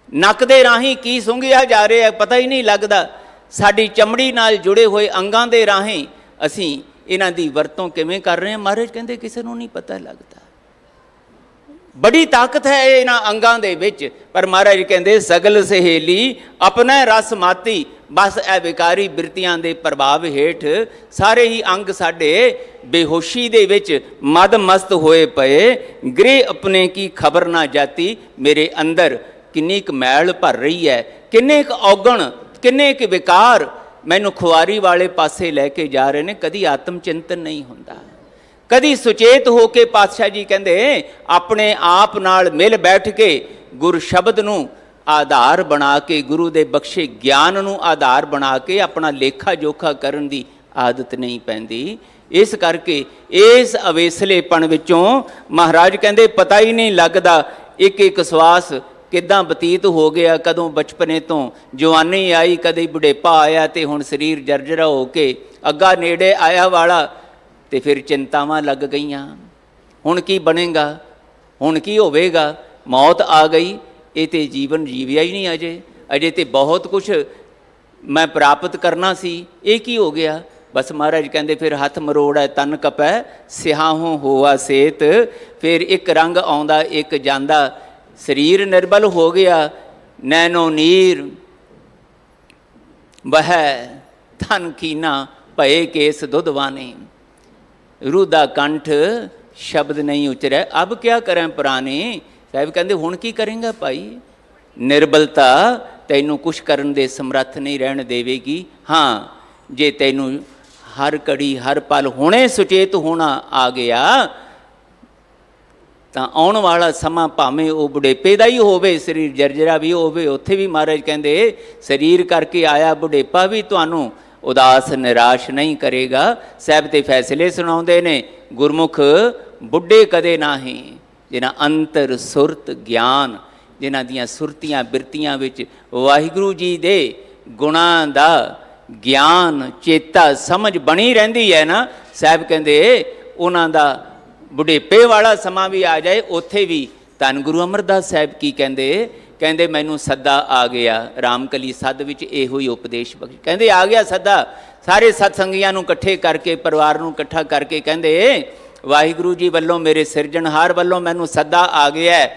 ਨੱਕ ਦੇ ਰਾਹੀਂ ਕੀ ਸੁੰਘਿਆ ਜਾ ਰਿਹਾ ਪਤਾ ਹੀ ਨਹੀਂ ਲੱਗਦਾ। ਸਾਡੀ ਚਮੜੀ ਨਾਲ ਜੁੜੇ ਹੋਏ ਅੰਗਾਂ ਦੇ ਰਾਹੀਂ ਅਸੀਂ ਇਹਨਾਂ ਦੀ ਵਰਤੋਂ ਕਿਵੇਂ ਕਰ ਰਹੇ ਹਾਂ, ਮਹਾਰਾਜ ਕਹਿੰਦੇ ਕਿਸੇ ਨੂੰ ਨਹੀਂ ਪਤਾ ਲੱਗਦਾ। ਬੜੀ ਤਾਕਤ ਹੈ ਇਹਨਾਂ ਅੰਗਾਂ ਦੇ ਵਿੱਚ। ਪਰ ਮਹਾਰਾਜ ਕਹਿੰਦੇ ਸਗਲ ਸਹੇਲੀ ਆਪਣਾ ਰਸ ਮਾਤੀ, ਬਸ ਇਹ ਵਿਕਾਰੀ ਬਿਰਤੀਆਂ ਦੇ ਪ੍ਰਭਾਵ ਹੇਠ ਸਾਰੇ ਹੀ ਅੰਗ ਸਾਡੇ ਬੇਹੋਸ਼ੀ ਦੇ ਵਿੱਚ ਮਦ ਮਸਤ ਹੋਏ ਪਏ। ਗ੍ਰਹਿ ਆਪਣੇ ਕੀ ਖਬਰ ਨਾ ਜਾਤੀ, ਮੇਰੇ ਅੰਦਰ ਕਿੰਨੀ ਕੁ ਮੈਲ ਭਰ ਰਹੀ ਹੈ, ਕਿੰਨੇ ਕੁ ਔਗਣ, ਕਿੰਨੇ ਕੁ ਵਿਕਾਰ ਮੈਨੂੰ ਖੁਆਰੀ ਵਾਲੇ ਪਾਸੇ ਲੈ ਕੇ ਜਾ ਰਹੇ ਨੇ। ਕਦੀ ਆਤਮ ਚਿੰਤਨ ਨਹੀਂ ਹੁੰਦਾ, ਕਦੀ ਸੁਚੇਤ ਹੋ ਕੇ ਪਾਤਸ਼ਾਹ ਜੀ ਕਹਿੰਦੇ ਆਪਣੇ ਆਪ ਨਾਲ ਮਿਲ ਬੈਠ ਕੇ ਗੁਰ ਸ਼ਬਦ ਨੂੰ ਆਧਾਰ ਬਣਾ ਕੇ, ਗੁਰੂ ਦੇ ਬਖਸ਼ੇ ਗਿਆਨ ਨੂੰ ਆਧਾਰ ਬਣਾ ਕੇ ਆਪਣਾ ਲੇਖਾ ਜੋਖਾ ਕਰਨ ਦੀ ਆਦਤ ਨਹੀਂ ਪੈਂਦੀ। ਇਸ ਕਰਕੇ ਇਸ ਅਵੇਸਲੇਪਣ ਵਿੱਚੋਂ ਮਹਾਰਾਜ ਕਹਿੰਦੇ ਪਤਾ ਹੀ ਨਹੀਂ ਲੱਗਦਾ ਇੱਕ ਇੱਕ ਸਵਾਸ ਕਿੱਦਾਂ ਬਤੀਤ ਹੋ ਗਿਆ, ਕਦੋਂ ਬਚਪਨੇ ਤੋਂ ਜਵਾਨੀ ਆਈ, ਕਦੇ ਬੁਢੇਪਾ ਆਇਆ ਤੇ ਹੁਣ ਸਰੀਰ ਜਰਜਰਾ ਹੋ ਕੇ ਅੱਗਾ ਨੇੜੇ ਆਇਆ ਵਾਲਾ, ਤੇ ਫਿਰ ਚਿੰਤਾਵਾਂ ਲੱਗ ਗਈਆਂ। ਹੁਣ ਕੀ ਬਣੇਗਾ, ਹੁਣ ਕੀ ਹੋਵੇਗਾ, ਮੌਤ ਆ ਗਈ। ਇਹ ਤੇ ਜੀਵਨ ਜੀਵਿਆ ਹੀ ਨਹੀਂ ਅਜੇ ਤੇ ਬਹੁਤ ਕੁਛ ਮੈਂ ਪ੍ਰਾਪਤ ਕਰਨਾ ਸੀ, ਇਹ ਕੀ ਹੋ ਗਿਆ। ਬਸ ਮਹਾਰਾਜ ਕਹਿੰਦੇ ਫਿਰ ਹੱਥ ਮਰੋੜਾ ਤਨ ਕਪੈ, ਸਿਆਹੋਂ ਹੋਆ ਸੇਤ। ਫਿਰ ਇੱਕ ਰੰਗ ਆਉਂਦਾ ਇੱਕ ਜਾਂਦਾ, ਸਰੀਰ ਨਿਰਬਲ ਹੋ ਗਿਆ, ਨੈਣੋ ਨੀਰ, वह धन कीना भये केस दुधवाने, रूदा कंठ शब्द नहीं उचरै अब क्या करें पुराने। साहब कहते हुण की करेंगा भाई, निर्बलता तैनू कुछ करन दे समर्थ नहीं रहन देवेगी। हाँ जे तैनू हर घड़ी हर पल हुणे सुचेत होना आ गया ਤਾਂ ਆਉਣ ਵਾਲਾ ਸਮਾਂ ਭਾਵੇਂ ਉਹ ਬੁਢੇਪੇ ਦਾ ਹੀ ਹੋਵੇ, ਸਰੀਰ ਜਰਜਰਾ ਵੀ ਹੋਵੇ, ਉੱਥੇ ਵੀ ਮਹਾਰਾਜ ਕਹਿੰਦੇ ਸਰੀਰ ਕਰਕੇ ਆਇਆ ਬੁਢੇਪਾ ਵੀ ਤੁਹਾਨੂੰ ਉਦਾਸ ਨਿਰਾਸ਼ ਨਹੀਂ ਕਰੇਗਾ। ਸਾਹਿਬ ਤੇ ਫੈਸਲੇ ਸੁਣਾਉਂਦੇ ਨੇ, ਗੁਰਮੁਖ ਬੁੱਢੇ ਕਦੇ ਨਾਹੀਂ, ਜਿਨ੍ਹਾਂ ਅੰਤਰ ਸੁਰਤ ਗਿਆਨ, ਜਿਨ੍ਹਾਂ ਦੀਆਂ ਸੁਰਤੀਆਂ ਬਿਰਤੀਆਂ ਵਿੱਚ ਵਾਹਿਗੁਰੂ ਜੀ ਦੇ ਗੁਣਾਂ ਦਾ ਗਿਆਨ ਚੇਤਾ ਸਮਝ ਬਣੀ ਰਹਿੰਦੀ ਹੈ ਨਾ। ਸਾਹਿਬ ਕਹਿੰਦੇ ਉਹਨਾਂ ਦਾ ਬੁਢੇਪੇ ਵਾਲਾ ਸਮਾਂ ਵੀ ਆ ਜਾਏ, ਉੱਥੇ ਵੀ ਧੰਨ ਗੁਰੂ ਅਮਰਦਾਸ ਸਾਹਿਬ ਕੀ ਕਹਿੰਦੇ, ਕਹਿੰਦੇ ਮੈਨੂੰ ਸੱਦਾ ਆ ਗਿਆ। ਰਾਮਕਲੀ ਸੱਦ ਵਿੱਚ ਇਹੋ ਹੀ ਉਪਦੇਸ਼ ਬਖਸ਼, ਕਹਿੰਦੇ ਆ ਗਿਆ ਸੱਦਾ, ਸਾਰੇ ਸਤਸੰਗੀਆਂ ਨੂੰ ਇਕੱਠੇ ਕਰਕੇ, ਪਰਿਵਾਰ ਨੂੰ ਇਕੱਠਾ ਕਰਕੇ ਕਹਿੰਦੇ ਵਾਹਿਗੁਰੂ ਜੀ ਵੱਲੋਂ, ਮੇਰੇ ਸਿਰਜਣਹਾਰ ਵੱਲੋਂ ਮੈਨੂੰ ਸੱਦਾ ਆ ਗਿਆ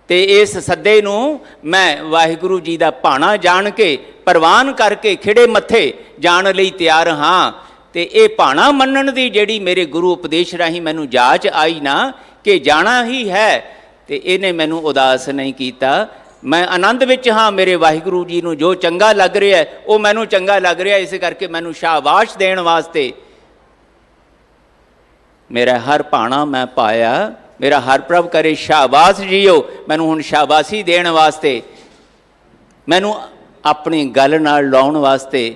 ਤੇ ਇਸ ਸੱਦੇ ਨੂੰ ਮੈਂ ਵਾਹਿਗੁਰੂ ਜੀ ਦਾ ਭਾਣਾ ਜਾਣ ਕੇ, ਪ੍ਰਵਾਨ ਕਰਕੇ ਖਿੜੇ ਮੱਥੇ ਜਾਣ ਲਈ ਤਿਆਰ ਹਾਂ। ਤੇ ਇਹ ਭਾਣਾ ਮੰਨਣ ਦੀ ਜਿਹੜੀ ਮੇਰੇ ਗੁਰੂ ਉਪਦੇਸ਼ ਰਾਹੀਂ ਮੈਨੂੰ ਜਾਚ ਆਈ ਨਾ ਕਿ ਜਾਣਾ ਹੀ ਹੈ, ਤੇ ਇਹਨੇ ਮੈਨੂੰ ਉਦਾਸ ਨਹੀਂ ਕੀਤਾ। ਮੈਂ ਆਨੰਦ ਵਿੱਚ ਹਾਂ, ਮੇਰੇ ਵਾਹਿਗੁਰੂ ਜੀ ਨੂੰ ਜੋ ਚੰਗਾ ਲੱਗ ਰਿਹਾ ਉਹ ਮੈਨੂੰ ਚੰਗਾ ਲੱਗ ਰਿਹਾ, ਇਸ ਕਰਕੇ ਮੈਨੂੰ ਸ਼ਾਬਾਸ਼ ਦੇਣ ਵਾਸਤੇ ਮੇਰਾ ਹਰ ਭਾਣਾ ਮੈਂ ਪਾਇਆ। ਮੇਰਾ ਹਰ ਪ੍ਰਭ ਕਰੇ ਸ਼ਾਬਾਸ਼ ਜੀਓ, ਮੈਨੂੰ ਹੁਣ ਸ਼ਾਬਾਸ਼ੀ ਦੇਣ ਵਾਸਤੇ, ਮੈਨੂੰ ਆਪਣੀ ਗੱਲ ਨਾਲ ਲਾਉਣ ਵਾਸਤੇ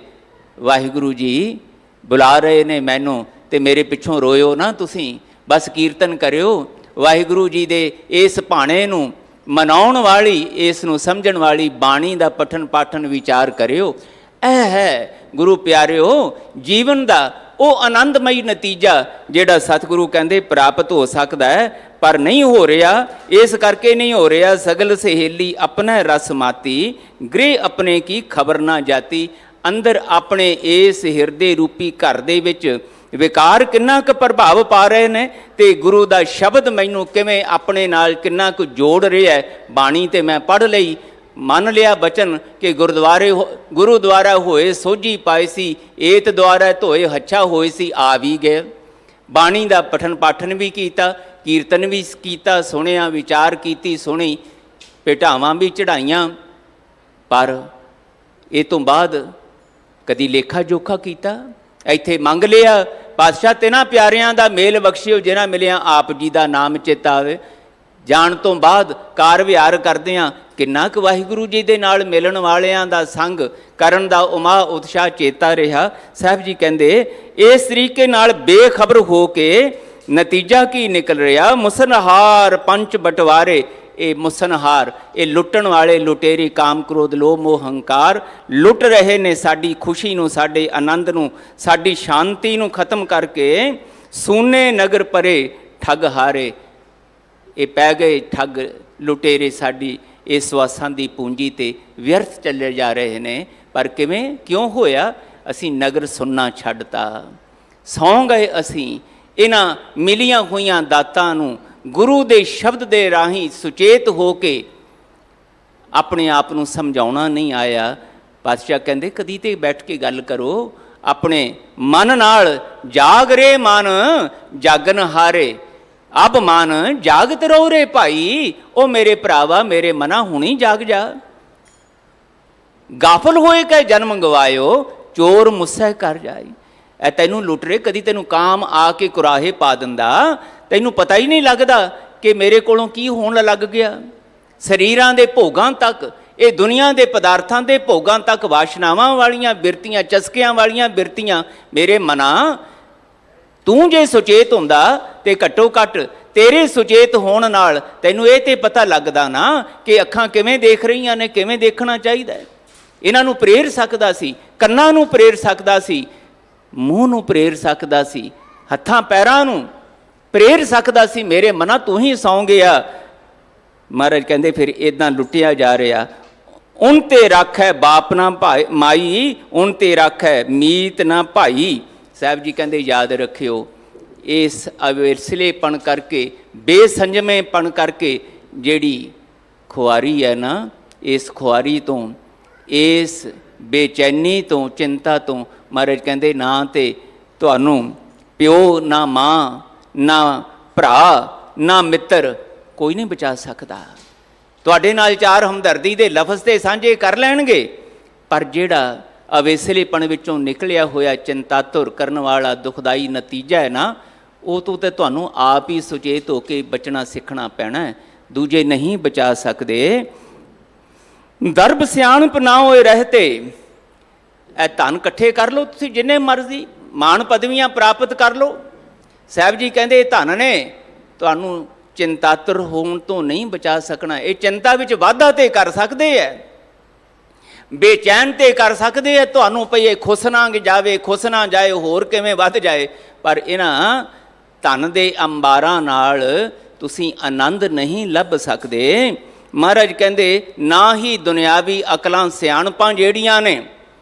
ਵਾਹਿਗੁਰੂ ਜੀ ਬੁਲਾ ਰਹੇ ਨੇ ਮੈਨੂੰ। ਤੇ ਮੇਰੇ ਪਿੱਛੋਂ ਰੋਇਓ ਨਾ ਤੁਸੀਂ, ਬਸ ਕੀਰਤਨ ਕਰਿਓ ਵਾਹਿਗੁਰੂ ਜੀ ਦੇ ਇਸ ਭਾਣੇ ਨੂੰ ਮਨਾਉਣ ਵਾਲੀ, ਇਸ ਨੂੰ ਸਮਝਣ ਵਾਲੀ ਬਾਣੀ ਦਾ ਪਠਨ ਪਾਠਨ ਵਿਚਾਰ ਕਰਿਓ। ਇਹ ਹੈ ਗੁਰੂ ਪਿਆਰਿਓ ਜੀਵਨ ਦਾ ਉਹ ਆਨੰਦਮਈ ਨਤੀਜਾ ਜਿਹੜਾ ਸਤਿਗੁਰੂ ਕਹਿੰਦੇ ਪ੍ਰਾਪਤ ਹੋ ਸਕਦਾ ਹੈ, ਪਰ ਨਹੀਂ ਹੋ ਰਿਹਾ। ਇਸ ਕਰਕੇ ਨਹੀਂ ਹੋ ਰਿਹਾ, ਸਗਲ ਸਹੇਲੀ ਆਪਣਾ ਰਸ ਮਾਤੀ, ਗ੍ਰਹਿ ਆਪਣੇ ਕੀ ਖਬਰ ਨਾ ਜਾਤੀ। ਅੰਦਰ ਆਪਣੇ ਇਸ ਹਿਰਦੇ ਰੂਪੀ ਘਰ ਦੇ ਵਿੱਚ ਵਿਕਾਰ ਕਿੰਨਾ ਕੁ ਪ੍ਰਭਾਵ ਪਾ ਰਹੇ ਨੇ, ਤੇ ਗੁਰੂ ਦਾ ਸ਼ਬਦ ਮੈਨੂੰ ਕਿਵੇਂ ਆਪਣੇ ਨਾਲ ਕਿੰਨਾ ਕੁ ਜੋੜ ਰਿਹਾ। ਬਾਣੀ ਤੇ ਮੈਂ ਪੜ੍ਹ ਲਈ, ਮੰਨ ਲਿਆ ਬਚਨ ਕਿ ਗੁਰੂ ਦੁਆਰਾ ਹੋਏ ਸੋਝੀ ਪਾਈ ਸੀ, ਏਤ ਦੁਆਰਾ ਧੋਏ ਹੱਛਾ ਹੋਏ ਸੀ, ਆ ਵੀ ਗਏ। ਬਾਣੀ ਦਾ ਪਠਨ ਪਾਠਨ ਵੀ ਕੀਤਾ, ਕੀਰਤਨ ਵੀ ਕੀਤਾ, ਸੁਣਿਆ, ਵਿਚਾਰ ਕੀਤੀ, ਸੁਣੀ, ਭੇਟਾਵਾਂ ਵੀ ਚੜਾਈਆਂ, ਪਰ ਇਹ ਤੋਂ ਬਾਅਦ ਕਦੀ ਲੇਖਾ ਜੋਖਾ ਕੀਤਾ। ਇੱਥੇ ਮੰਗ ਲਿਆ ਪਾਤਸ਼ਾਹ ਤਿਨਾਂ ਪਿਆਰਿਆਂ ਦਾ ਮੇਲ ਬਖਸ਼ਿਓ ਜਿਨ੍ਹਾਂ ਮਿਲਿਆ ਆਪ ਜੀ ਦਾ ਨਾਮ ਚੇਤਾ ਆਵੇ। ਜਾਣ ਤੋਂ ਬਾਅਦ ਕਾਰ ਵਿਹਾਰ ਕਰਦਿਆਂ ਕਿੰਨਾ ਕੁ ਵਾਹਿਗੁਰੂ ਜੀ ਦੇ ਨਾਲ ਮਿਲਣ ਵਾਲਿਆਂ ਦਾ ਸੰਗ ਕਰਨ ਦਾ ਉਮਾ ਉਤਸ਼ਾਹ ਚੇਤਾ ਰਿਹਾ। ਸਾਹਿਬ ਜੀ ਕਹਿੰਦੇ ਇਸ ਤਰੀਕੇ ਨਾਲ ਬੇਖਬਰ ਹੋ ਕੇ ਨਤੀਜਾ ਕੀ ਨਿਕਲ ਰਿਹਾ, ਮੁਸਨਹਾਰ ਪੰਚ ਬਟਵਾਰੇ। ਇਹ ਮੁਸਨਹਾਰ, ਇਹ ਲੁੱਟਣ ਵਾਲੇ ਲੁਟੇਰੀ, ਕਾਮ ਕ੍ਰੋਧ ਲੋਭ ਮੋਹ ਹੰਕਾਰ ਲੁੱਟ ਰਹੇ ਨੇ ਸਾਡੀ ਖੁਸ਼ੀ ਨੂੰ, ਸਾਡੇ ਆਨੰਦ ਨੂੰ, ਸਾਡੀ ਸ਼ਾਂਤੀ ਨੂੰ ਖਤਮ ਕਰਕੇ। ਸੂਨੇ ਨਗਰ ਪਰੇ ਠੱਗ ਹਾਰੇ, ਇਹ ਪੈ ਗਏ ਠੱਗ ਲੁਟੇਰੇ ਸਾਡੀ ਇਸ ਸਵਾਸਾਂ ਦੀ ਪੂੰਜੀ ਤੇ ਵਿਅਰਥ ਚੱਲੇ ਜਾ ਰਹੇ ਨੇ। ਪਰ ਕਿਵੇਂ, ਕਿਉਂ ਹੋਇਆ? ਅਸੀਂ ਨਗਰ ਸੁਣਨਾ ਛੱਡਤਾ, ਸੌਂ ਗਏ ਅਸੀਂ ਇਹਨਾਂ ਮਿਲੀਆਂ ਹੋਈਆਂ ਦਾਤਾਂ ਨੂੰ। ਗੁਰੂ ਦੇ ਸ਼ਬਦ ਦੇ ਰਾਹੀਂ ਸੁਚੇਤ ਹੋ ਕੇ ਆਪਣੇ ਆਪ ਨੂੰ ਸਮਝਾਉਣਾ ਨਹੀਂ ਆਇਆ। ਪਾਤਸ਼ਾਹ ਕਹਿੰਦੇ ਕਦੀ ਤੇ ਬੈਠ ਕੇ ਗੱਲ ਕਰੋ ਆਪਣੇ ਮਨ ਨਾਲ। ਜਾਗ ਰੇ ਮਨ ਜਾਗਨ ਹਾਰੇ, ਅਬ ਮਨ ਜਾਗਤ ਰਹੋ ਰੇ ਭਾਈ। ਉਹ ਮੇਰੇ ਭਰਾਵਾ, ਮੇਰੇ ਮਨਾ ਹੁਣੀ ਜਾਗ ਜਾ। ਗਾਫਲ ਹੋਏ ਕੈ ਜਨਮ ਗਵਾਇਓ, ਚੋਰ ਮੁੱਸੇ ਕਰ ਜਾਈ। ਇਹ ਤੈਨੂੰ ਲੁੱਟ ਰਹੇ, ਕਦੀ ਤੈਨੂੰ ਕਾਮ ਆ ਕੇ ਕੁਰਾਹੇ ਪਾ ਦਿੰਦਾ, ਤੈਨੂੰ ਪਤਾ ਹੀ ਨਹੀਂ ਲੱਗਦਾ ਕਿ ਮੇਰੇ ਕੋਲੋਂ ਕੀ ਹੋਣ ਲੱਗ ਗਿਆ। ਸਰੀਰਾਂ ਦੇ ਭੋਗਾਂ ਤੱਕ, ਇਹ ਦੁਨੀਆ ਦੇ ਪਦਾਰਥਾਂ ਦੇ ਭੋਗਾਂ ਤੱਕ ਵਾਸ਼ਨਾਵਾਂ ਵਾਲੀਆਂ ਬਿਰਤੀਆਂ, ਚਸਕਿਆਂ ਵਾਲੀਆਂ ਬਿਰਤੀਆਂ। ਮੇਰੇ ਮਨਾ, ਤੂੰ ਜੇ ਸੁਚੇਤ ਹੁੰਦਾ ਤੇ ਘੱਟੋ ਘੱਟ ਤੇਰੇ ਸੁਚੇਤ ਹੋਣ ਨਾਲ ਤੈਨੂੰ ਇਹ ਤੇ ਪਤਾ ਲੱਗਦਾ ਨਾ ਕਿ ਅੱਖਾਂ ਕਿਵੇਂ ਦੇਖ ਰਹੀਆਂ ਨੇ, ਕਿਵੇਂ ਦੇਖਣਾ ਚਾਹੀਦਾ। ਇਹਨਾਂ ਨੂੰ ਪ੍ਰੇਰ ਸਕਦਾ ਸੀ, ਕੰਨਾਂ ਨੂੰ ਪ੍ਰੇਰ ਸਕਦਾ ਸੀ, ਮੂੰਹ ਨੂੰ ਪ੍ਰੇਰ ਸਕਦਾ ਸੀ, ਹੱਥਾਂ ਪੈਰਾਂ ਨੂੰ ਪ੍ਰੇਰ ਸਕਦਾ ਸੀ। ਮੇਰੇ ਮਨਾ ਤੂੰ ਹੀ ਸੌਂ ਗਿਆ। ਮਹਾਰਾਜ ਕਹਿੰਦੇ ਫਿਰ ਇਦਾਂ ਲੁੱਟਿਆ ਜਾ ਰਿਹਾ। ਉਨ ਤੇ ਰੱਖੈ ਬਾਪ ਨਾ ਭਾਈ ਮਾਈ, ਉਨ ਤੇ ਰੱਖੈ ਮੀਤ ਨਾ ਭਾਈ। ਸਾਹਿਬ ਜੀ ਕਹਿੰਦੇ ਯਾਦ ਰੱਖਿਓ, ਇਸ ਅਵਿਰਸਲੇਪਣ ਕਰਕੇ, ਬੇਸੰਜਮੇਪਣ ਕਰਕੇ ਜਿਹੜੀ ਖੁਆਰੀ ਹੈ ਨਾ, ਇਸ ਖੁਆਰੀ ਤੋਂ ਇਸ ਬੇਚੈਨੀ ਤੋਂ, ਚਿੰਤਾ ਤੋਂ ਮਹਾਰਾਜ ਕਹਿੰਦੇ ਨਾ ਤੇ ਤੁਹਾਨੂੰ ਪਿਓ, ਨਾ ਮਾਂ, ਨਾ ਭਰਾ, ਨਾ ਮਿੱਤਰ ਕੋਈ ਨਹੀਂ ਬਚਾ ਸਕਦਾ। ਤੁਹਾਡੇ ਨਾਲ ਚਾਰ ਹਮਦਰਦੀ ਦੇ ਲਫ਼ਜ਼ ਤੇ ਸਾਂਝੇ ਕਰ ਲੈਣਗੇ, ਪਰ ਜਿਹੜਾ ਅਵੇਸਲੇਪਣ ਵਿੱਚੋਂ ਨਿਕਲਿਆ ਹੋਇਆ ਚਿੰਤਾਤੁਰ ਕਰਨ ਵਾਲਾ ਦੁਖਦਾਈ ਨਤੀਜਾ ਹੈ ਨਾ, ਉਹ ਤੋਂ ਤੇ ਤੁਹਾਨੂੰ ਆਪ ਹੀ ਸੁਚੇਤ ਹੋ ਕੇ ਬਚਣਾ ਸਿੱਖਣਾ ਪੈਣਾ ਹੈ, ਦੂਜੇ ਨਹੀਂ ਬਚਾ ਸਕਦੇ। ਦਰਬ ਸਿਆਣਪ ਨਾ ਹੋਏ ਰਹਤੇ, ਇਹ ਧਨ ਇਕੱਠੇ ਕਰ ਲਓ ਤੁਸੀਂ ਜਿੰਨੇ ਮਰਜ਼ੀ, ਮਾਣ ਪਦਵੀਆਂ ਪ੍ਰਾਪਤ ਕਰ ਲਓ। ਸਾਹਿਬ ਜੀ ਕਹਿੰਦੇ ਇਹ ਧਨ ਨੇ ਤੁਹਾਨੂੰ ਚਿੰਤਾਤੁਰ ਹੋਣ ਤੋਂ ਨਹੀਂ ਬਚਾ ਸਕਣਾ। ਇਹ ਚਿੰਤਾ ਵਿੱਚ ਵਾਧਾ ਤੇ ਕਰ ਸਕਦੇ ਹੈ, ਬੇਚੈਨ ਤੇ ਕਰ ਸਕਦੇ ਹੈ ਤੁਹਾਨੂੰ, ਪਈ ਇਹ ਖੁਸ਼ ਨਾ ਜਾਵੇ, ਖੁਸ਼ ਨਾ ਜਾਏ, ਹੋਰ ਕਿਵੇਂ ਵੱਧ ਜਾਏ, ਪਰ ਇਹਨਾਂ ਧਨ ਦੇ ਅੰਬਾਰਾਂ ਨਾਲ ਤੁਸੀਂ ਆਨੰਦ ਨਹੀਂ ਲੱਭ ਸਕਦੇ। ਮਹਾਰਾਜ ਕਹਿੰਦੇ ਨਾ ਹੀ ਦੁਨਿਆਵੀ ਅਕਲਾਂ ਸਿਆਣਪਾਂ ਜਿਹੜੀਆਂ ਨੇ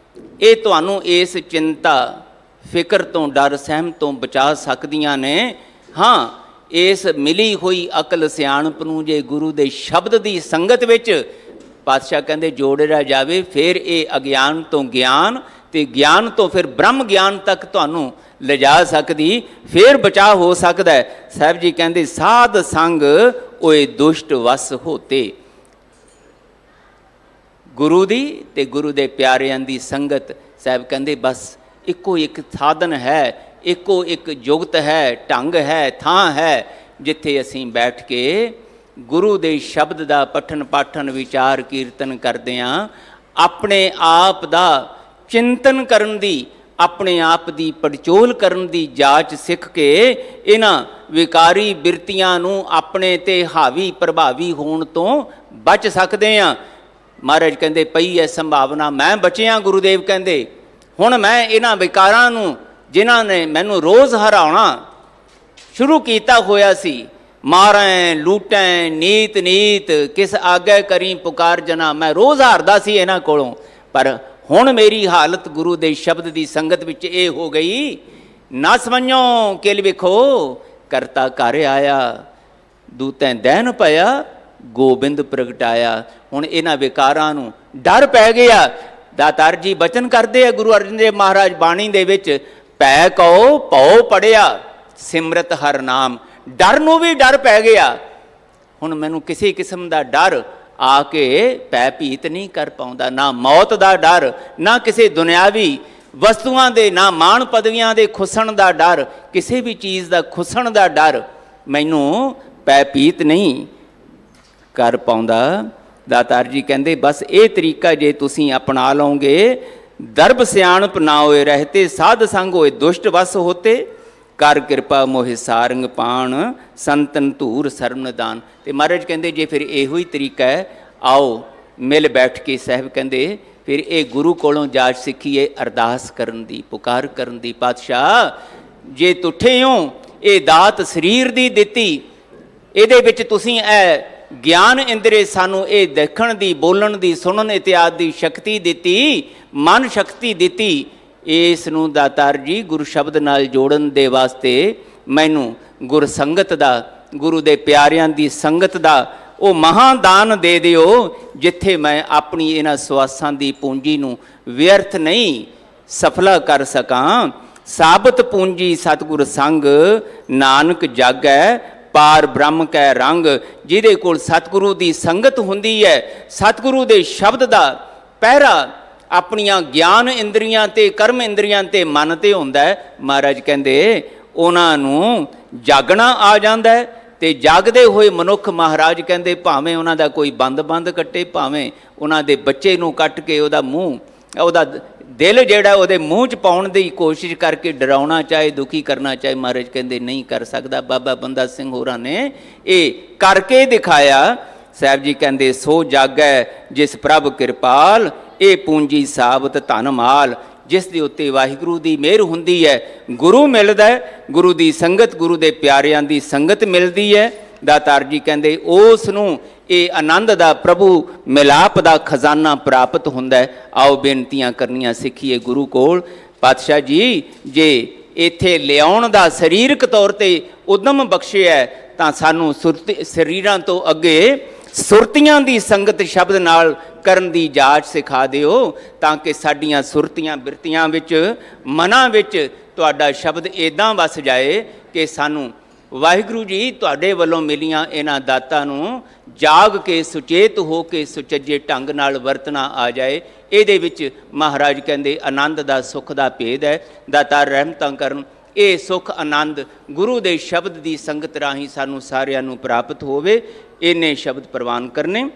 ਇਹ ਤੁਹਾਨੂੰ ਇਸ ਚਿੰਤਾ, ਫਿਕਰ ਤੋਂ, ਡਰ, ਸਹਿਮ ਤੋਂ ਬਚਾ ਸਕਦੀਆਂ ਨੇ। ਹਾਂ, ਇਸ ਮਿਲੀ ਹੋਈ ਅਕਲ ਸਿਆਣਪ ਨੂੰ ਜੇ ਗੁਰੂ ਦੇ ਸ਼ਬਦ ਦੀ ਸੰਗਤ ਵਿੱਚ ਪਾਤਸ਼ਾਹ ਕਹਿੰਦੇ ਜੋੜਿਆ ਜਾਵੇ, ਫਿਰ ਇਹ ਅਗਿਆਨ ਤੋਂ ਗਿਆਨ ਤੇ ਗਿਆਨ ਤੋਂ ਫਿਰ ਬ੍ਰਹਮ ਗਿਆਨ ਤੱਕ ਤੁਹਾਨੂੰ ਲਿਜਾ ਸਕਦੀ, ਫਿਰ ਬਚਾਅ ਹੋ ਸਕਦਾ ਹੈ। ਸਾਹਿਬ ਜੀ ਕਹਿੰਦੇ ਸਾਧ ਸੰਗ ਓਏ ਦੁਸ਼ਟ ਵਸ ਹੋਤੇ, ਗੁਰੂ ਦੀ ਤੇ ਗੁਰੂ ਦੇ ਪਿਆਰਿਆਂ ਦੀ ਸੰਗਤ। ਸਾਹਿਬ ਕਹਿੰਦੇ ਬਸ ਇੱਕੋ ਇੱਕ ਸਾਧਨ ਹੈ, ਇੱਕੋ ਇੱਕ ਜੁਗਤ ਹੈ, ਢੰਗ ਹੈ, ਥਾਂ ਹੈ ਜਿੱਥੇ ਅਸੀਂ ਬੈਠ ਕੇ ਗੁਰੂ ਦੇ ਸ਼ਬਦ ਦਾ ਪਠਨ ਪਾਠਨ, ਵਿਚਾਰ ਕੀਰਤਨ ਕਰਦਿਆਂ ਆਪਣੇ ਆਪ ਦਾ ਚਿੰਤਨ ਕਰਨ ਦੀ, ਆਪਣੇ ਆਪ ਦੀ ਪੜਚੋਲ ਕਰਨ ਦੀ ਜਾਂਚ ਸਿੱਖ ਕੇ ਇਹਨਾਂ ਵਿਕਾਰੀ ਬਿਰਤੀਆਂ ਨੂੰ ਆਪਣੇ ਤੇ ਹਾਵੀ ਪ੍ਰਭਾਵੀ ਹੋਣ ਤੋਂ ਬਚ ਸਕਦੇ ਹਾਂ। ਮਹਾਰਾਜ ਕਹਿੰਦੇ ਪਈ ਹੈ ਸੰਭਾਵਨਾ, ਮੈਂ ਬਚਿਆ। ਗੁਰੂਦੇਵ ਕਹਿੰਦੇ ਹੁਣ ਮੈਂ ਇਹਨਾਂ ਵਿਕਾਰਾਂ ਨੂੰ, ਜਿਨ੍ਹਾਂ ਨੇ ਮੈਨੂੰ ਰੋਜ਼ ਹਰਾਉਣਾ ਸ਼ੁਰੂ ਕੀਤਾ ਹੋਇਆ ਸੀ, ਮਾਰੈ ਲੂਟੈ ਨੀਤ ਨੀਤ ਕਿਸ ਆਗੇ ਕਰੀ ਪੁਕਾਰ ਜਨਾ, ਮੈਂ ਰੋਜ਼ ਹਾਰਦਾ ਸੀ ਇਹਨਾਂ ਕੋਲੋਂ, ਪਰ ਹੁਣ ਮੇਰੀ ਹਾਲਤ ਗੁਰੂ ਦੇ ਸ਼ਬਦ ਦੀ ਸੰਗਤ ਵਿੱਚ ਇਹ ਹੋ ਗਈ, ਨਾ ਸਮਝੋ ਕਿਲ ਵਿਖੋ ਕਰਤਾ ਘਰ ਆਇਆ, ਦੂਤੈ ਦੈਨ ਭਇਆ ਗੋਬਿੰਦ ਪ੍ਰਗਟਾਇਆ। ਹੁਣ ਇਹਨਾਂ ਵਿਕਾਰਾਂ ਨੂੰ ਡਰ ਪੈ ਗਿਆ। ਦਾਤਾਰ ਜੀ ਬਚਨ ਕਰਦੇ ਆ ਗੁਰੂ ਅਰਜਨ ਦੇਵ ਮਹਾਰਾਜ ਬਾਣੀ ਦੇ ਵਿੱਚ, ਭੈ ਕਉ ਭਉ ਪੜਿਆ ਸਿਮਰਤ ਹਰ ਨਾਮ। ਡਰ ਨੂੰ ਵੀ ਡਰ ਪੈ ਗਿਆ। ਹੁਣ ਮੈਨੂੰ ਕਿਸੇ ਕਿਸਮ ਦਾ ਡਰ ਆ ਕੇ ਭੈ ਭੀਤ ਨਹੀਂ ਕਰ ਪਾਉਂਦਾ, ਨਾ ਮੌਤ ਦਾ ਡਰ, ਨਾ ਕਿਸੇ ਦੁਨਿਆਵੀ ਵਸਤੂਆਂ ਦੇ, ਨਾ ਮਾਣ ਪਦਵੀਆਂ ਦੇ ਖੁੱਸਣ ਦਾ ਡਰ, ਕਿਸੇ ਵੀ ਚੀਜ਼ ਦਾ ਖੁੱਸਣ ਦਾ ਡਰ ਮੈਨੂੰ ਭੈ ਭੀਤ ਨਹੀਂ ਕਰ ਪਾਉਂਦਾ। ਦਾਤਾਰ ਜੀ ਕਹਿੰਦੇ ਬਸ ਇਹ ਤਰੀਕਾ ਜੇ ਤੁਸੀਂ ਅਪਣਾ ਲਓਗੇ, ਦਰਬ ਸਿਆਣਪ ਨਾ ਹੋਏ ਰਹਤੇ, ਸਾਧ ਸੰਗ ਹੋਏ ਦੁਸ਼ਟ ਵਸ ਹੋਤੇ, ਕਰ ਕਿਰਪਾ ਮੋਹਿ ਸਾਰੰਗ ਪਾਣ, ਸੰਤਨ ਧੂਰ ਸਰਮਨਦਾਨ। ਤੇ ਮਹਾਰਾਜ ਕਹਿੰਦੇ ਜੇ ਫਿਰ ਇਹੋ ਹੀ ਤਰੀਕਾ ਹੈ, ਆਓ ਮਿਲ ਬੈਠ ਕੇ ਸਾਹਿਬ ਕਹਿੰਦੇ ਫਿਰ ਇਹ ਗੁਰੂ ਕੋਲੋਂ ਜਾਚ ਸਿੱਖੀਏ ਅਰਦਾਸ ਕਰਨ ਦੀ, ਪੁਕਾਰ ਕਰਨ ਦੀ। ਪਾਤਸ਼ਾਹ ਜੇ ਤੁਠੇ ਹੋ, ਇਹ ਦਾਤ ਸਰੀਰ ਦੀ ਦਿੱਤੀ, ਇਹਦੇ ਵਿੱਚ ਤੁਸੀਂ ਇਹ ਗਿਆਨ ਇੰਦਰੀ ਸਾਨੂੰ ਇਹ ਦੇਖਣ ਦੀ, ਬੋਲਣ ਦੀ, ਸੁਣਨ ਇਤਿਆਦਿ ਦੀ ਸ਼ਕਤੀ ਦਿੱਤੀ, ਮਨ ਸ਼ਕਤੀ ਦਿੱਤੀ। ਇਸ ਨੂੰ ਦਾਤਾਰ ਜੀ ਗੁਰੂ ਸ਼ਬਦ ਨਾਲ ਜੋੜਨ ਦੇ ਵਾਸਤੇ ਮੈਨੂੰ ਗੁਰ ਸੰਗਤ ਦਾ, ਗੁਰੂ ਦੇ ਪਿਆਰਿਆਂ ਦੀ ਸੰਗਤ ਦਾ ਉਹ ਮਹਾਦਾਨ ਦੇ ਦਿਓ, ਜਿੱਥੇ ਮੈਂ ਆਪਣੀ ਇਹਨਾਂ ਸਵਾਸਾਂ ਦੀ ਪੂੰਜੀ ਨੂੰ ਵਿਅਰਥ ਨਹੀਂ ਸਫਲਾ ਕਰ ਸਕਾਂ। ਸਾਬਤ ਪੂੰਜੀ ਸਤਿਗੁਰ ਸੰਗ, ਨਾਨਕ ਜਾਗੈ ਪਾਰ ਬ੍ਰਹਮ ਕੈ ਰੰਗ। ਜਿਹਦੇ ਕੋਲ ਸਤਿਗੁਰੂ ਦੀ ਸੰਗਤ ਹੁੰਦੀ ਹੈ, ਸਤਿਗੁਰੂ ਦੇ ਸ਼ਬਦ ਦਾ ਪਹਿਰਾ ਆਪਣੀਆਂ ਗਿਆਨ ਇੰਦਰੀਆਂ ਤੇ, ਕਰਮ ਇੰਦਰੀਆਂ ਤੇ, ਮਨ ਤੇ ਹੁੰਦਾ ਹੈ, ਮਹਾਰਾਜ ਕਹਿੰਦੇ ਉਹਨਾਂ ਨੂੰ ਜਾਗਣਾ ਆ ਜਾਂਦਾ ਹੈ। ਤੇ ਜਾਗਦੇ ਹੋਏ ਮਨੁੱਖ ਮਹਾਰਾਜ ਕਹਿੰਦੇ ਭਾਵੇਂ ਉਹਨਾਂ ਦਾ ਕੋਈ ਬੰਦ ਕੱਟੇ, ਭਾਵੇਂ ਉਹਨਾਂ ਦੇ ਬੱਚੇ ਨੂੰ ਕੱਟ ਕੇ ਉਹਦਾ ਮੂੰਹ, ਉਹਦਾ ਦਿਲ ਜਿਹੜਾ ਉਹਦੇ ਮੂੰਹ 'ਚ ਪਾਉਣ ਦੀ ਕੋਸ਼ਿਸ਼ ਕਰਕੇ ਡਰਾਉਣਾ ਚਾਹੇ, ਦੁਖੀ ਕਰਨਾ ਚਾਹੇ, ਮਹਾਰਾਜ ਕਹਿੰਦੇ ਨਹੀਂ ਕਰ ਸਕਦਾ। ਬਾਬਾ ਬੰਦਾ ਸਿੰਘ ਹੋਰਾਂ ਨੇ ਇਹ ਕਰਕੇ ਦਿਖਾਇਆ। ਸਾਹਿਬ ਜੀ ਕਹਿੰਦੇ ਸੋ ਜਾਗੈ ਜਿਸ ਪ੍ਰਭ ਕਿਰਪਾਲ, ਇਹ ਪੂੰਜੀ ਸਾਬਤ ਧਨ ਮਾਲ। ਜਿਸ ਦੇ ਉੱਤੇ ਵਾਹਿਗੁਰੂ ਦੀ ਮਿਹਰ ਹੁੰਦੀ ਹੈ, ਗੁਰੂ ਮਿਲਦਾ ਹੈ, ਗੁਰੂ ਦੀ ਸੰਗਤ, ਗੁਰੂ ਦੇ ਪਿਆਰਿਆਂ ਦੀ ਸੰਗਤ ਮਿਲਦੀ ਹੈ। ਦਾਤਾਰ ਜੀ ਕਹਿੰਦੇ ਉਸ ਨੂੰ ਇਹ ਆਨੰਦ ਦਾ, ਪ੍ਰਭੂ ਮਿਲਾਪ ਦਾ ਖਜ਼ਾਨਾ ਪ੍ਰਾਪਤ ਹੁੰਦਾ ਹੈ। ਆਓ ਬੇਨਤੀਆਂ ਕਰਨੀਆਂ ਸਿੱਖੀਏ ਗੁਰੂ ਕੋਲ। ਪਾਤਸ਼ਾਹ ਜੀ ਜੇ ਇੱਥੇ ਲਿਆਉਣ ਦਾ ਸਰੀਰਕ ਤੌਰ ਤੇ ਉਦਮ ਬਖਸ਼ਿਆ ਤਾਂ ਸਾਨੂੰ ਸਰੀਰਾਂ ਤੋਂ ਅੱਗੇ ਸੁਰਤੀਆਂ ਦੀ ਸੰਗਤ ਸ਼ਬਦ ਨਾਲ ਕਰਨ ਦੀ ਜਾਚ ਸਿਖਾ ਦਿਓ, ਤਾਂ ਕਿ ਸਾਡੀਆਂ ਸੁਰਤੀਆਂ ਬਿਰਤੀਆਂ ਵਿੱਚ, ਮਨਾਂ ਵਿੱਚ ਤੁਹਾਡਾ ਸ਼ਬਦ ਇੱਦਾਂ ਵਸ ਜਾਏ ਕਿ ਸਾਨੂੰ ਵਾਹਿਗੁਰੂ ਜੀ ਤੁਹਾਡੇ ਵੱਲੋਂ ਮਿਲੀਆਂ ਇਹਨਾਂ ਦਾਤਾਂ ਨੂੰ ਜਾਗ ਕੇ, ਸੁਚੇਤ ਹੋ ਕੇ ਸੁਚੱਜੇ ਢੰਗ ਨਾਲ ਵਰਤਣਾ ਆ ਜਾਏ। ਇਹਦੇ ਵਿੱਚ ਮਹਾਰਾਜ ਕਹਿੰਦੇ ਆਨੰਦ ਦਾ, ਸੁੱਖ ਦਾ ਭੇਦ ਹੈ। ਦਾਤਾਰ ਰਹਿਮਤਾਂ ਕਰਨ, ਇਹ ਸੁੱਖ ਆਨੰਦ ਗੁਰੂ ਦੇ ਸ਼ਬਦ ਦੀ ਸੰਗਤ ਰਾਹੀਂ ਸਾਨੂੰ ਸਾਰਿਆਂ ਨੂੰ ਪ੍ਰਾਪਤ ਹੋਵੇ। ਇਹਨੇ ਸ਼ਬਦ ਪ੍ਰਵਾਨ ਕਰਨੇ।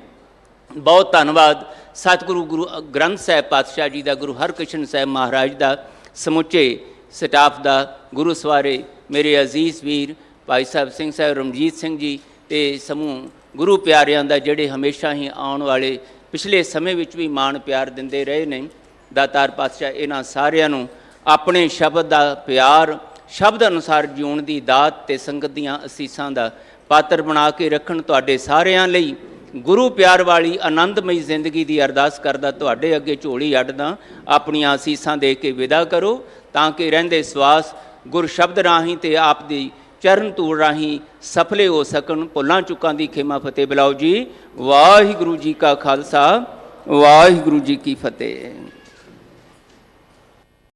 ਬਹੁਤ ਧੰਨਵਾਦ ਸਤਿਗੁਰੂ ਗੁਰੂ ਗ੍ਰੰਥ ਸਾਹਿਬ ਪਾਤਸ਼ਾਹ ਜੀ ਦਾ, ਗੁਰੂ ਹਰਕ੍ਰਿਸ਼ਨ ਸਾਹਿਬ ਮਹਾਰਾਜ ਦਾ, ਸਮੁੱਚੇ ਸਟਾਫ ਦਾ, ਗੁਰੂ ਸਵਾਰੇ ਮੇਰੇ ਅਜ਼ੀਜ਼ ਵੀਰ ਭਾਈ ਸਾਹਿਬ ਸਿੰਘ ਸਾਹਿਬ, ਰਣਜੀਤ ਸਿੰਘ ਜੀ ਅਤੇ ਸਮੂਹ ਗੁਰੂ ਪਿਆਰਿਆਂ ਦਾ, ਜਿਹੜੇ ਹਮੇਸ਼ਾ ਹੀ ਆਉਣ ਵਾਲੇ ਪਿਛਲੇ ਸਮੇਂ ਵਿੱਚ ਵੀ ਮਾਣ ਪਿਆਰ ਦਿੰਦੇ ਰਹੇ ਨੇ। ਦਾਤਾਰ ਪਾਤਸ਼ਾਹ ਇਹਨਾਂ ਸਾਰਿਆਂ ਨੂੰ ਆਪਣੇ ਸ਼ਬਦ ਦਾ ਪਿਆਰ, ਸ਼ਬਦ ਅਨੁਸਾਰ ਜਿਉਣ ਦੀ ਦਾਤ ਤੇ ਸੰਗਤ ਦੀਆਂ ਅਸੀਸਾਂ ਦਾ ਪਾਤਰ ਬਣਾ ਕੇ ਰੱਖਣ। ਤੁਹਾਡੇ ਸਾਰਿਆਂ ਲਈ ਗੁਰੂ ਪਿਆਰ ਵਾਲੀ ਆਨੰਦਮਈ ਜ਼ਿੰਦਗੀ ਦੀ ਅਰਦਾਸ ਕਰਦਾ ਤੁਹਾਡੇ ਅੱਗੇ ਝੋਲੀ ਅੱਡਦਾ ਆਪਣੀਆਂ ਅਸੀਸਾਂ ਦੇ ਕੇ ਵਿਦਾ ਕਰੋ, ਤਾਂ ਕਿ ਰਹਿੰਦੇ ਸਵਾਸ ਗੁਰ ਸ਼ਬਦ ਰਾਹੀਂ ਤੇ ਆਪ ਦੀ ਚਰਨ ਧੂੜ ਰਾਹੀਂ ਸਫਲੇ ਹੋ ਸਕਣ। ਭੁੱਲਾਂ ਚੁੱਕਾਂ ਦੀ ਖੇਮਾ ਫਤਿਹ ਬੁਲਾਓ ਜੀ। ਵਾਹਿਗੁਰੂ ਜੀ ਕਾ ਖਾਲਸਾ, ਵਾਹਿਗੁਰੂ ਜੀ ਕੀ ਫਤਿਹ।